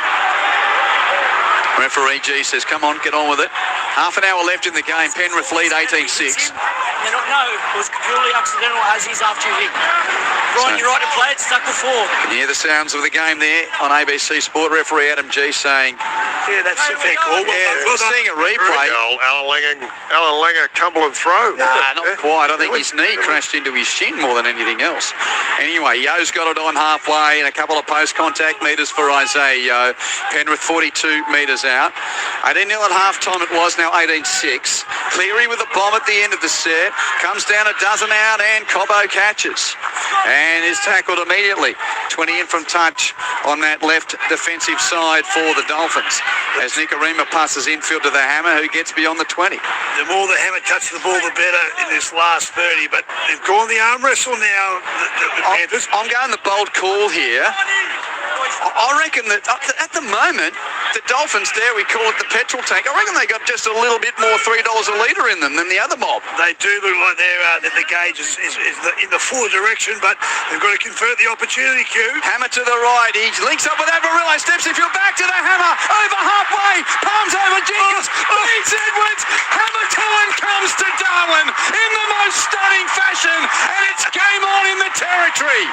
Referee G says, come on, get on with it. Half an hour left in the game. Penrith lead 18-6. No, it was purely accidental as he's after you hit. Brian, you're right to play it, stuck the 4. Can you hear the sounds of the game there on ABC Sport? Referee Adam G saying, yeah, that's a fair call. We're seeing a replay. Alan Langer tumble and throw. Nah, not quite. I think his knee crashed into his shin more than anything else. Anyway, Yo's got it on halfway and a couple of post-contact metres for Isaiah Yo. Penrith 42 metres out. 18-0 at half-time it was, now 18-6. Cleary with a bomb at the end of the set. Comes down a dozen out and Cobbo catches. And is tackled immediately. 20 in from touch on that left defensive side for the Dolphins. As Nicarima passes infield to the Hammer, who gets beyond the 20. The more the Hammer touches the ball, the better in this last 30. But they've gone the arm wrestle now, the Panthers. I'm going the bold call here. I reckon that at the moment, the Dolphins there, we call it the petrol tank. I reckon they got just a little bit more $3 a litre in them than the other mob. They do look like the gauge is in the full direction, but they've got to convert the opportunity, Q. Hammer to the right. He links up with Averillo. Steps in field back to the Hammer. Over halfway. Palms over Jenkins. Beats Edwards. Hammer time comes to Darwin in the most stunning fashion. And it's game on in the territory.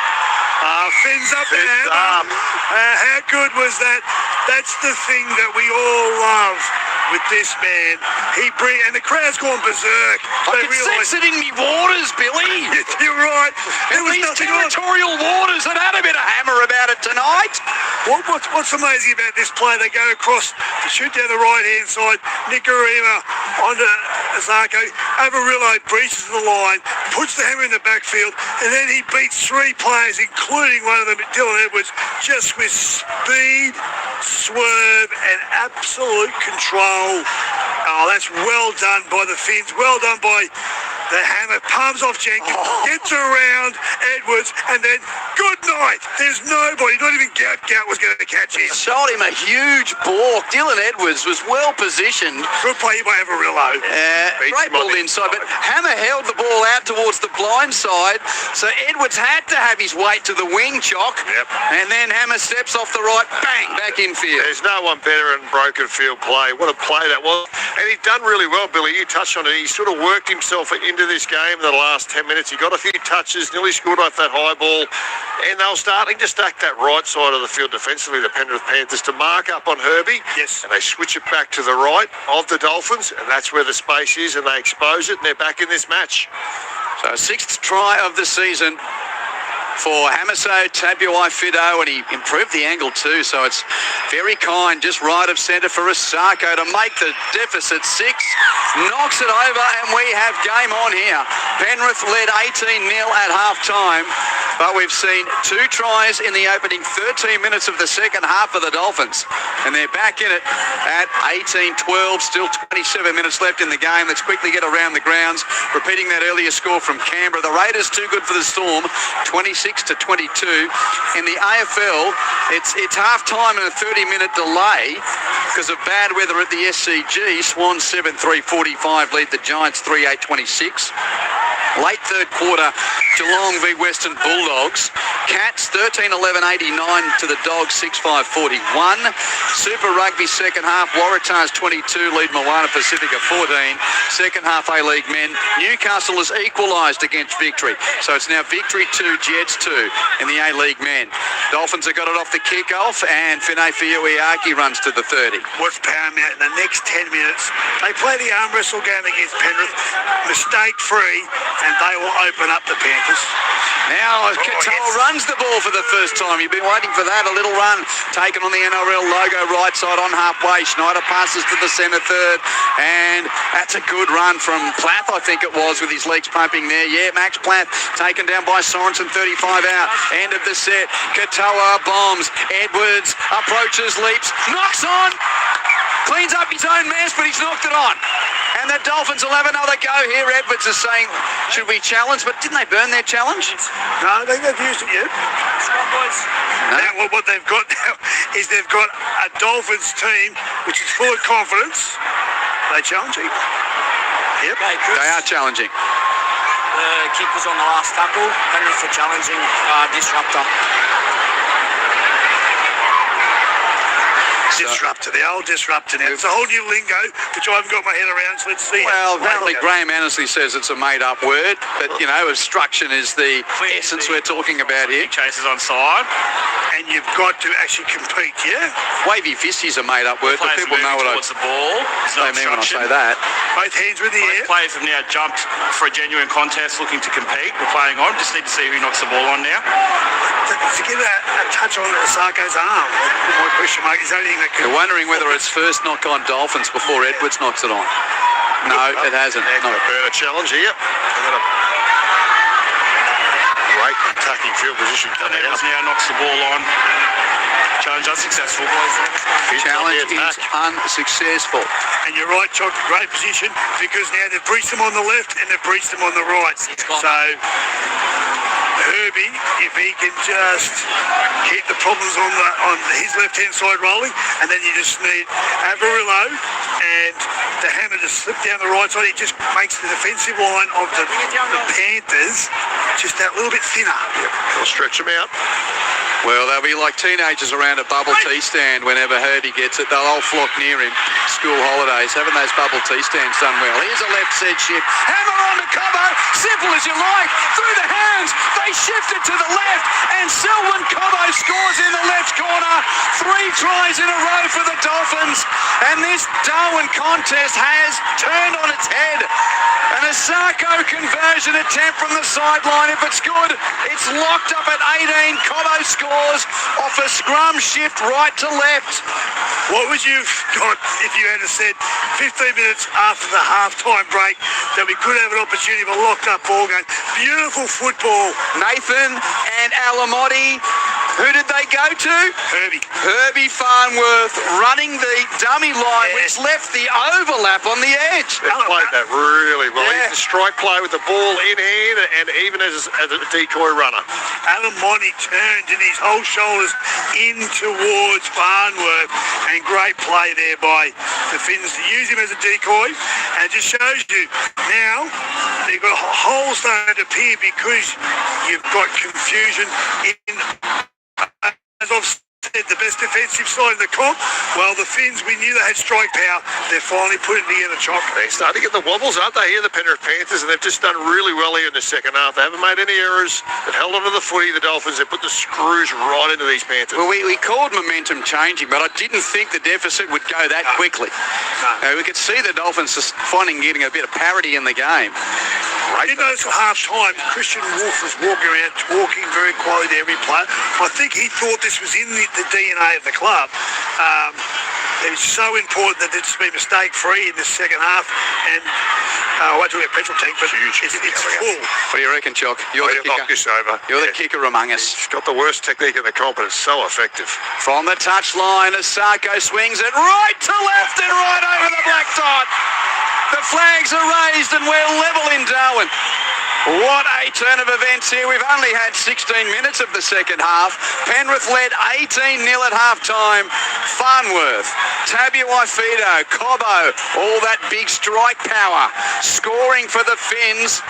Fins up the Hammer. How good was that? That's the thing that we all love with this man. And the crowd's gone berserk. I can sense it in me waters, Billy. You're right. In these territorial waters, it had a bit of Hammer about it tonight. What's amazing about this play, they go across to shoot down the right-hand side. Nicarima onto Azarko. Averillo breaches the line, puts the Hammer in the backfield, and then he beats 3 players, including one of them, Dylan Edwards, just with speed, swerve, and absolute control. Oh, that's well done by the Finns. Well done by the Hammer. Palms off Jenkins, gets around Edwards, and then good night. There's nobody, not even Gout was going to catch him. Shot him a huge balk. Dylan Edwards was well positioned. Good play by Averillo. Great ball inside, but Hammer held the ball out towards the blind side, so Edwards had to have his weight to the wing chock, and then Hammer steps off the right, bang, back infield. There's no one better in broken field play. What a play that was. And he'd done really well, Billy. You touched on it. He sort of worked himself into this game in the last 10 minutes. He got a few touches, nearly scored off that high ball, and they were starting to stack that right side of the field defensively, the Penrith Panthers, to mark up on Herbie. Yes. And they switch it back to the right of the Dolphins, and that's where the space is, and they expose it, and they're back in this match. So 6th try of the season for Hamaso Tabuai Fido, and he improved the angle too, so it's very kind, just right of centre for Asako to make the deficit 6, knocks it over, and we have game on here. Penrith led 18-0 at half-time, but we've seen 2 tries in the opening 13 minutes of the second half for the Dolphins, and they're back in it at 18-12, still 27 minutes left in the game. Let's quickly get around the grounds, repeating that earlier score from Canberra. The Raiders too good for the Storm, 26-22. In the AFL, it's half-time and a 30-minute delay because of bad weather at the SCG. Swans 7-3-45 lead the Giants 3-8-26. Late third quarter, Geelong v Western Bulldogs. Cats 13-11-89 to the Dogs 6-5-41. Super Rugby second half, Waratahs 22 lead Moana Pacifica 14. Second half A-League men, Newcastle has equalised against Victory. So it's now Victory 2, Jets 2 in the A-League men. Dolphins have got it off the kick-off, and Finay Fiuiaki runs to the 30. What's paramount in the next 10 minutes? They play the arm wrestle game against Penrith, mistake-free, and they will open up the Panthers. Now Katoa runs the ball for the first time. You've been waiting for that. A little run taken on the NRL logo right side on halfway. Schneider passes to the centre third, and that's a good run from Plath, I think it was, with his legs pumping there. Yeah, Max Plath taken down by Sorensen, 35 out. End of the set. Katoa bombs. Edwards approaches, leaps, knocks on. Cleans up his own mess, but he's knocked it on. And the Dolphins will have another go here. Edwards is saying, should we challenge? But didn't they burn their challenge? No, I think they've used it yet. No. Now, what they've got now is they've got a Dolphins team which is full of confidence. Are they challenging? Yep. They are challenging. The kick was on the last tackle. Penalty for challenging disruptor. Disruptor, the old disruptor now. It's a whole new lingo, which I haven't got my head around, so let's see. Well, apparently Graham Annesley says it's a made-up word, but, you know, obstruction is the essence we're talking about here. Chases on side. And you've got to actually compete, yeah? Wavy fist is a made-up word, but people know what I mean when I say that. Both hands are in the air. Players have now jumped for a genuine contest looking to compete. We're playing on. Just need to see who knocks the ball on now. To get a touch on Osaka's arm, my question mark is the only thing that You're wondering whether it's first knock on Dolphins before Edwards knocks it on. No, it hasn't. No. Burner challenge here. Great attacking field position coming out. Now knocks the ball on. Challenge unsuccessful. Challenge is unsuccessful. And you're right, Chock, great position, because now they've breached them on the left and they've breached them on the right. So Herbie, if he can just keep the problems on his left-hand side rolling, and then you just need Averillo and the hammer to slip down the right side, it just makes the defensive line of the Panthers just that little bit thinner. Yep, they'll stretch them out. Well, they'll be like teenagers around a bubble tea stand whenever Herbie gets it. They'll all flock near him. School holidays, having those bubble tea stands done well. Here's a left set shift. Hammer on to Cobbo. Simple as you like. Through the hands. They shift it to the left. And Selwyn Cobbo scores in the left corner. 3 tries in a row for the Dolphins. And this Darwin contest has turned on its head. An Osako conversion attempt from the sideline. If it's good, it's locked up at 18. Cobbo scores off a scrum shift right to left. What would you have got if you had said 15 minutes after the half-time break that we could have an opportunity of a locked-up ball game? Beautiful football. Nathan and Alamotti. Who did they go to? Herbie Farnworth running the dummy line, which left the overlap on the edge. They played that really well. He's a strike play with the ball in hand and even as a decoy runner. Alamotti turned in his whole shoulders in towards Farnworth, and great play there by the Finns to use him as a decoy. And it just shows you now they've got holes starting to appear because you've got confusion in, as I've said, the best defensive side of the comp. Well, the Finns, we knew they had strike power. They're finally putting together, Chock. They're starting to get the wobbles, aren't they, here, the Penrith Panthers, and they've just done really well here in the second half. They haven't made any errors. They've held onto the footy, the Dolphins. They've put the screws right into these Panthers. Well, we called momentum changing, but I didn't think the deficit would go that quickly. We could see the Dolphins just getting a bit of parity in the game. I did notice at half-time, Christian Wolf was walking around talking very quietly to every player. I think he thought this was in the DNA of the club. It was so important that it's been mistake-free in the second half. And I won't talk about petrol tank, but it's full. What do you reckon, Chock? You're the kicker. Knock this over. You're the kicker among us. He's got the worst technique in the comp, but it's so effective. From the touchline, Osako swings it right to left and right over the black dot. The flags are raised and we're level in Darwin. What a turn of events here. We've only had 16 minutes of the second half. Penrith led 18-0 at half-time. Farnworth, Tabuai-Fido, Cobbo, all that big strike power. Scoring for the Finns.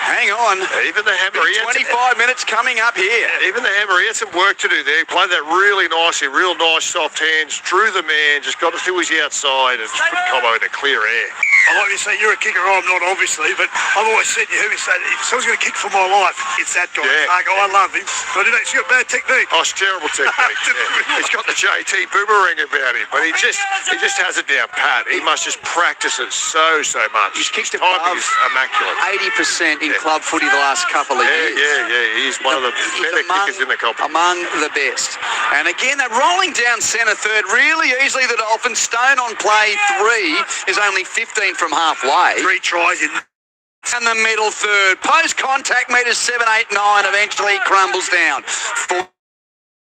Hang on. Even the Hammer. 25 minutes coming up here. Even the Hammer, he had some work to do there. He played that really nicely, real nice soft hands, drew the man, just got it to his outside and put Cobbo in a clear air. like you say, you're a kicker, I'm not, obviously, but I've always said, you hear me say, if someone's going to kick for my life, it's that guy. Yeah. I love him. But he's got bad technique. Oh, it's terrible technique. Yeah. He's got the JT boomerang about him, but he just has it down pat. He must just practice it so much. He's kicked His timing is immaculate. 80% in club footy the last couple of years. Yeah. He's one of the better kickers in the competition. Among the best. And again, they're rolling down centre third really easily. The Dolphins. Stone on play 3 is only 15 from halfway. 3 tries in. And the middle third. Post contact meters 7, 8, 9 eventually crumbles down.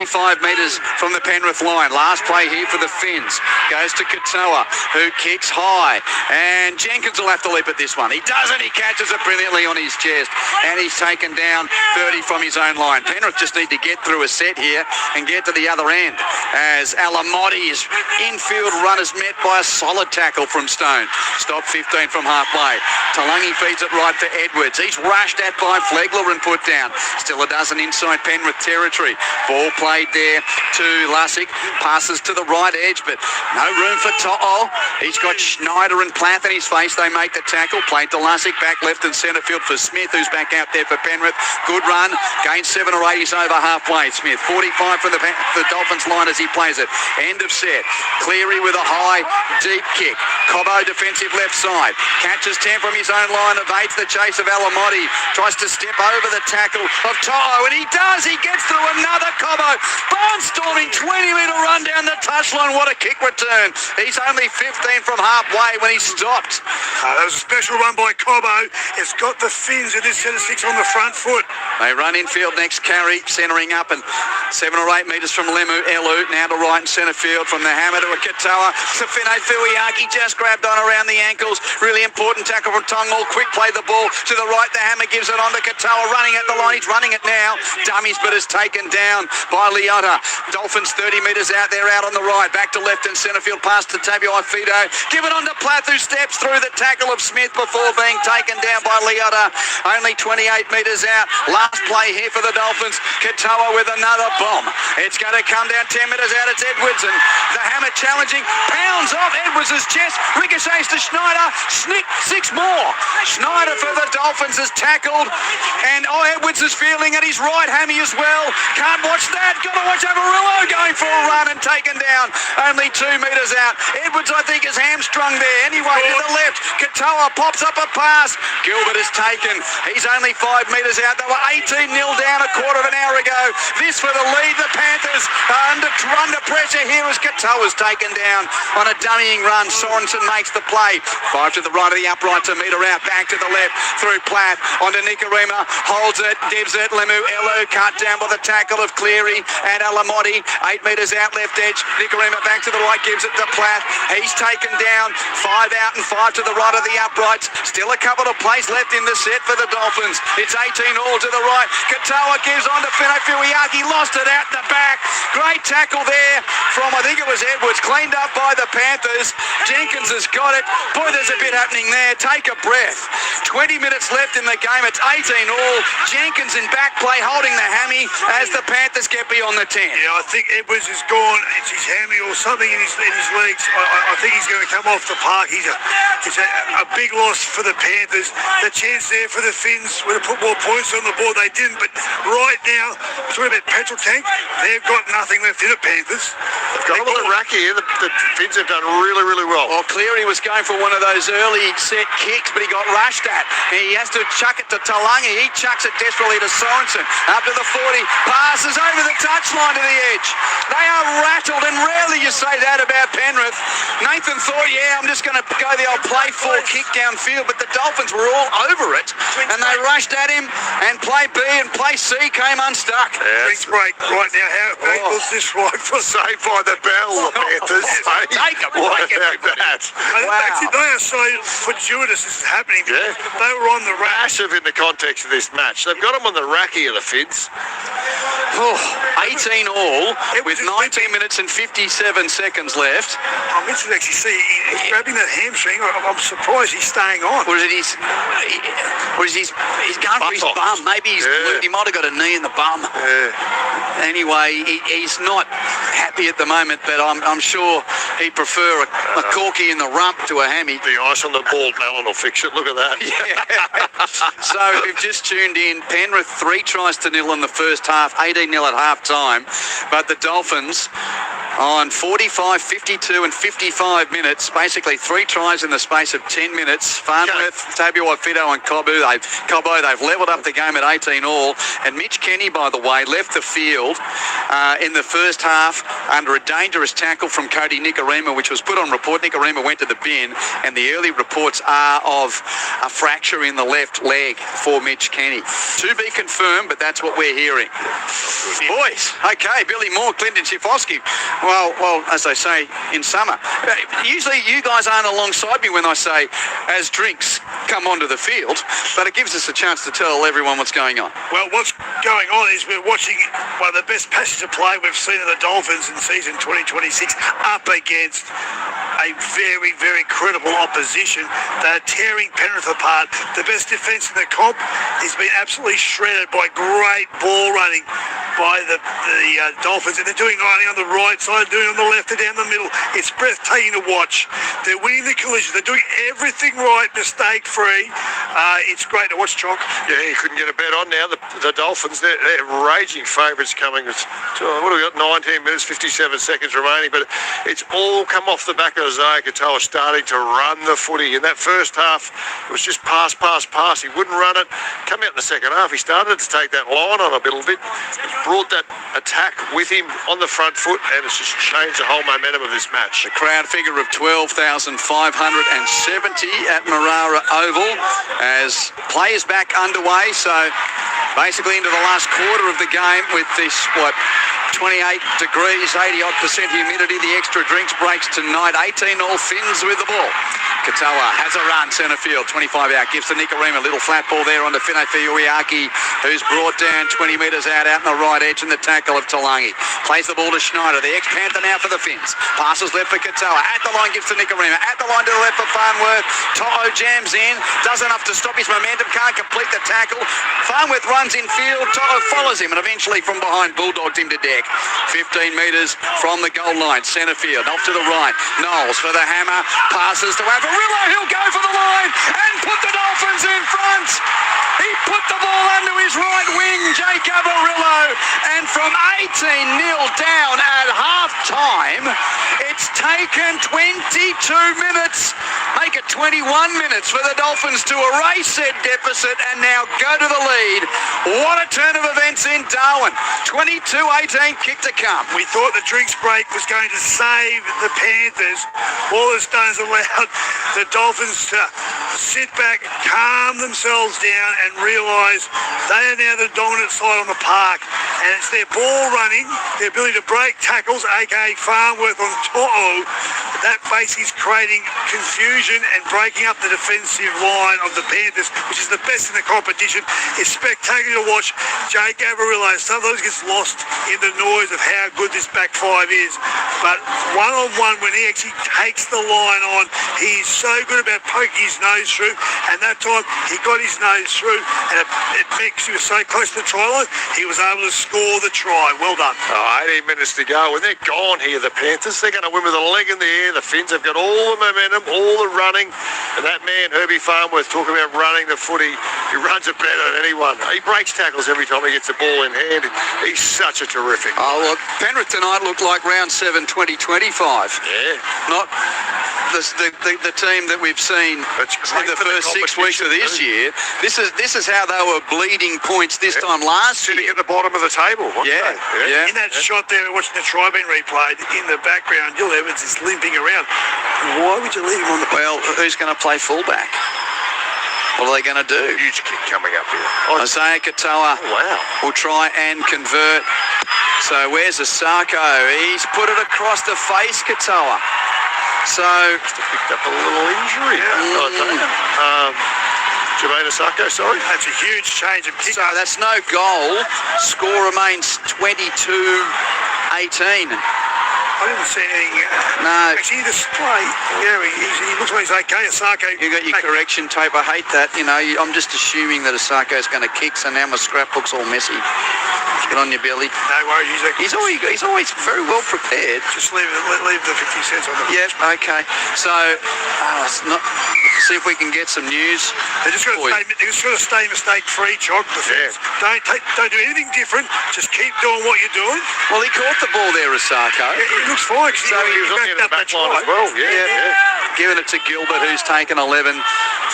5 metres from the Penrith line. Last play here for the Finns. Goes to Katoa, who kicks high. And Jenkins will have to leap at this one. He doesn't. He catches it brilliantly on his chest. And he's taken down 30 from his own line. Penrith just need to get through a set here and get to the other end. As Alamotti's infield run is met by a solid tackle from Stone. Stop 15 from halfway. Talangi feeds it right to Edwards. He's rushed at by Flegler and put down. Still a dozen inside Penrith territory. Ball played there to Lussick. Passes to the right edge, but no room for To'o. He's got Schneider and Plath in his face. They make the tackle. Played to Lussick. Back left and centre field for Smith, who's back out there for Penrith. Good run. Gains 7 or 8. He's over halfway. Smith, 45 from the Dolphins line as he plays it. End of set. Cleary with a high, deep kick. Cobbo defensive left side. Catches 10 from his own line. Evades the chase of Alamotti. Tries to step over the tackle of To'o, and he does. He gets through another Cobbo. Barnstorming 20-metre run down the touchline. What a kick return. He's only 15 from halfway when he stopped. That was a special run by Cobbo. It's got the Finns in this set of 6 on the front foot. They run infield next carry, centering up, and 7 or 8 metres from Lemu Elu. Now to right in centre field from the hammer to a Katoa. Safine Fuiaki just grabbed on around the ankles. Really important tackle from Tongol. Quick play the ball to the right. The hammer gives it on to Katoa. Running at the line. He's running it now. Dummies, but is taken down by Liotta. Dolphins 30 metres out there, out on the right. Back to left and centre field. Pass to Tabio Fido. Give it on to Plath, who steps through the tackle of Smith before being taken down by Liotta. Only 28 metres out. Last play here for the Dolphins. Katoa with another bomb. It's going to come down 10 metres out. It's Edwards, and the hammer challenging. Pounds off Edwards' chest. Ricochets to Schneider. 6 more. Schneider for the Dolphins is tackled, and Edwards is feeling at his right hammy as well. Can't watch that. Got to watch Averillo going for a run and taken down. Only 2 metres out. Edwards, I think, is hamstrung there. Anyway, to the left. Katoa pops up a pass. Gilbert is taken. He's only 5 metres out. They were 18-0 down a quarter of an hour ago. This for the lead. The Panthers under pressure here as Katoa's taken down on a dummying run. Sorensen makes the play. 5 to the right of the upright to meter out. Back to the left through Plath onto Nicarima. Holds it. Divs it. Lemu Elu cut down by the tackle of Cleary and Alamotti. 8 metres out left edge. Nicarima back to the right. Gives it to Plath. He's taken down. 5 out and 5 to the right of the uprights. Still a couple of plays left in the set for the Dolphins. It's 18 all to the right. Katoa gives on to Fino Fuiaki. Lost it out the back. Great tackle there from, I think it was Edwards. Cleaned up by the Panthers. Jenkins has got it. Boy, there's a bit happening there. Take a breath. 20 minutes left in the game. It's 18 all. Jenkins in back play holding the hammy as the Panthers get beyond the 10. Yeah, I think Edwards is gone. It's his hammy or something in his legs. I think he's going to come off the park. It's a big loss for the Panthers. The chance there for the Finns would have put more points on the board. They didn't, but right now, talking about petrol tank, they've got nothing left in it, Panthers. They've got a little rack here. The Finns have done really, really well. Well, Cleary was going for one of those early set kicks, but he got rushed at. He has to chuck it to Talangi. He chucks it desperately to Sorensen. Up to the 40. Passes over the touchline to the edge. They are rattled, and rarely you say that about Penrith. Nathan thought, yeah, I'm just going to go the old play 4 kick downfield, but the Dolphins were all over it, and they rushed at him, and play B and play C came unstuck. Drinks break right now. How big was this right for? Saved by the bell, the Panthers. Take a break. That. Wow. They are so fortuitous this is happening. Yeah. They were on the rack. Massive in the context of this match. They've got them on the rack here, the Finns. 18 all with 19 minutes and 57 seconds left. I'm interested to actually see. He's grabbing that hamstring. I'm surprised he's staying on. Or is it he's going for his bum? Maybe he might have got a knee in the bum. Yeah. Anyway, he's not happy at the moment, but I'm sure he'd prefer a corky in the rump to a hammy. The ice on the ball, Alan will fix it. Look at that. Yeah. So we've just tuned in. Penrith 3-0 in the first half, 18-0 at half time. But the Dolphins on 45, 52 and 55 minutes, basically 3 tries in the space of 10 minutes. Farnworth, Tabuai-Fidow and Cobbo, they've levelled up the game at 18 all. And Mitch Kenny, by the way, left the field in the first half under a dangerous tackle from Cody Nikorima, which was put on report. Nikorima went to the bin, and the early reports are of a fracture in the left leg for Mitch Kenny. To be confirmed, but that's what we're hearing. Boys, okay, Billy Moore, Clinton Schifosky. Well, as they say in summer, usually you guys aren't alongside me when I say, as drinks come onto the field, but it gives us a chance to tell everyone what's going on. Well, what's going on is we're watching one of the best passages of play we've seen of the Dolphins in season 2026 up against a very, very credible opposition. They're tearing Penrith apart. The best defence in the comp has been absolutely shredded by great ball running by the Dolphins, and they're doing running on the right side, doing on the left and down the middle. It's breathtaking to watch. They're winning the collisions. They're doing everything right, mistake-free. It's great to watch, Chalk. Yeah, you couldn't get a bet on now. The Dolphins, they're raging favourites coming. What have we got? 19 minutes, 57 seconds remaining, but it's all come off the back of Isaiah Katoa starting to run the footy. In that first half, it was just pass. He wouldn't run it. Come out in the second half, he started to take that line on a little bit. Brought that attack with him on the front foot, and it's just changed the whole momentum of this match. The crowd figure of 12,570 at Marara Oval as play is back underway. So basically into the last quarter of the game with this, 28 degrees, 80-odd% humidity. The extra drinks breaks tonight. 18 all Finns with the ball. Katoa has a run, centre field, 25 out, gives to Nikorima, little flat ball there onto Fine Fiuiaki, who's brought down 20 metres out in the right edge, and the tackle of Talangi. Plays the ball to Schneider, the ex-Panther now for the Finns. Passes left for Katoa, at the line gives to Nikorima, at the line to the left for Farnworth. To'o jams in, does enough to stop his momentum, can't complete the tackle. Farnworth runs in field, To'o follows him, and eventually from behind bulldogs him to deck. 15 metres from the goal line, centre field, off to the right. Knowles for the hammer, passes to Averillo. He'll go for the line and put the Dolphins in front. He put the ball under his right wing, Jake Averillo, and from 18-0 down at half-time, it's taken 22 minutes, make it 21 minutes for the Dolphins to erase their deficit and now go to the lead. What a turn of events in Darwin. 22-18, kick to come. We thought the drinks break was going to save the Panthers. All it's done is allowed the Dolphins to sit back, calm themselves down and realise they are now the dominant side on the park, and it's their ball running, their ability to break tackles, aka Farnworth on To'o. That basically is creating confusion and breaking up the defensive line of the Panthers, which is the best in the competition. It's spectacular to watch. Jake Averillo sometimes gets lost in the noise of how good this back five is, but one-on-one when he actually takes the line on, he's so good about poking his nose through, and that time he got his nose through, and it makes you so close to the try line, he was able to score the try. Well done. 18 minutes to go. When they're gone here, the Panthers, they're going to win with a leg in the air. The Finns have got all the momentum, all the running, and that man, Herbie Farnworth, talking about running the footy, he runs it better than anyone. He breaks tackles every time he gets the ball in hand. He's such a terrific. Oh, look, Penrith tonight looked like round 7, 2025. Yeah. Not the team that we've seen in the first 6 weeks of this year. This is how they were bleeding points this time last year. Sitting at the bottom of the table. Yeah. In that shot there, watching the try being replayed, in the background, Gil Evans is limping around. Why would you leave him on the... Well, who's going to play fullback? What are they going to do? Huge kick coming up here. Isaiah Katoa will try and convert. So where's Asako? He's put it across to face Katoa. So picked up a little injury. Jermaine Asako, sorry. That's a huge change of kick. So that's no goal. Score remains 22-18. I didn't see anything. No. Actually, the display, yeah, he looks like he's okay. Asako. You got your correction tape. I hate that. You know, I'm just assuming that Asako's going to kick, so now my scrapbook's all messy. Get on your belly. No worries. He's always very well prepared. Just leave the 50 cents on the. Yep. Okay. So, it's not. See if we can get some news. They're just going to stay mistake-free, Chog. Don't do anything different. Just keep doing what you're doing. Well, he caught the ball there, Asako. He looks fine. So he was looking at the back line as well. Yeah. Giving it to Gilbert, who's taken 11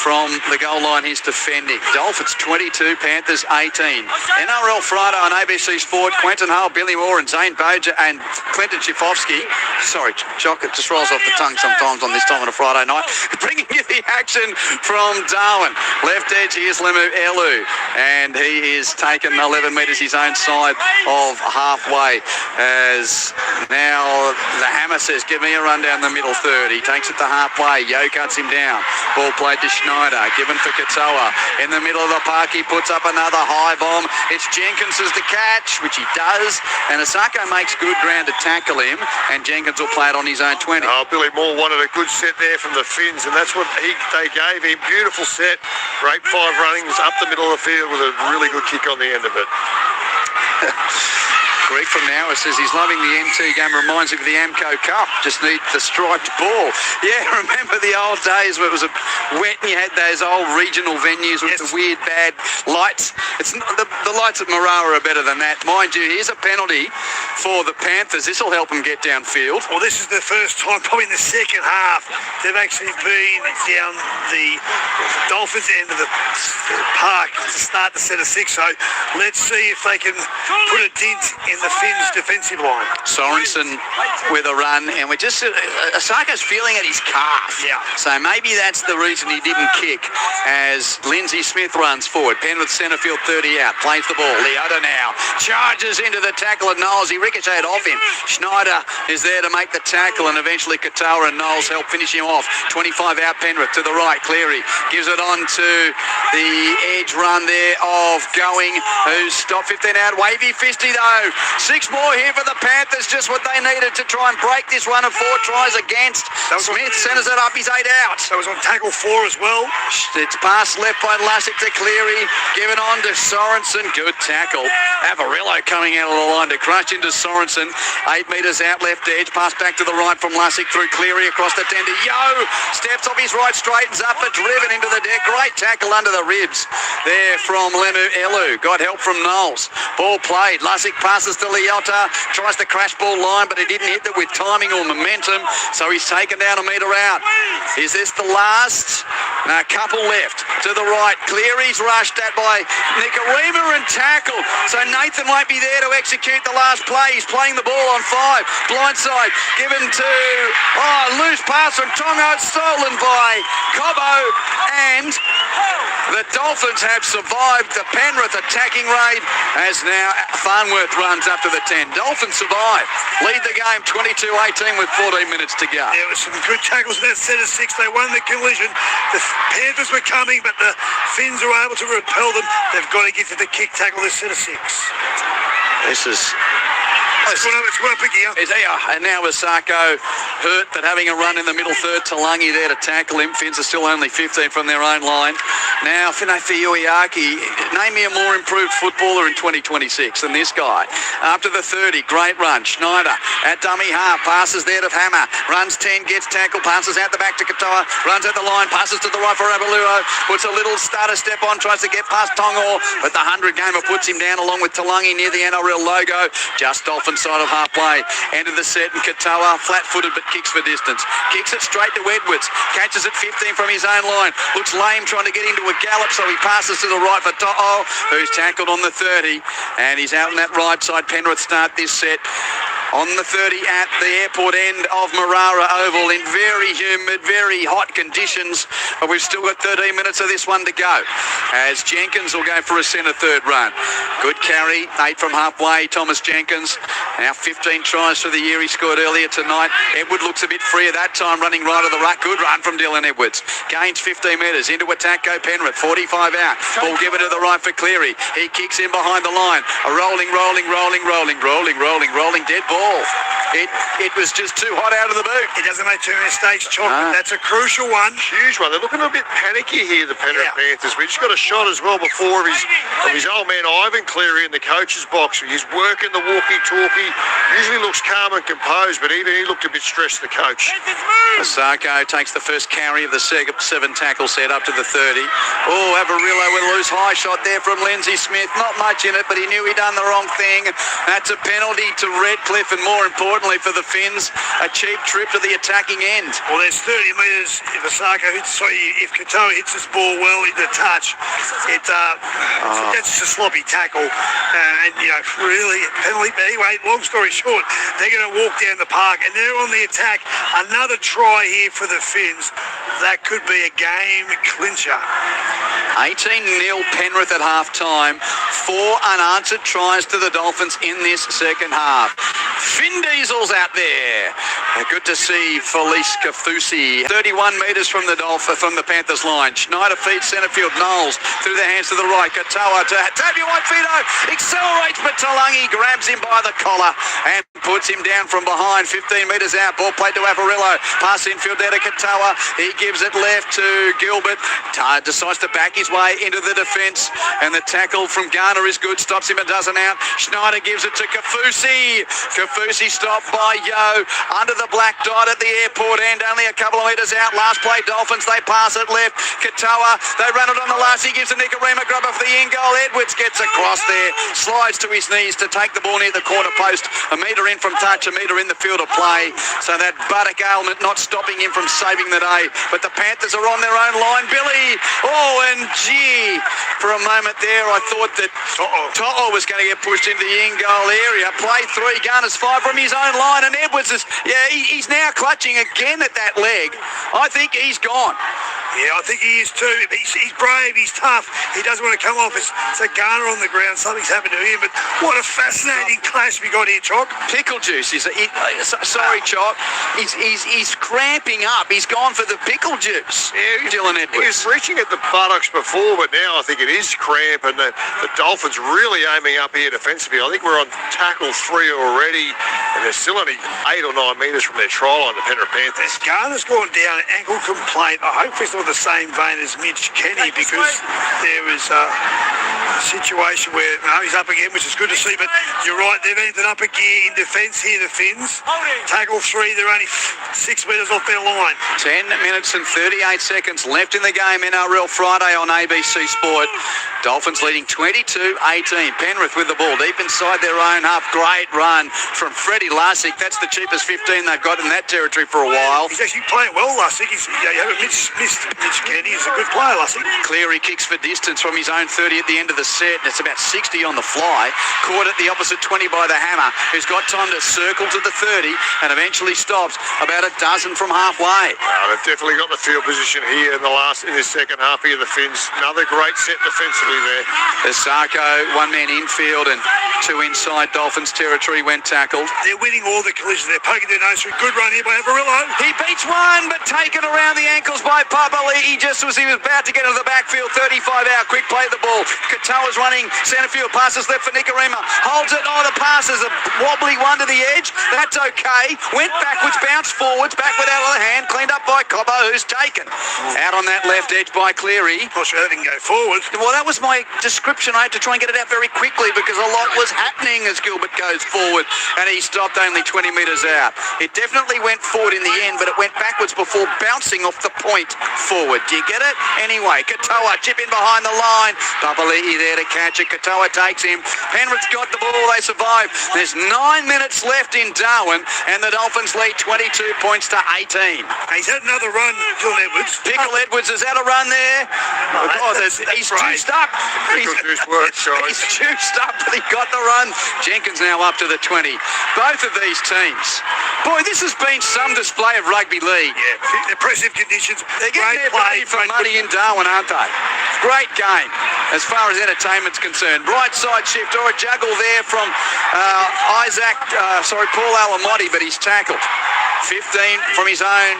from the goal line. He's defending. Dolphins 22, Panthers 18. NRL Friday on ABC Sport. Quentin Hull, Billy Moore and Zane Boja and Clinton Chifovsky. Sorry, Jock, it just rolls off the tongue sometimes on this time on a Friday night. Bringing you the action from Darwin. Left edge, here's Lemu Elu. And he is taken 11 metres his own side of halfway. As now the hammer says, give me a run down the middle third. He takes it to halfway. Yo cuts him down. Ball played to Schneider. Given for Katoa. In the middle of the park, he puts up another high bomb. It's Jenkins as the catch, which he does. And Asako makes good ground to tackle him. And Jenkins will play it on his own 20. Oh, Billy Moore wanted a good set there from the Finns, and that's what they gave him. Beautiful set. Great 5 runnings up the middle of the field with a really good kick on the end of it. Greg from Nowra says he's loving the M2 game. Reminds him of the Amco Cup. Just need the striped ball. Yeah, remember the old days where it was wet and you had those old regional venues with the weird bad lights. It's not, the lights at Morawa are better than that. Mind you, here's a penalty for the Panthers. This will help them get downfield. Well, this is the first time, probably in the second half, they've actually been down the Dolphins end of the park to start the set of 6. So let's see if they can put a dent in the Finns' defensive line. Sorensen with a run, and we're just Asako's feeling at his calf. Yeah. So maybe that's the reason he didn't kick. As Lindsay Smith runs forward, Penrith centre field 30 out, plays the ball. Leota now charges into the tackle of Knowles. He ricocheted off him. Schneider is there to make the tackle, and eventually Katoa and Knowles help finish him off. 25 out Penrith to the right. Cleary gives it on to the edge run there of Going, who's stopped 15 out. Wavy fisty though. 6 more here for the Panthers, just what they needed to try and break this run of 4 tries against. Smith centres it up, he's 8 out. That was on tackle 4 as well. It's passed left by Lussick to Cleary, given on to Sorensen. Good tackle. Avarillo coming out of the line to crush into Sorensen. 8 metres out left edge, pass back to the right from Lussick through Cleary across the 10 to Yo. Steps off his right, straightens up, but driven into the deck. Great tackle under the ribs there from Lemu Elu. Got help from Knowles. Ball played. Lussick passes to Leota, tries to crash ball line, but he didn't hit it with timing or momentum, so he's taken down a metre out. Is this the last? No, a couple left. To the right, Cleary's rushed at by Nicarima and tackled, so Nathan won't be there to execute the last play. He's playing the ball on 5. Blindside given to, loose pass from Tongo, stolen by Cobbo, and the Dolphins have survived the Penrith attacking raid as now Farnworth runs up to the 10. Dolphins survive. Lead the game 22-18 with 14 minutes to go. There was some good tackles in that set of 6. They won the collision. The Panthers were coming, but the Finns were able to repel them. They've got to get to the kick tackle this set of 6. This is... It's one up again. And now Asako hurt, but having a run in the middle third. Talangi there to tackle him. Finns are still only 15 from their own line. Now, Finefeuiaki, name me a more improved footballer in 2026 than this guy. After the 30, great run. Schneider at dummy half, passes there to Hammer. Runs 10, gets tackled, passes out the back to Katoa, runs at the line, passes to the right for Abaluro, puts a little starter step on, tries to get past Tongor, but the 100 gamer puts him down along with Talangi near the NRL logo. Just Dolphins side of halfway. End of the set, and Katoa flat-footed but kicks for distance. Kicks it straight to Edwards. Catches it 15 from his own line. Looks lame trying to get into a gallop, so he passes to the right for To'o, who's tackled on the 30. And he's out on that right side. Penrith start this set. on the 30 at the airport end of Marara Oval in very humid, very hot conditions. But we've still got 13 minutes of this one to go as Jenkins will go for a centre third run. Good carry, 8 from halfway, Thomas Jenkins. Now 15 tries for the year he scored earlier tonight. Edward looks a bit freer that time, running right of the ruck. Good run from Dylan Edwards. Gains 15 metres. Into attack go Penrith. 45 out. Ball given to the right for Cleary. He kicks in behind the line. A rolling dead ball. It was just too hot out of the boot. He doesn't make too many mistakes, Choc, but that's a crucial one. Huge one. They're looking a bit panicky here, the Penrith Panthers. We just got a shot as well before of his old man Ivan Cleary in the coach's box. He's working the walkie-talkie. Usually looks calm and composed, but even he looked a bit stressed, the coach. Masako takes the first carry of the 7 tackle set up to the 30. Oh, Avarillo with a loose high shot there from Lindsay Smith. Not much in it, but he knew he'd done the wrong thing. That's a penalty to Redcliffe, and more importantly for the Finns, a cheap trip to the attacking end. Well, there's 30 metres if Masako hits, if Katoa hits this ball well into touch. That's just a sloppy tackle. And, really, penalty. But anyway, long story short, they're going to walk down the park, and they're on the attack. Another try here for the Finns. That could be a game clincher. 18-0 Penrith at half-time. 4 unanswered tries to the Dolphins in this second half. Finn Diesel's out there. Good to see Felice Kafusi. 31 metres from the Panthers line. Schneider feeds centre field. Knowles through the hands to the right. Katoa to Tavi White-Fido. Accelerates, but Talangi grabs him by the collar and puts him down from behind. 15 metres out. Ball played to Avarillo. Pass infield there to Katoa. He gives it left to Gilbert. Decides to back his way into the defence. And the tackle from Garner is good. Stops him a dozen out. Schneider gives it to Kafusi. Kafusi stopped by Yo. Under the black dot at the airport end. Only a couple of metres out. Last play Dolphins. They pass it left. Katoa. They run it on the last. He gives a Nicarima grubber for the in goal. Edwards gets across there. Slides to his knees to take the ball near the corner post. A metre in from touch. A metre in the field of play. So that buttock ailment not stopping him from saving the day. But the Panthers are on their own line. Billy. Oh, and gee. For a moment there, I thought that To'o was going to get pushed into the in-goal area. Play 3, Garner's 5 from his own line, and Edwards is, he's now clutching again at that leg. I think he's gone. Yeah, I think he is too. He's brave, he's tough. He doesn't want to come off. It's a Garner on the ground. Something's happened to him, but what a fascinating clash we got here, Choc. Pickle juice. Sorry, Choc. He's cramping up. He's gone for the pickle juice. Yeah, Dylan Edwards. He was reaching at the buttocks before, but now I think it is cramp, and the Dolphins really aiming up here defensively. I think we're on tackle 3 already, and they're still only 8 or 9 metres from their try line, the Penrith Panthers. Garner's gone down, an ankle complaint. I hope it's not the same vein as Mitch Kenny, because there is a situation where he's up again, which is good to see, but you're right, they've ended up a gear in defence here, the Finns. Tackle 3, they're only 6 metres off their line. 10 minutes and 38 seconds left in the game. NRL Friday on ABC Sport. Dolphins leading 22-18. Penrith with the ball deep inside their own half. Great run from Freddie Lussick. That's the cheapest 15 they've got in that territory for a while. He's actually playing well, Lussick. You haven't missed Mitch Kenny. He's a good player, Lussick. Cleary kicks for distance from his own 30 at the end of the set. And it's about 60 on the fly. Caught at the opposite 20 by the hammer, who's got time to circle to the 30 and eventually stops about a dozen from halfway. They've definitely got the field position here in this second half here, the Finns. Another great set defensively there. Isako, 1 man infield and 2 inside Dolphins territory when tackled. They're winning all the collisions. They're poking their nose through. Good run here by Avarillo. He beats one, but taken around the ankles by Papali'i just as he was about to get into the backfield. 35 out, quick play the ball. Katoa's running centre field, passes left for Nicarima. Holds it. Oh, the pass is a wobbly one to the edge. That's okay. Went backwards, bounced forwards, backward out of the hand, cleaned up by Cobbo, who's taken. Out on that left edge by Cleary. Not sure that didn't go forward. Well, that was my description. I had to try and get it out very quickly because a lot was happening as Gilbert goes forward, and he stopped only 20 metres out. It definitely went forward in the end, but it went backwards before bouncing off the point forward. Do you get it? Anyway, Katoa chip in behind the line. Papali'i there to catch it. Katoa takes him. Penrith's got the ball. They survive. There's 9 minutes left in Darwin, and the Dolphins lead 22 points to 18. He's had another run, Dylan Edwards. Pickle Edwards has had a run there. He's juiced up. He's juiced up, but he got the run. Jenkins now up to the 20. both of these teams. Boy, this has been some display of rugby league. Yeah, impressive conditions. They're getting Great their play, money for great money in Darwin, aren't they? Great game as far as entertainment's concerned. Right side shift or a juggle there from Paul Alamotti, but he's tackled. 15 from his own,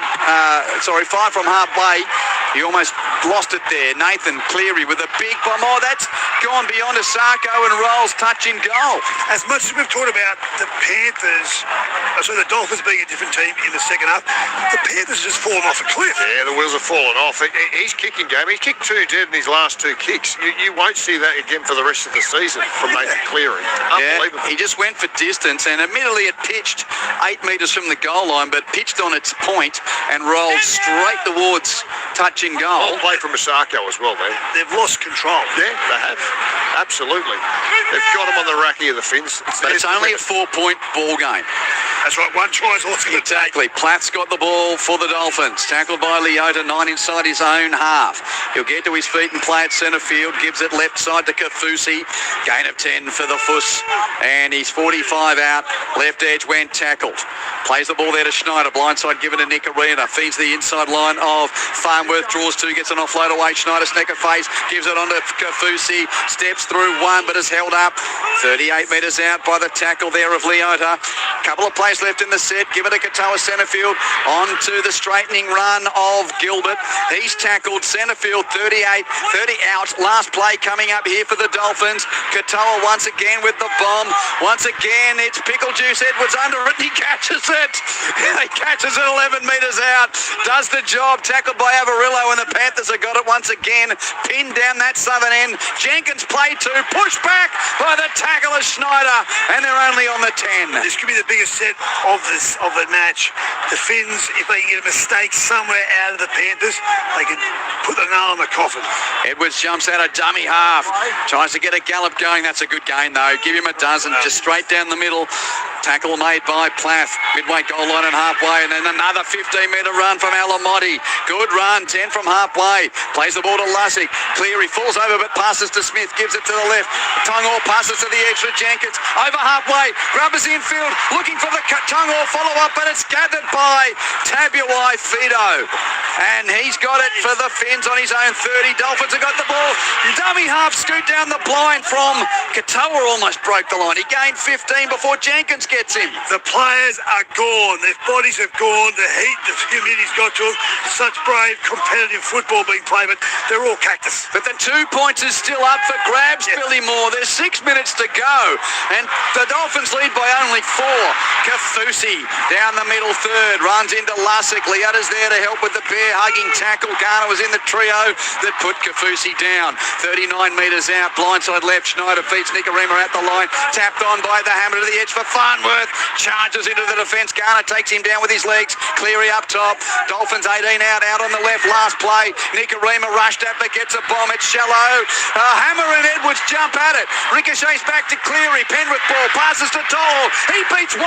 5 from halfway. He almost lost it there. Nathan Cleary with a big bomb. Oh, that's gone beyond Asako and rolls touch in goal. As much as we've talked about the the Dolphins being a different team in the second half, the Panthers just fallen off a cliff. Yeah, the wheels have fallen off. He's kicking game. He kicked 2 dead in his last 2 kicks. You won't see that again for the rest of the season from Nathan Cleary. Unbelievable. Yeah, he just went for distance, and admittedly it pitched 8 metres from the goal line, but pitched on its point and rolled straight towards touch in goal. Well played from Asako as well, man. They've lost control. Yeah, they have. Absolutely. They've got him on the racky of the fins. But it's only a 4-point ball game. That's right, one try is all it's going to take. Exactly. Platt's got the ball for the Dolphins. Tackled by Leota, 9 inside his own half. He'll get to his feet and play at centre field. Gives it left side to Kafusi. Gain of 10 for the Fuss. And he's 45 out. Left edge went tackled. Plays the ball there to Schneider. Blindside given to Nick Arena. Feeds the inside line of Farnworth. Draws 2. Gets an offload away. Schneider sneaker face. Gives it on to Kafusi. Steps through 1 but is held up. 38 metres out by the tackle there of Leota. Couple of plays left in the set. Give it to Katoa centre field. On to the straightening run of Gilbert. He's tackled centre field. 30 out. Last play coming up here for the Dolphins. Katoa once again with the bomb. Once again it's Pickle Juice Edwards under it. He catches it. He catches it 11 metres out. Does the job. Tackled by Avarillo, and the Panthers have got it once again. Pinned down that southern end. Jenkins played 2. Pushed back by the tackler Schneider, and they're only on the 10. This could be the biggest set of the match. The Finns, if they can get a mistake somewhere out of the Panthers, they can put the nail in the coffin. Edwards jumps out a dummy half. Tries to get a gallop going. That's a good gain, though. Give him a dozen. Just straight down the middle. Tackle made by Plath. Midway goal line and halfway. And then another 15-metre run from Alamotti. Good run. 10 from halfway. Plays the ball to Lussick. Cleary falls over but passes to Smith. Gives it to the left. Tungor passes to the edge for Jenkins. Over halfway. Grubbers infield. Looking for the Tungor follow-up, but it's gathered by Tabuai Fido. And he's got it for the Finns on his own 30. Dolphins have got the ball. Dummy half scoot down the blind from Katoa. Almost broke the line. He gained 15 before Jenkins gets him. The players are gone. Their bodies have gone. The heat, the humidity's got to them. Such brave, competitive football being played, but they're all cactus. But the 2 points is still up for grabs, Billy Moore. There's 6 minutes to go, and the Dolphins lead by only 4. Kafusi down the middle third, runs into Lussick. Leota's there to help with the bear-hugging tackle. Garner was in the trio that put Kafusi down. 39 metres out, blindside left. Schneider feeds Nicarima at the line. Tapped on by the hammer to the edge for Farnworth. Charges into the defence. Garner takes him down with his legs. Cleary up top. Dolphins 18 out on the left. Last play. Nicarima rushed at but gets a bomb. It's shallow. Hammer and Edwards jump at it. Ricochets back to Cleary. Penrith ball. Passes to Toll. He beats 1.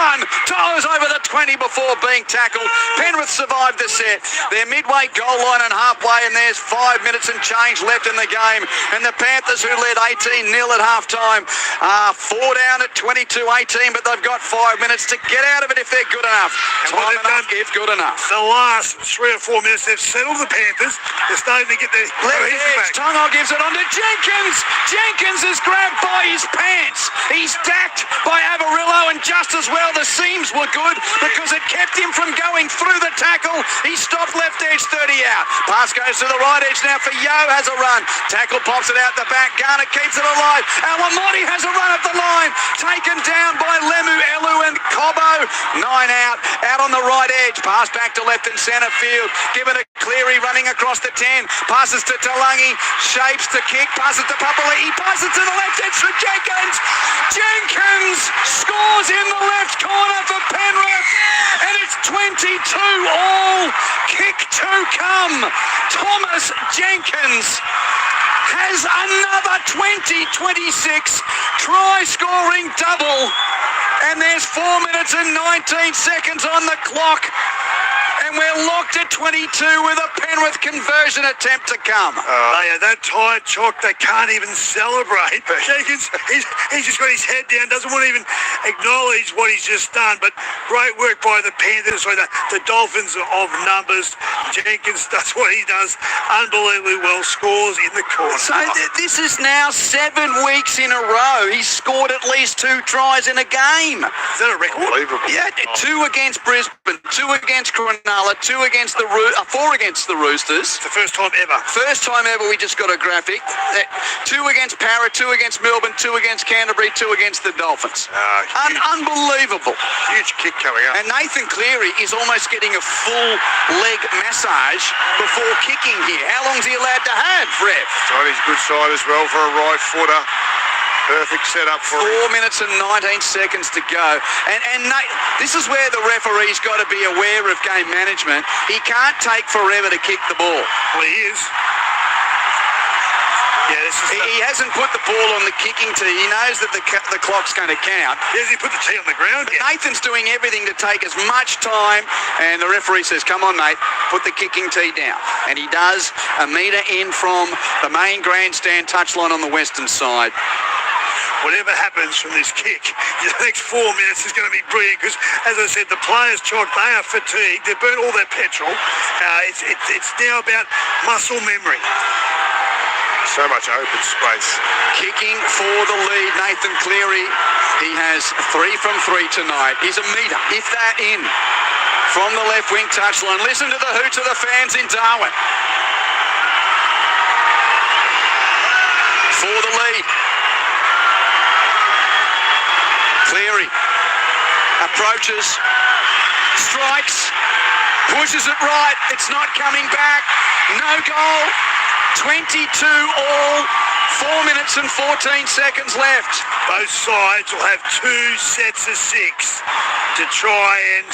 Toll's over the 20 before being tackled. Penrith survived the set. They're midway goal line and halfway, and there's 5 minutes and change left in the game. And the Panthers, who led 18-0 at halftime, are 4 down at 22-18, but they've got 5 minutes to get out of it if they're good enough. Time enough if good enough. The last 3 or 4 minutes, they've settled the Panthers. They're starting to get their left edge. Tongo gives it on to Jenkins. Jenkins is grabbed by his pants. He's dacked by Avarillo, and just as well the seams were good because it kept him from going through the tackle. He stopped left edge, 30 out. Pass goes to the right edge now for Yo, has a run. Tackle pops it out the back. Garner keeps it alive. Alamotti has a run at the line. Taken down by Lemu, Elu and Cobbo. 9 out on the right edge. Pass back to left and centre field. Give it to Cleary running across the 10. Passes to Talangi. Shapes to kick. Passes to Papali. He passes to the left edge for Jenkins. Jenkins scores in the left corner for Penrith. And it's 22-all. Kick to come. Thomas Jenkins has another 20-26 try-scoring double. And there's 4 minutes and 19 seconds on the clock. And we're locked at 22 with a Penrith conversion attempt to come. They are that tired, Chalk, they can't even celebrate. Jenkins, he's just got his head down, doesn't want to even acknowledge what he's just done. But great work by the Panthers, the Dolphins of numbers. Jenkins does what he does unbelievably well, scores in the corner. So this is now 7 weeks in a row. He's scored at least 2 tries in a game. Is that a record? Unbelievable. Yeah, 2 against Brisbane, 2 against Cronulla, 2 against 4 against the Roosters. It's the first time ever. First time ever we just got a graphic. 2 against Parra, 2 against Melbourne, 2 against Canterbury, 2 against the Dolphins. Unbelievable. Huge kick coming up. And Nathan Cleary is almost getting a full leg massage before kicking here. How long's he allowed to have, Rev? It's on his good side as well for a right footer. Perfect setup for 4 minutes and 19 seconds to go. And this is where the referee's got to be aware of game management. He can't take forever to kick the ball. Well, he is. Yeah, he hasn't put the ball on the kicking tee. He knows that the clock's going to count. Yes, he put the tee on the ground. Yeah. Nathan's doing everything to take as much time, and the referee says, come on, mate, put the kicking tee down. And he does, a metre in from the main grandstand touchline on the western side. Whatever happens from this kick, the next 4 minutes is going to be brilliant because, as I said, the players, Chalk, they are fatigued. They've burnt all their petrol. It's now about muscle memory. So much open space. Kicking for the lead, Nathan Cleary. He has 3 from 3 tonight. He's a metre, if that, in from the left wing touchline. Listen to the hoots of the fans in Darwin. For the lead. Cleary approaches, strikes, pushes it right. It's not coming back. No goal. 22 all. 4 minutes and 14 seconds left. Both sides will have 2 sets of 6 to try and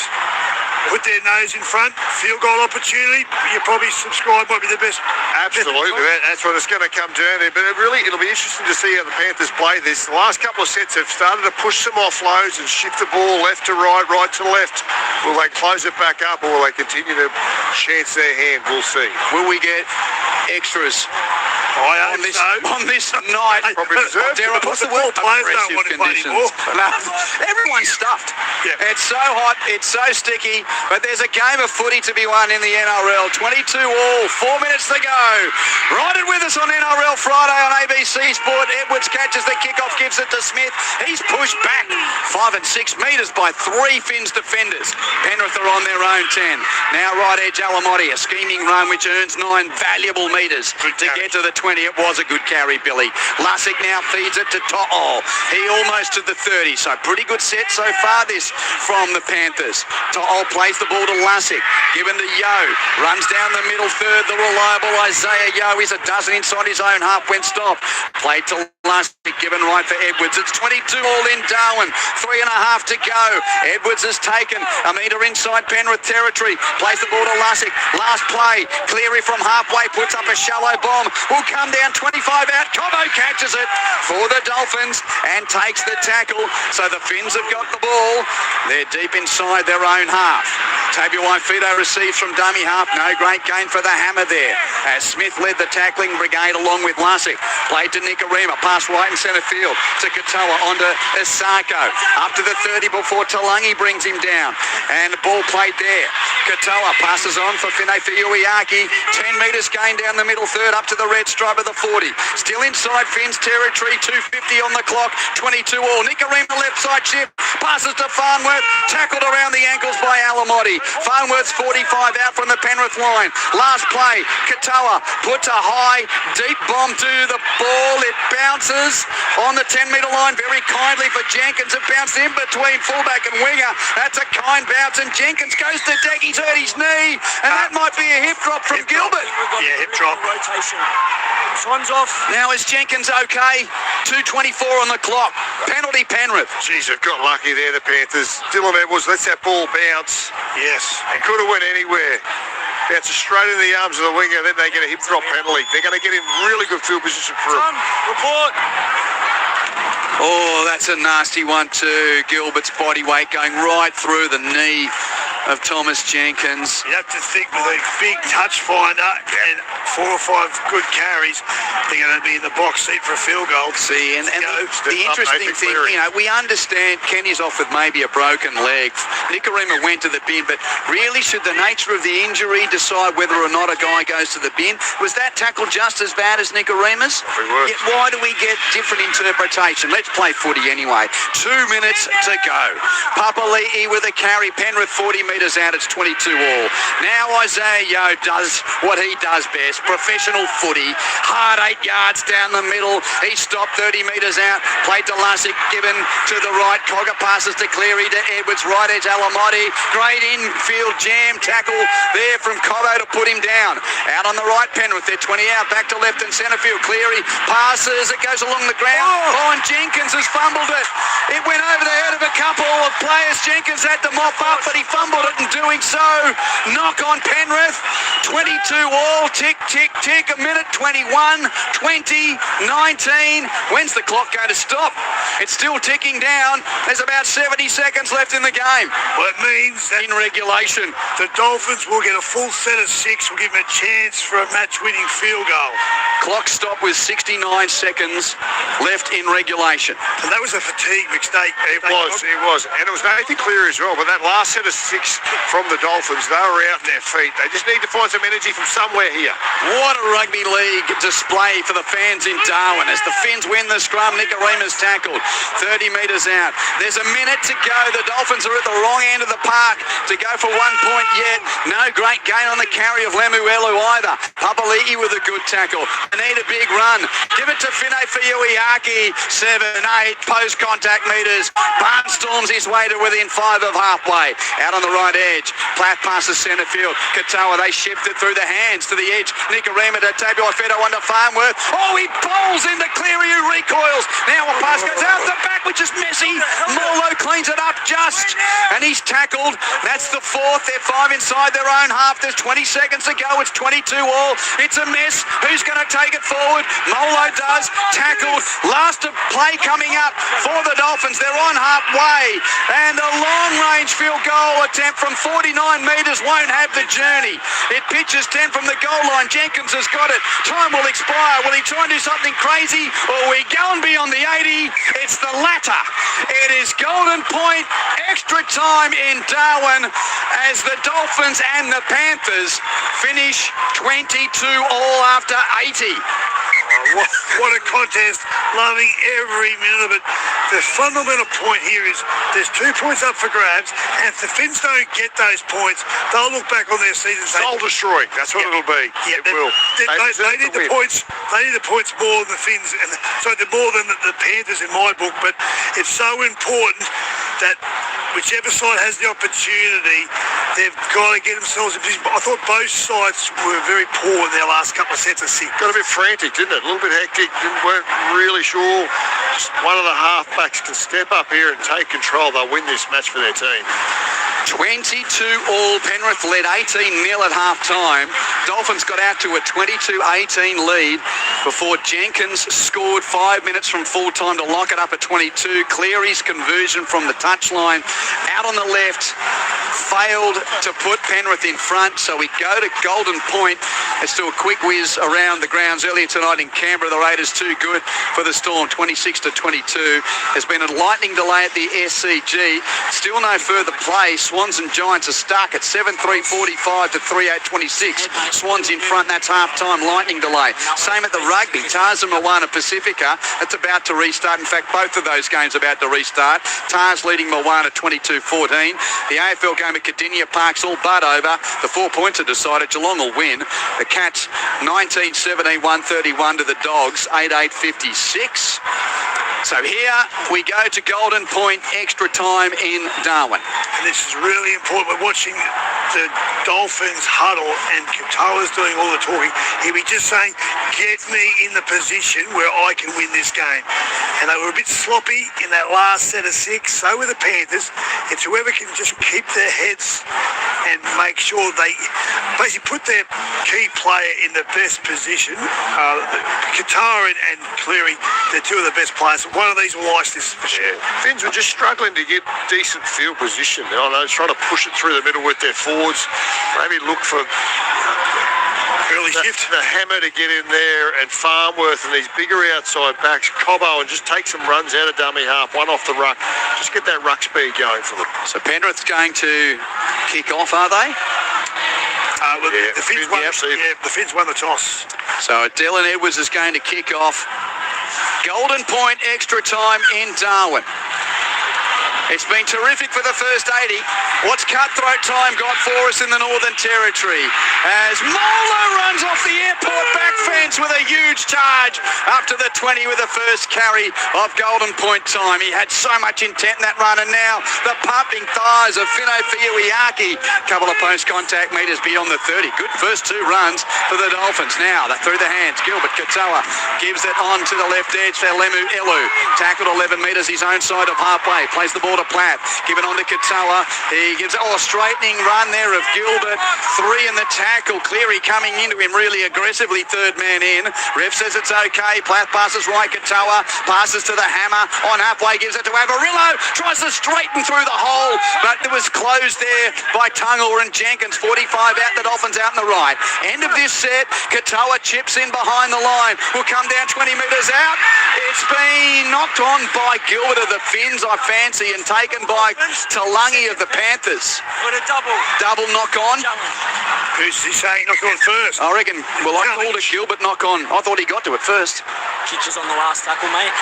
put their nose in front. Field goal opportunity. You probably subscribe might be the best. Absolutely. That's what it's going to come down to. But it'll be interesting to see how the Panthers play this. The last couple of sets have started to push some offloads and shift the ball left to right, right to left. Will they close it back up or will they continue to chance their hand? We'll see. Will we get extras on this night? Probably deserved. What's the word? Players don't want to play anymore. No, everyone's stuffed. Yeah. It's so hot, it's so sticky, but there's a game of footy to be won in the NRL. 22 all, 4 minutes to go. Ride it with us on NRL Friday on ABC Sport. Edwards catches the kickoff, gives it to Smith. He's pushed back 5 and 6 metres by 3 Finns defenders. Penrith are on their own 10. Now right edge Alamotti, a scheming run which earns 9 valuable metres to get to the 20. It was a good carry, Billy. Lussick now feeds it to To'o. He almost to the 30, so pretty good set so far this from the Panthers. To'o plays the ball to Lussick, given to Yo. Runs down the middle third, the reliable Isaiah Yo. He's a dozen inside his own half when stopped. Played to Lussick, given right for Edwards. It's 22 all in Darwin. 3.5 to go. Edwards has taken a metre inside Penrith territory. Plays the ball to Lussick. Last play. Cleary from halfway puts up a shallow bomb. Will come down 25 out. Cobbo catches it for the Dolphins and takes the tackle. So the Finns have got the ball. They're deep inside their own half. Tabuai Fido receives from dummy half. No great gain for the Hammer there. As Smith led the tackling brigade along with Lussick. Played to Nikorima. Pass right in centre field to Katoa onto Isako. Up to the 30 before Talangi brings him down. And the ball played there. Katoa passes on for Fine Fiuiaki. 10 metres gain down the middle third up to the red stripe of the 40. Still inside Finn's territory. 2:50 on the clock. 22 all. Nikorima left side shift. Passes to Farnworth. Tackled around the ankles by Alamotti. Farnworth's 45 out from the Penrith line. Last play. Katoa puts a high, deep bomb to the ball. It bounces on the 10-metre line very kindly for Jenkins. It bounced in between fullback and winger. That's a kind bounce, and Jenkins goes to deck. He's hurt his knee, and that might be a hip drop from Gilbert. Yeah, hip drop. Rotation. Time's off. Now is Jenkins okay? 2:24 on the clock. Penalty Penrith. Jeez, they've got lucky there, the Panthers. Dylan Edwards lets that ball bounce. Yes. It could have went anywhere. Bounces straight into the arms of the winger, then they get a hip drop penalty. They're going to get in really good field position for him. Report. Oh, that's a nasty one too. Gilbert's body weight going right through the knee of Thomas Jenkins. You have to think with a big touch finder and 4 or 5 good carries, they're going to be in the box seat for a field goal. See, and the interesting thing, we understand Kenny's off with maybe a broken leg. Nikorima went to the bin, but really should the nature of the injury decide whether or not a guy goes to the bin? Was that tackle just as bad as Nikorima's? Yet why do we get different interpretation? Let's play footy anyway. 2 minutes to go. Papali'i with a carry. Penrith 40 metres out. It's 22 all. Now Isaiah Yeo does what he does best. Professional footy. Hard 8 yards down the middle. He stopped 30 metres out. Played to Lussick. Given to the right. Cogger passes to Cleary to Edwards. Right edge Alamotti. Great infield jam tackle there from Cobbo to put him down. Out on the right Penrith. They're 20 out. Back to left and centre field. Cleary passes. It goes along the ground. Oh, and Jenkins has fumbled it. It went over the head of a couple of players. Jenkins had to mop up, but he fumbled it in doing so. Knock on Penrith. 22 all. Tick, tick, tick. A minute 21, 20, 19. When's the clock going to stop? It's still ticking down. There's about 70 seconds left in the game. Well, it means that in regulation, the Dolphins will get a full set of 6. Will give them a chance for a match-winning field goal. Clock stop with 69 seconds left in regulation. And that was a fatigue mistake. It was. And it was Nathan Cleary as well. But that last set of 6 from the Dolphins, they were out on their feet. They just need to find some energy from somewhere here. What a rugby league display for the fans in Darwin as the Finns win the scrum. Nikorima's tackled 30 metres out. There's a minute to go. The Dolphins are at the wrong end of the park to go for 1 point yet. No great gain on the carry of Lemuelu either. Papali'i with a good tackle. They need a big run. Give it to Fine Fiuiaki. 7, 8 post-contact metres. Barnstorms his way to within 5 of halfway. Out on the right edge. Platt passes centre field. Katoa, they shift it through the hands to the edge. Nikorima to Tabuai Feddo under Farnworth. Oh, he bowls into Cleary who recoils. Now a pass goes out the back, which is messy. Molo cleans it up just. And he's tackled. That's the 4th. They're 5 inside their own half. There's 20 seconds to go. It's 22 all. It's a mess. Who's going to take it forward? Molo does. Tackled. Last play coming up for the Dolphins. They're on halfway. And a long-range field goal attempt from 49 metres won't have the journey. It pitches 10 from the goal line. Jenkins has got it. Time will expire. Will he try and do something crazy? Or are we going beyond the 80? It's the latter. It is golden point. Extra time in Darwin as the Dolphins and the Panthers finish 22 all after 80. What a contest. Loving every minute of it. The fundamental point here is there's 2 points up for grabs, and if the Finns don't get those points, they'll look back on their season and say, soul destroying. That's what it'll be. Yeah, it will. They need the points. They need the points more than the Finns, and so they're more than the Panthers in my book. But it's so important that whichever side has the opportunity, they've got to get themselves in position. I thought both sides were very poor in their last couple of sets of 6. Got a bit frantic, didn't it? A little bit hectic. Weren't really sure. Just one of the halfbacks can step up here and take control. They'll win this match for their team. 22 all. Penrith led 18-0 at half-time. Dolphins got out to a 22-18 lead before Jenkins scored 5 minutes from full-time to lock it up at 22. Cleary's conversion from the touchline out on the left failed to put Penrith in front, so we go to golden point. Let's do a quick whiz around the grounds. Earlier tonight in Canberra, the Raiders too good for the Storm, 26-22. There's been a lightning delay at the SCG. Still no further play. Swans and Giants are stuck at 7-3-45 to 3-8-26. Swans in front, that's half-time, lightning delay. Same at the rugby. Tars and Moana Pacifica, it's about to restart. In fact, both of those games are about to restart. Tars leading Moana 22-14. The AFL game at Cardinia Park's all but over. The 4 points are decided. Geelong will win. The Cats 19-17, 131 to the Dogs, 8-8-56. So here we go to golden point, extra time in Darwin. And this is really important. We're watching the Dolphins huddle and Katoa's doing all the talking. He'll be just saying, get me in the position where I can win this game. And they were a bit sloppy in that last set of 6. So were the Panthers. It's whoever can just keep their heads and make sure they basically put their key player in the best position. Katoa and Cleary, they're two of the best players. one of these will ice this for sure. Finns were just struggling to get decent field position. I know, trying to push it through the middle with their forwards. Maybe look for early shift. The hammer to get in there, and Farmworth and these bigger outside backs, Cobbo, and just take some runs out of dummy half, one off the ruck. Just get that ruck speed going for them. So Penrith's going to kick off, are they? The Finns won the toss. So Dylan Edwards is going to kick off. Golden Point extra time in Darwin. It's been terrific for the first 80. What's cutthroat time got for us in the Northern Territory? As Molo runs off the airport back fence with a huge charge up to the 20 with the first carry of Golden Point time. He had so much intent in that run, and now the pumping thighs of Fino Fiuiaki. Couple of post-contact metres beyond the 30. Good first two runs for the Dolphins. Now, through the hands, Gilbert Katoa gives it on to the left edge for Lemu Elu. Tackled 11 metres his own side of halfway. Plays the ball to Platt. Given on to Katoa. He gives a straightening run there of Gilbert. 3 in the tackle. Cleary coming into him really aggressively, third man in. Ref says it's okay. Platt passes right. Katoa passes to the hammer. On halfway, gives it to Avarillo. Tries to straighten through the hole, but it was closed there by Tungor and Jenkins. 45 out, the Dolphins out in the right. End of this set. Katoa chips in behind the line. Will come down 20 metres out. It's been knocked on by Gilbert of the Finns, I fancy, and taken by Talangi of the Panthers. With a Double knock on. Who's he saying knock on first? I reckon, well, I called it Gilbert knock on. I thought he got to it first. Kitchers on the last tackle, mate.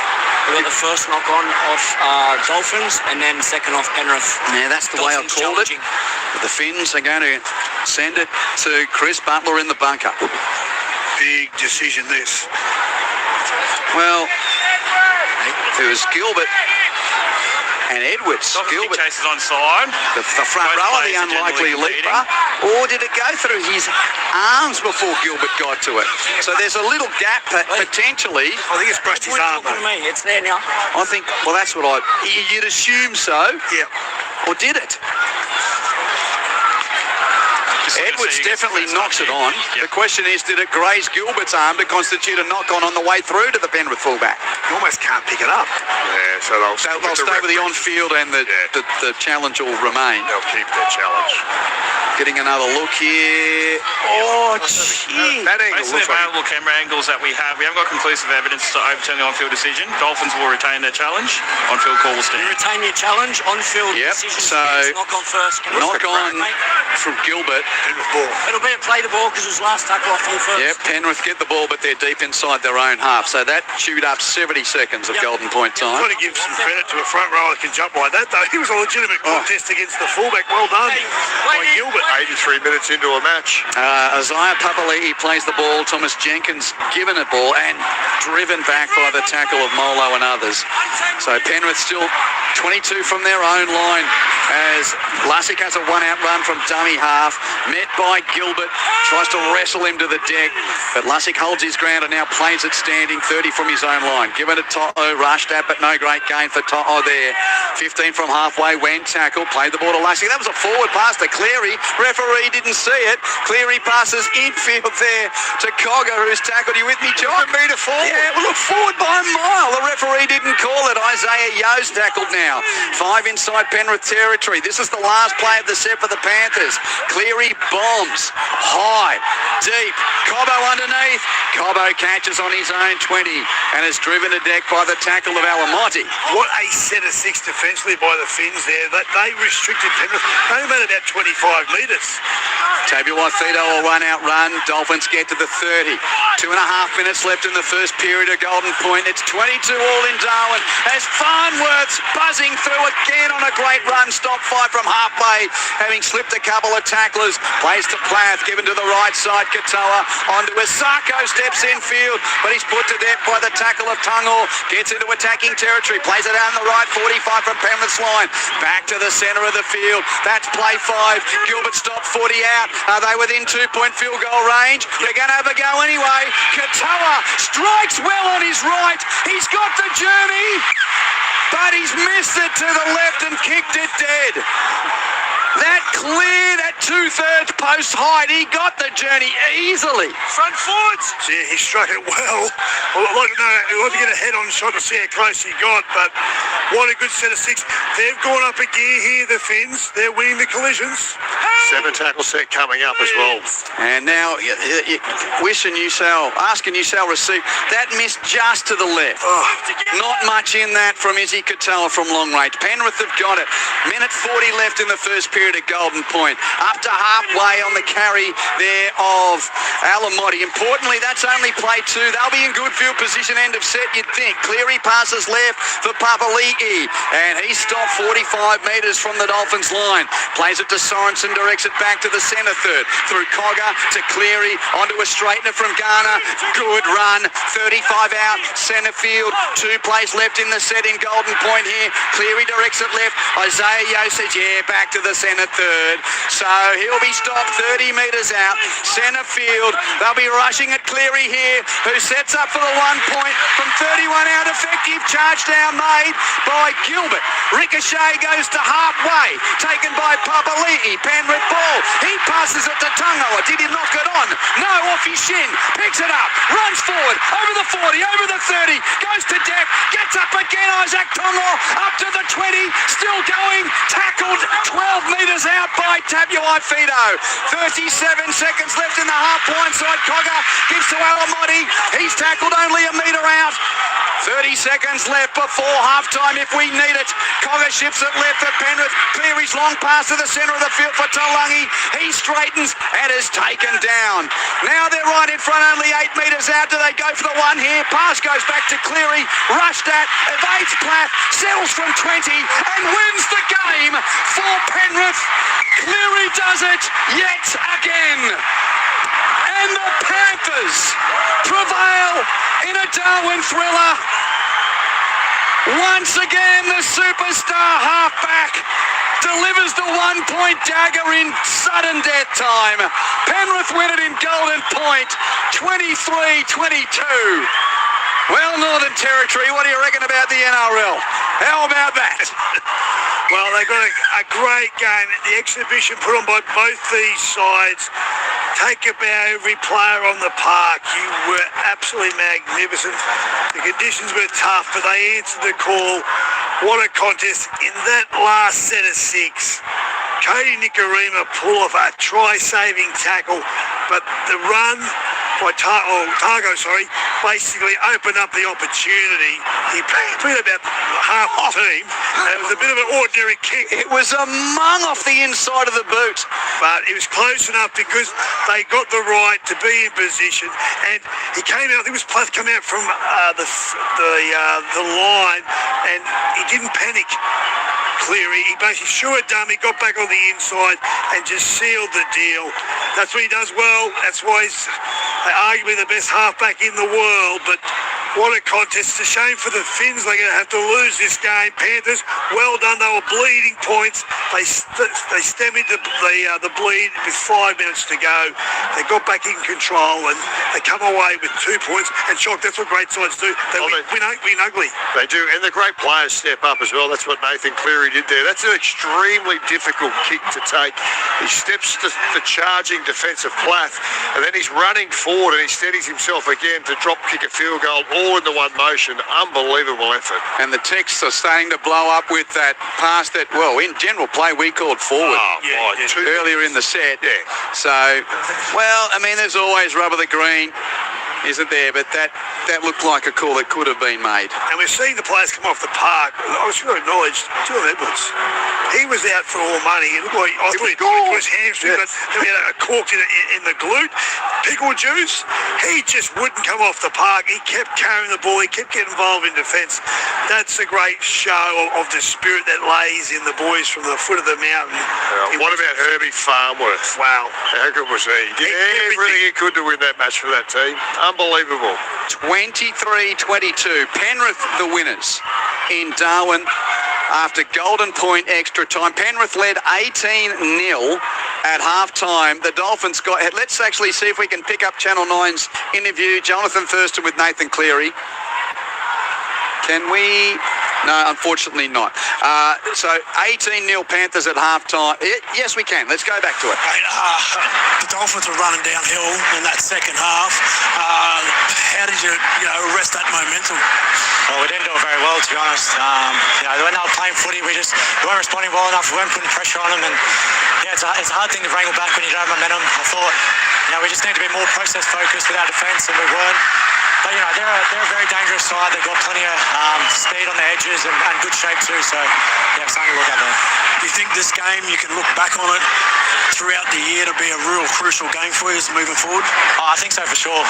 We got the first knock on off Dolphins, and then second off Penrith. Yeah, that's the way I called it. But the Finns are going to send it to Chris Butler in the bunker. Big decision, this. Well, it was Gilbert and Edwards. Gilbert chases on side. The front rower, the unlikely leaper. Or did it go through his arms before Gilbert got to it? So there's a little gap potentially. I think it's brushed his arm. It's there now. I think, well, that's what you'd assume so. Yeah. Or did it? Edwards definitely knocks it on. The question is, did it graze Gilbert's arm to constitute a knock-on on the way through to the Penrith fullback? You almost can't pick it up. Yeah, so they'll stay with the on-field, and the challenge will remain. They'll keep their challenge. Getting another look here. Oh, gee. That angle Based on the looks like available camera angles that we haven't got conclusive evidence to overturn the on-field decision. Dolphins will retain their challenge. On-field call will stand. You retain your challenge. On-field decision. So knock on first. Knock on from Gilbert. It'll be a play the ball because it was last tackle off on first. Yep, Penrith get the ball, but they're deep inside their own half. So that chewed up 70 seconds of Golden Point time. I've got to give some credit to a front rower that can jump like that, though. He was a legitimate contest against the fullback. Well done by Gilbert. 83 minutes into a match. Isaiah Papali'i plays the ball. Thomas Jenkins given a ball and driven back by the tackle of Molo and others. So Penrith still 22 from their own line as Lussick has a one-out run from dummy half, met by Gilbert, tries to wrestle him to the deck, but Lussick holds his ground and now plays it standing, 30 from his own line. Given to To'o, rushed at, but no great gain for To'o there. 15 from halfway, when tackled, played the ball to Lussick. That was a forward pass to Cleary. Referee didn't see it. Cleary passes infield there to Cogger, who's tackled. You with me, John? A metre forward. Yeah, well, look forward by a mile. The referee didn't call it. Isaiah Yo's tackled now. 5 inside Penrith territory. This is the last play of the set for the Panthers. Cleary bombs high, deep. Cobbo underneath. Cobbo catches on his own 20 and is driven to deck by the tackle of Alamotti. What a set of 6 defensively by the Finns there. They restricted Penrith. They made about 25 metres. Tabu Waifito will run. Dolphins get to the 30. 2.5 minutes left in the first period of Golden Point. It's 22 all in Darwin as Farnworth's buzzing through again on a great run. Stop 5 from halfway, having slipped a couple of tacklers. Plays to Plath, given to the right side. Katoa onto Asako, steps infield, but he's put to death by the tackle of Tungor. Gets into attacking territory, plays it out on the right, 45 from Penrith's line. Back to the centre of the field. That's play 5. Gilbert stopped 40 out. Are they within 2-point field goal range? They're going to have a go anyway. Katoa strikes well on his right. He's got the journey, but he's missed it to the left and kicked it dead. That cleared at 2/3 post height. He got the journey easily. Front forwards. So yeah, he struck it well. I'd like to get a head-on shot to see how close he got, but what a good set of six. They've gone up a gear here, the Finns. They're winning the collisions. 7 tackle set coming up as well. And now, asking you shall receive. That missed just to the left. Not much in that from Izzy Katoa from long range. Penrith have got it. Minute 40 left in the first period at Golden Point. Up to halfway on the carry there of Alamotti. Importantly, that's only play 2. They'll be in good field position, end of set, you'd think. Cleary passes left for Papali'i, and he stopped 45 metres from the Dolphins line. Plays it to Sorensen, directs it back to the centre third. Through Cogger to Cleary, onto a straightener from Garner. Good run, 35 out, centre field. 2 plays left in the set in Golden Point here. Cleary directs it left. Isaiah Yeo says, back to the centre third. So he'll be stopped 30 metres out. Centre field, they'll be rushing at Cleary here, who sets up for the 1 point from 31 out. Effective charge down made by Gilbert. Ricochet goes to halfway, taken by Papali'i. Penrith ball. He passes it to Tungoa. Did he knock it on? No, off his shin. Picks it up. Runs forward. Over the 40. Over the 30. Goes to depth. Gets up again. Isaac Tongo up to the 20. Still going. Tackled 12 metres out by Tabuai Fido. 37 seconds left in the half-point side. Cogger gives to Alamotti. He's tackled only a metre out. 30 seconds left before half-time if we need it. Cogger shifts it left for Penrith. Cleary's long pass to the centre of the field for Taulagi. He straightens and is taken down. Now they're right in front, only 8 metres out. Do they go for the one here? Pass goes back to Cleary. Rushed at, evades Platt, settles from 20 and wins the game for Penrith. Cleary does it yet again. And the Panthers prevail in a Darwin thriller. Once again, the superstar halfback delivers the 1 point dagger in sudden death time. Penrith win it in Golden Point, 23-22. Well, Northern Territory, what do you reckon about the NRL? How about that? Well, they got a great game. The exhibition put on by both these sides. Take about every player on the park. You were absolutely magnificent. The conditions were tough, but they answered the call. What a contest. In that last set of 6, Cody Nikorima pull off a try-saving tackle, but the run by Targo, basically opened up the opportunity. He beat about half the team. It was a bit of an ordinary kick. It was a mung off the inside of the boot. But it was close enough because they got the right to be in position. And he came out, I think it was Plath come out from the line, and he didn't panic. Cleary, he basically threw a dummy, got back on the inside and just sealed the deal. That's what he does well. That's why he's arguably the best halfback in the world. But what a contest. It's a shame for the Finns. They're going to have to lose this game. Panthers, well done. They were bleeding points. They stemmed the bleed with 5 minutes to go. They got back in control and they come away with 2 points. And shock, that's what great sides do. They win ugly. They do. And the great players step up as well. That's what Nathan Cleary did there. That's an extremely difficult kick to take. He steps to the charging defensive Plath, and then he's running forward and he steadies himself again to drop kick a field goal, all in the one motion. Unbelievable effort. And the texts are starting to blow up with that pass that, well, in general play we called forward earlier in the set. Yeah. So, well, I mean, there's always rubber the green, isn't there? But that looked like a call that could have been made. And we're seeing the players come off the park. I was going to acknowledge Dylan Edwards. He was out for all money. It looked like I thought he put his hamstring, but then he had a cork in the glute. Pickle juice. He just wouldn't come off the park. He kept carrying the ball. He kept getting involved in defence. That's a great show of the spirit that lays in the boys from the foot of the mountain. What about Herbie Farmworth? Wow. How good was he? Did everything he could to win that match for that team. Unbelievable. 23-22. Penrith the winners in Darwin after Golden Point extra time. Penrith led 18-0 at half-time. The Dolphins got... Let's actually see if we can pick up Channel 9's interview. Jonathan Thurston with Nathan Cleary. Can we No, unfortunately not. So 18-0 Panthers at halftime. Yes, we can. Let's go back to it. The Dolphins were running downhill in that second half. How did you arrest that momentum? Well, we didn't do it very well, to be honest. When they were playing footy, we weren't responding well enough. We weren't putting pressure on them, and it's a hard thing to wrangle back when you don't have momentum. I thought, we just need to be more process focused with our defence, and we weren't. But they're a very dangerous side. They've got plenty of speed on the edges and good shape too. So something to look at there. Do you think this game, you can look back on it throughout the year to be a real crucial game for you moving forward? I think so for sure.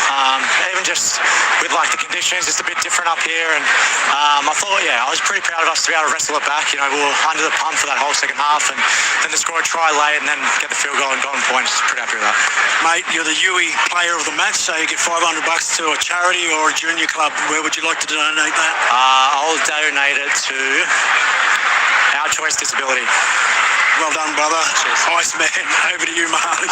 Even just with the conditions, it's a bit different up here, and I thought, I was pretty proud of us to be able to wrestle it back. We were under the pump for that whole second half, and then to score a try late and then get the field goal and go on points. Pretty happy with that. Mate, you're the UE player of the match, so you get $500 to a charity or a junior club. Where would you like to donate that? I'll donate it to Our Choice Disability. Well done, brother. Cheers. Iceman. Over to you, Mark.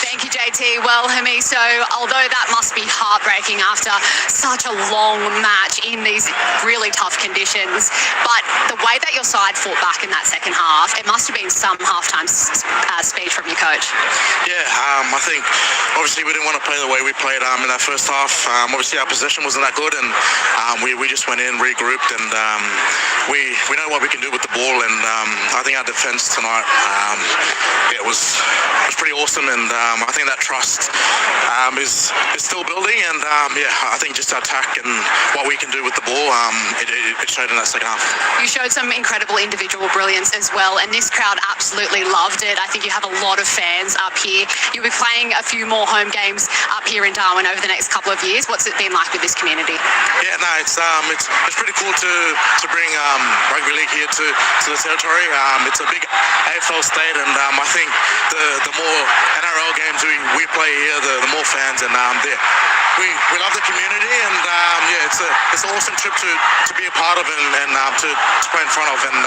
Thank you, JT. Well, Hamiso, although that must be heartbreaking after such a long match in these really tough conditions, but the way that your side fought back in that second half, it must have been some halftime speech from your coach. I think obviously we didn't want to play the way we played in that first half. Obviously our possession wasn't that good, and we just went in, regrouped, and we know what we can do with the ball, and I think our defence tonight it was pretty awesome, and I think that trust is still building, and I think just our attack and what we can do with the ball, it showed in that second half. You showed some incredible individual brilliance as well, and this crowd absolutely loved it. I think you have a lot of fans up here. You'll be playing a few more home games up here in Darwin over the next couple of years. What's it been like with this community? It's pretty cool to bring rugby league here to the territory. It's a big AFL state, and I think the more NRL games we play here, the more fans, and we love the community, and it's an awesome trip to be a part of and to play in front of, and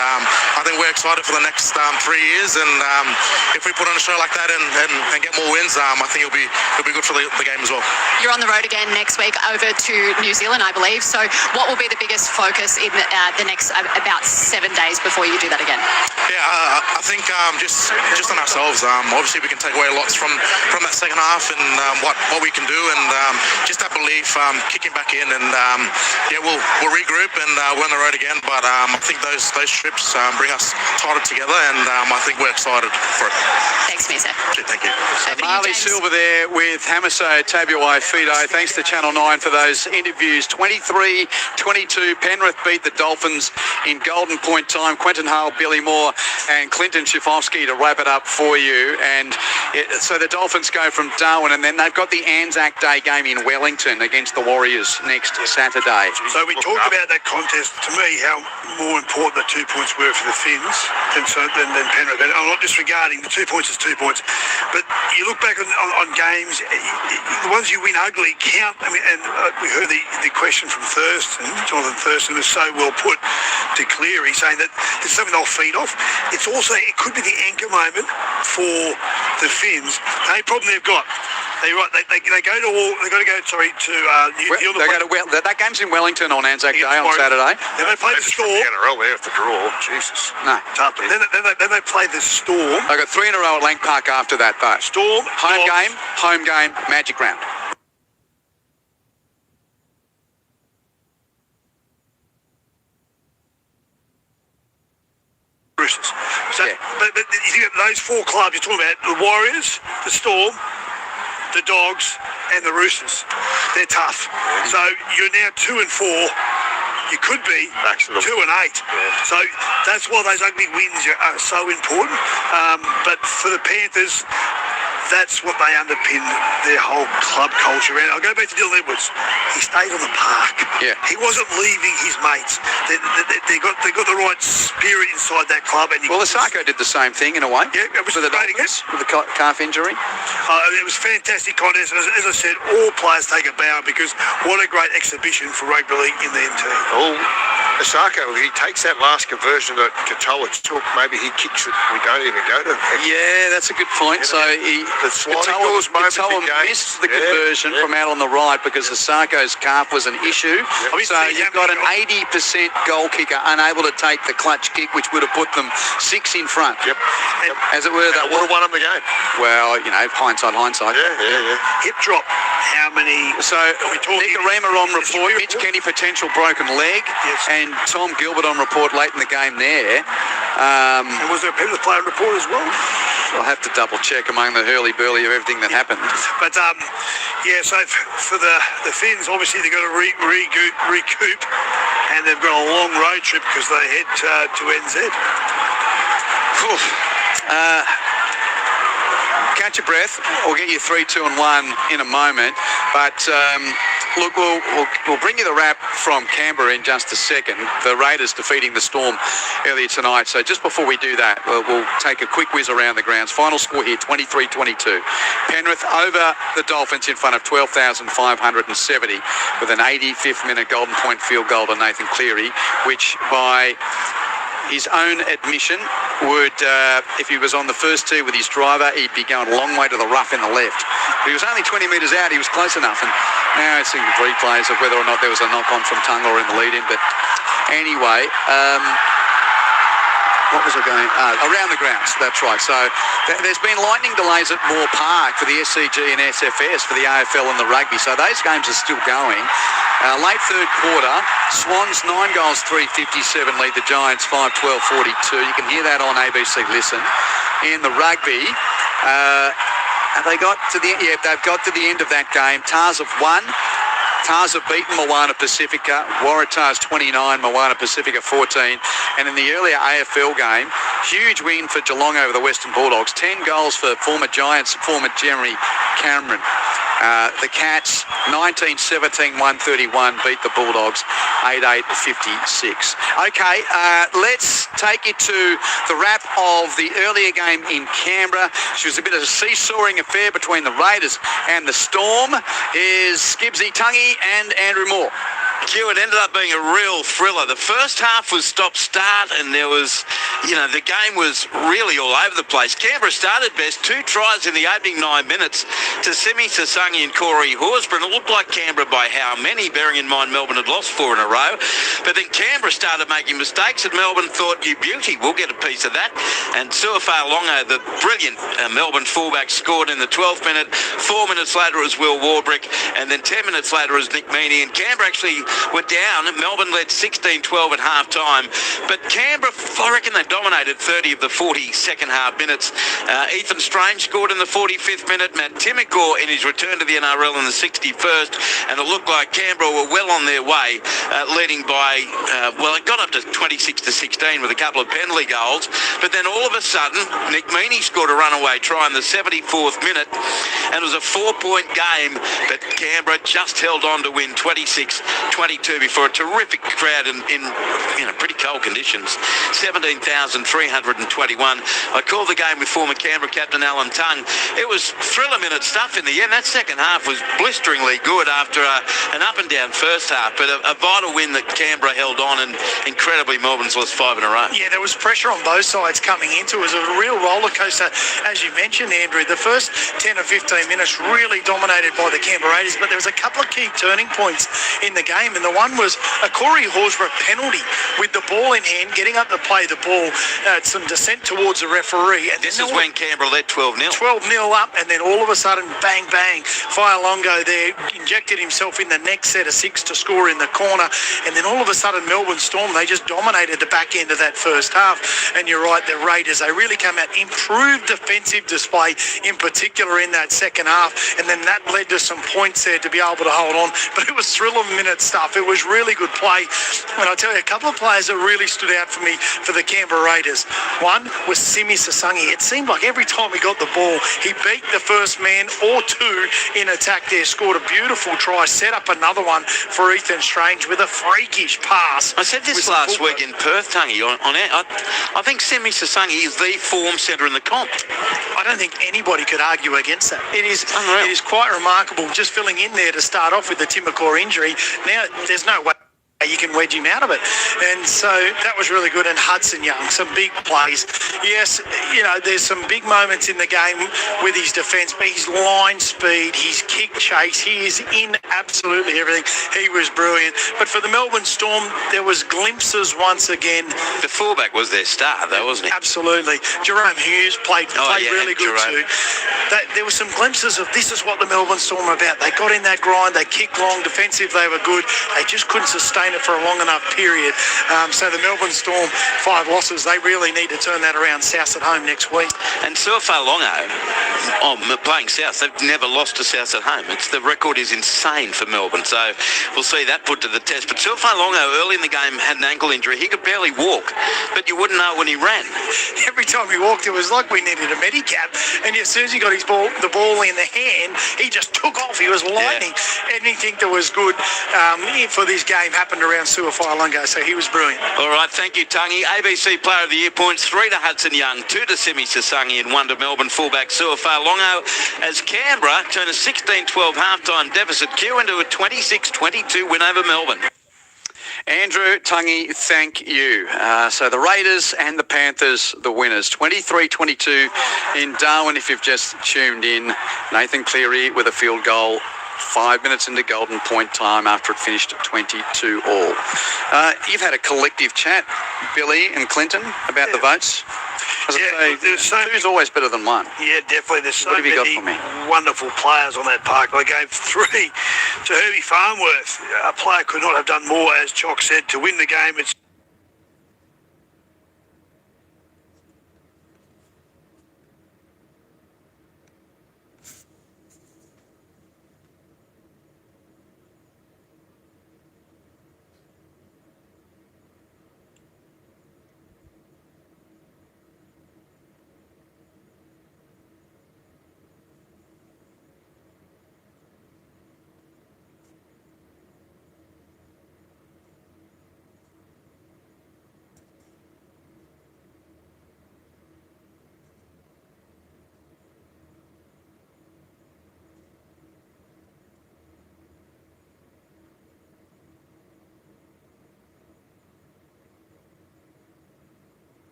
I think we're excited for the next 3 years, and if we put on a show like that and get more wins, I think it'll be good for the game as well. You're on the road again next week over to New Zealand, I believe, so what will be the biggest focus in the next about 7 days before you do that again? I think just on ourselves. Obviously we can take away lots from that second half, and what we can do, and just that belief, kicking back in, and we'll regroup, and we're on the road again, but I think those trips bring us tighter together, and I think we're excited for it. Thanks, Misa. Thank you. Marley Silver there with Hamiso Tabuai Fido. Thanks to Channel 9 for those interviews. 23-22, Penrith beat the Dolphins in Golden Point time. Quentin Hale, Billy Moore and Clinton Schifofsky to wrap it up for you. And so the Dolphins go from Darwin, and then they've got the Anzac Day game in Wellington against the Warriors next Saturday. So we talked about that contest. To me, how more important the 2 points were for the Finns than Penrith. And I'm not disregarding the 2 points is 2 points, but you look back on games, the ones you win ugly count. I mean, and we heard the question from Jonathan Thurston was so well put to Cleary, saying that there's something they'll feed off. It could be the anchor moment for the Finns. The only problem they've got, they got to that game's in Wellington on Anzac Day on Saturday. Then they play the Storm. NRL, they have to draw. Jesus. No. Then they play the Storm. They got 3 in a row at Lang Park after that, though. Storm, home game, Magic Round. Roosters. So, but you think of those 4 clubs you're talking about, the Warriors, the Storm, the Dogs, and the Roosters. They're tough. So you're now 2 and 4. You could be 2 and 8. So that's why those ugly wins are so important. But for the Panthers, that's what they underpin their whole club culture around. I'll go back to Dylan Edwards. He stayed on the park. Yeah. He wasn't leaving his mates. They got the right spirit inside that club. And Asako did the same thing in a way. Yeah, it was with the Dolphins, with the calf injury. It was a fantastic contest. As I said, all players take a bow because what a great exhibition for rugby league in the NT. Osako, if he takes that last conversion that Katoa took, maybe he kicks it. We don't even go to. Yeah, that's a good point. So Katoa missed the conversion from out on the right because Osako's calf was an issue. So you've got an 80% goal kicker unable to take the clutch kick, which would have put them 6 in front. Yep. As it were, that would have won them the game. Well, hindsight. Yeah. Hip drop. How many? So Nicarima on report, Mitch Kenny potential broken leg, and Tom Gilbert on report late in the game there. And was there a Penrith player on report as well? I'll have to double check among the hurly-burly of everything that happened. But so for the Finns, obviously they've got to recoup, and they've got a long road trip because they head to NZ. Catch your breath. We'll get you 3, 2 and 1 in a moment. But look, we'll bring you the wrap from Canberra in just a second. The Raiders defeating the Storm earlier tonight. So just before we do that, we'll take a quick whiz around the grounds. Final score here, 23-22. Penrith over the Dolphins in front of 12,570 with an 85th minute golden point field goal to Nathan Cleary, which by his own admission would, if he was on the first tee with his driver, he'd be going a long way to the rough in the left. But he was only 20 metres out. He was close enough. And now it's in replays of whether or not there was a knock-on from Tunga or in the lead-in. But anyway, what was I going? Around the grounds, that's right. So there's been lightning delays at Moore Park for the SCG and SFS for the AFL and the rugby. So those games are still going. Late third quarter, Swans 9 goals, 357 lead the Giants 5-12-42. You can hear that on ABC Listen. In the rugby, have they got to the? Yeah, they've got to the end of that game. Tars have won. Tars have beaten Moana Pacifica. Waratahs 29, Moana Pacifica 14. And in the earlier AFL game, huge win for Geelong over the Western Bulldogs. 10 goals for former Giants, former Jeremy Cameron. The Cats 19-17, 131 beat the Bulldogs 8-8-56. Okay, let's take you to the wrap of the earlier game in Canberra. It was a bit of a seesawing affair between the Raiders and the Storm. Here's Skibbsy Tungy and Andrew Moore. Q, it ended up being a real thriller. The first half was stop-start, and there was, the game was really all over the place. Canberra started best, 2 tries in the opening 9 minutes to Simi Sasangi and Corey Horsburgh. It looked like Canberra by how many, bearing in mind Melbourne had lost 4 in a row. But then Canberra started making mistakes, and Melbourne thought, you beauty, we'll get a piece of that. And Suafar Longo, the brilliant Melbourne fullback, scored in the 12th minute. 4 minutes later it was Will Warbrick, and then 10 minutes later it was Nick Meaney. And Canberra actually were down. Melbourne led 16-12 at half-time. But Canberra, I reckon they dominated 30 of the 40 second half minutes. Ethan Strange scored in the 45th minute. Matt Timagor in his return to the NRL in the 61st. And it looked like Canberra were well on their way, leading by, it got up to 26-16 with a couple of penalty goals. But then all of a sudden, Nick Meaney scored a runaway try in the 74th minute. And it was a 4-point game, but Canberra just held on to win 26-22 before a terrific crowd in pretty cold conditions. 17,321. I called the game with former Canberra captain Alan Tongue. It was thriller-minute stuff in the end. That second half was blisteringly good after an up-and-down first half, but a vital win that Canberra held on, and incredibly Melbourne's lost 5 in a row. Yeah, there was pressure on both sides coming into it. It was a real roller coaster, as you mentioned, Andrew. The first 10 or 15 minutes really dominated by the Canberra Raiders, but there was a couple of key turning points in the game, and the one was a Corey Horsburgh penalty with the ball in hand, getting up to play the ball, some descent towards the referee. And this is when Canberra led 12-0. 12-0 up, and then all of a sudden, bang, bang, Longo there injected himself in the next set of 6 to score in the corner, and then all of a sudden Melbourne Storm, they just dominated the back end of that first half. And you're right, the Raiders, they really came out, improved defensive display in particular in that second half, and then that led to some points there to be able to hold on. But it was thriller-minute stuff. It was really good play. And I'll tell you, a couple of players that really stood out for me for the Canberra Raiders. One was Simi Sasangi. It seemed like every time he got the ball, he beat the first man or two in attack there, scored a beautiful try, set up another one for Ethan Strange with a freakish pass. I said this last week in Perth, Tungy, I think Simi Sasangi is the form centre in the comp. I don't think anybody could argue against that. It is unreal. It is quite remarkable, just filling in there to start off with the Timagor injury. Now, there's no way you can wedge him out of it. And so that was really good. And Hudson Young, some big plays. Yes, there's some big moments in the game with his defence, but his line speed, his kick chase, he is in absolutely everything. He was brilliant. But for the Melbourne Storm, there was glimpses once again. The fullback was their star, though, wasn't he? Absolutely. Jerome Hughes played really good too. There were some glimpses of this is what the Melbourne Storm are about. They got in that grind, they kicked long, defensive, they were good. They just couldn't sustain it for a long enough period. So the Melbourne Storm, 5 losses, they really need to turn that around. South at home next week. And Suafalongo, playing South, they've never lost to South at home. The record is insane for Melbourne, so we'll see that put to the test. But Suafalongo early in the game had an ankle injury. He could barely walk, but you wouldn't know when he ran. Every time he walked, it was like we needed a medicap. And as soon as he got the ball in the hand, he just took off. He was lightning. Yeah. Anything that was good for this game happened around Suafalongo, so he was brilliant. All right, thank you, Tungy. ABC Player of the Year points, 3 to Hudson Young, 2 to Simi Sasangi, and 1 to Melbourne fullback Suafalongo, as Canberra turn a 16-12 halftime deficit Q into a 26-22 win over Melbourne. Andrew, Tungy, thank you. So the Raiders and the Panthers, the winners. 23-22 in Darwin, if you've just tuned in. Nathan Cleary with a field goal 5 minutes into golden point time after it finished 22 all. You've had a collective chat, Billy and Clinton, about the votes. As I say, two's always better than one. Yeah, definitely. There's so many wonderful players on that park. I gave 3 to Herbie Farnworth. A player could not have done more, as Chock said, to win the game. It's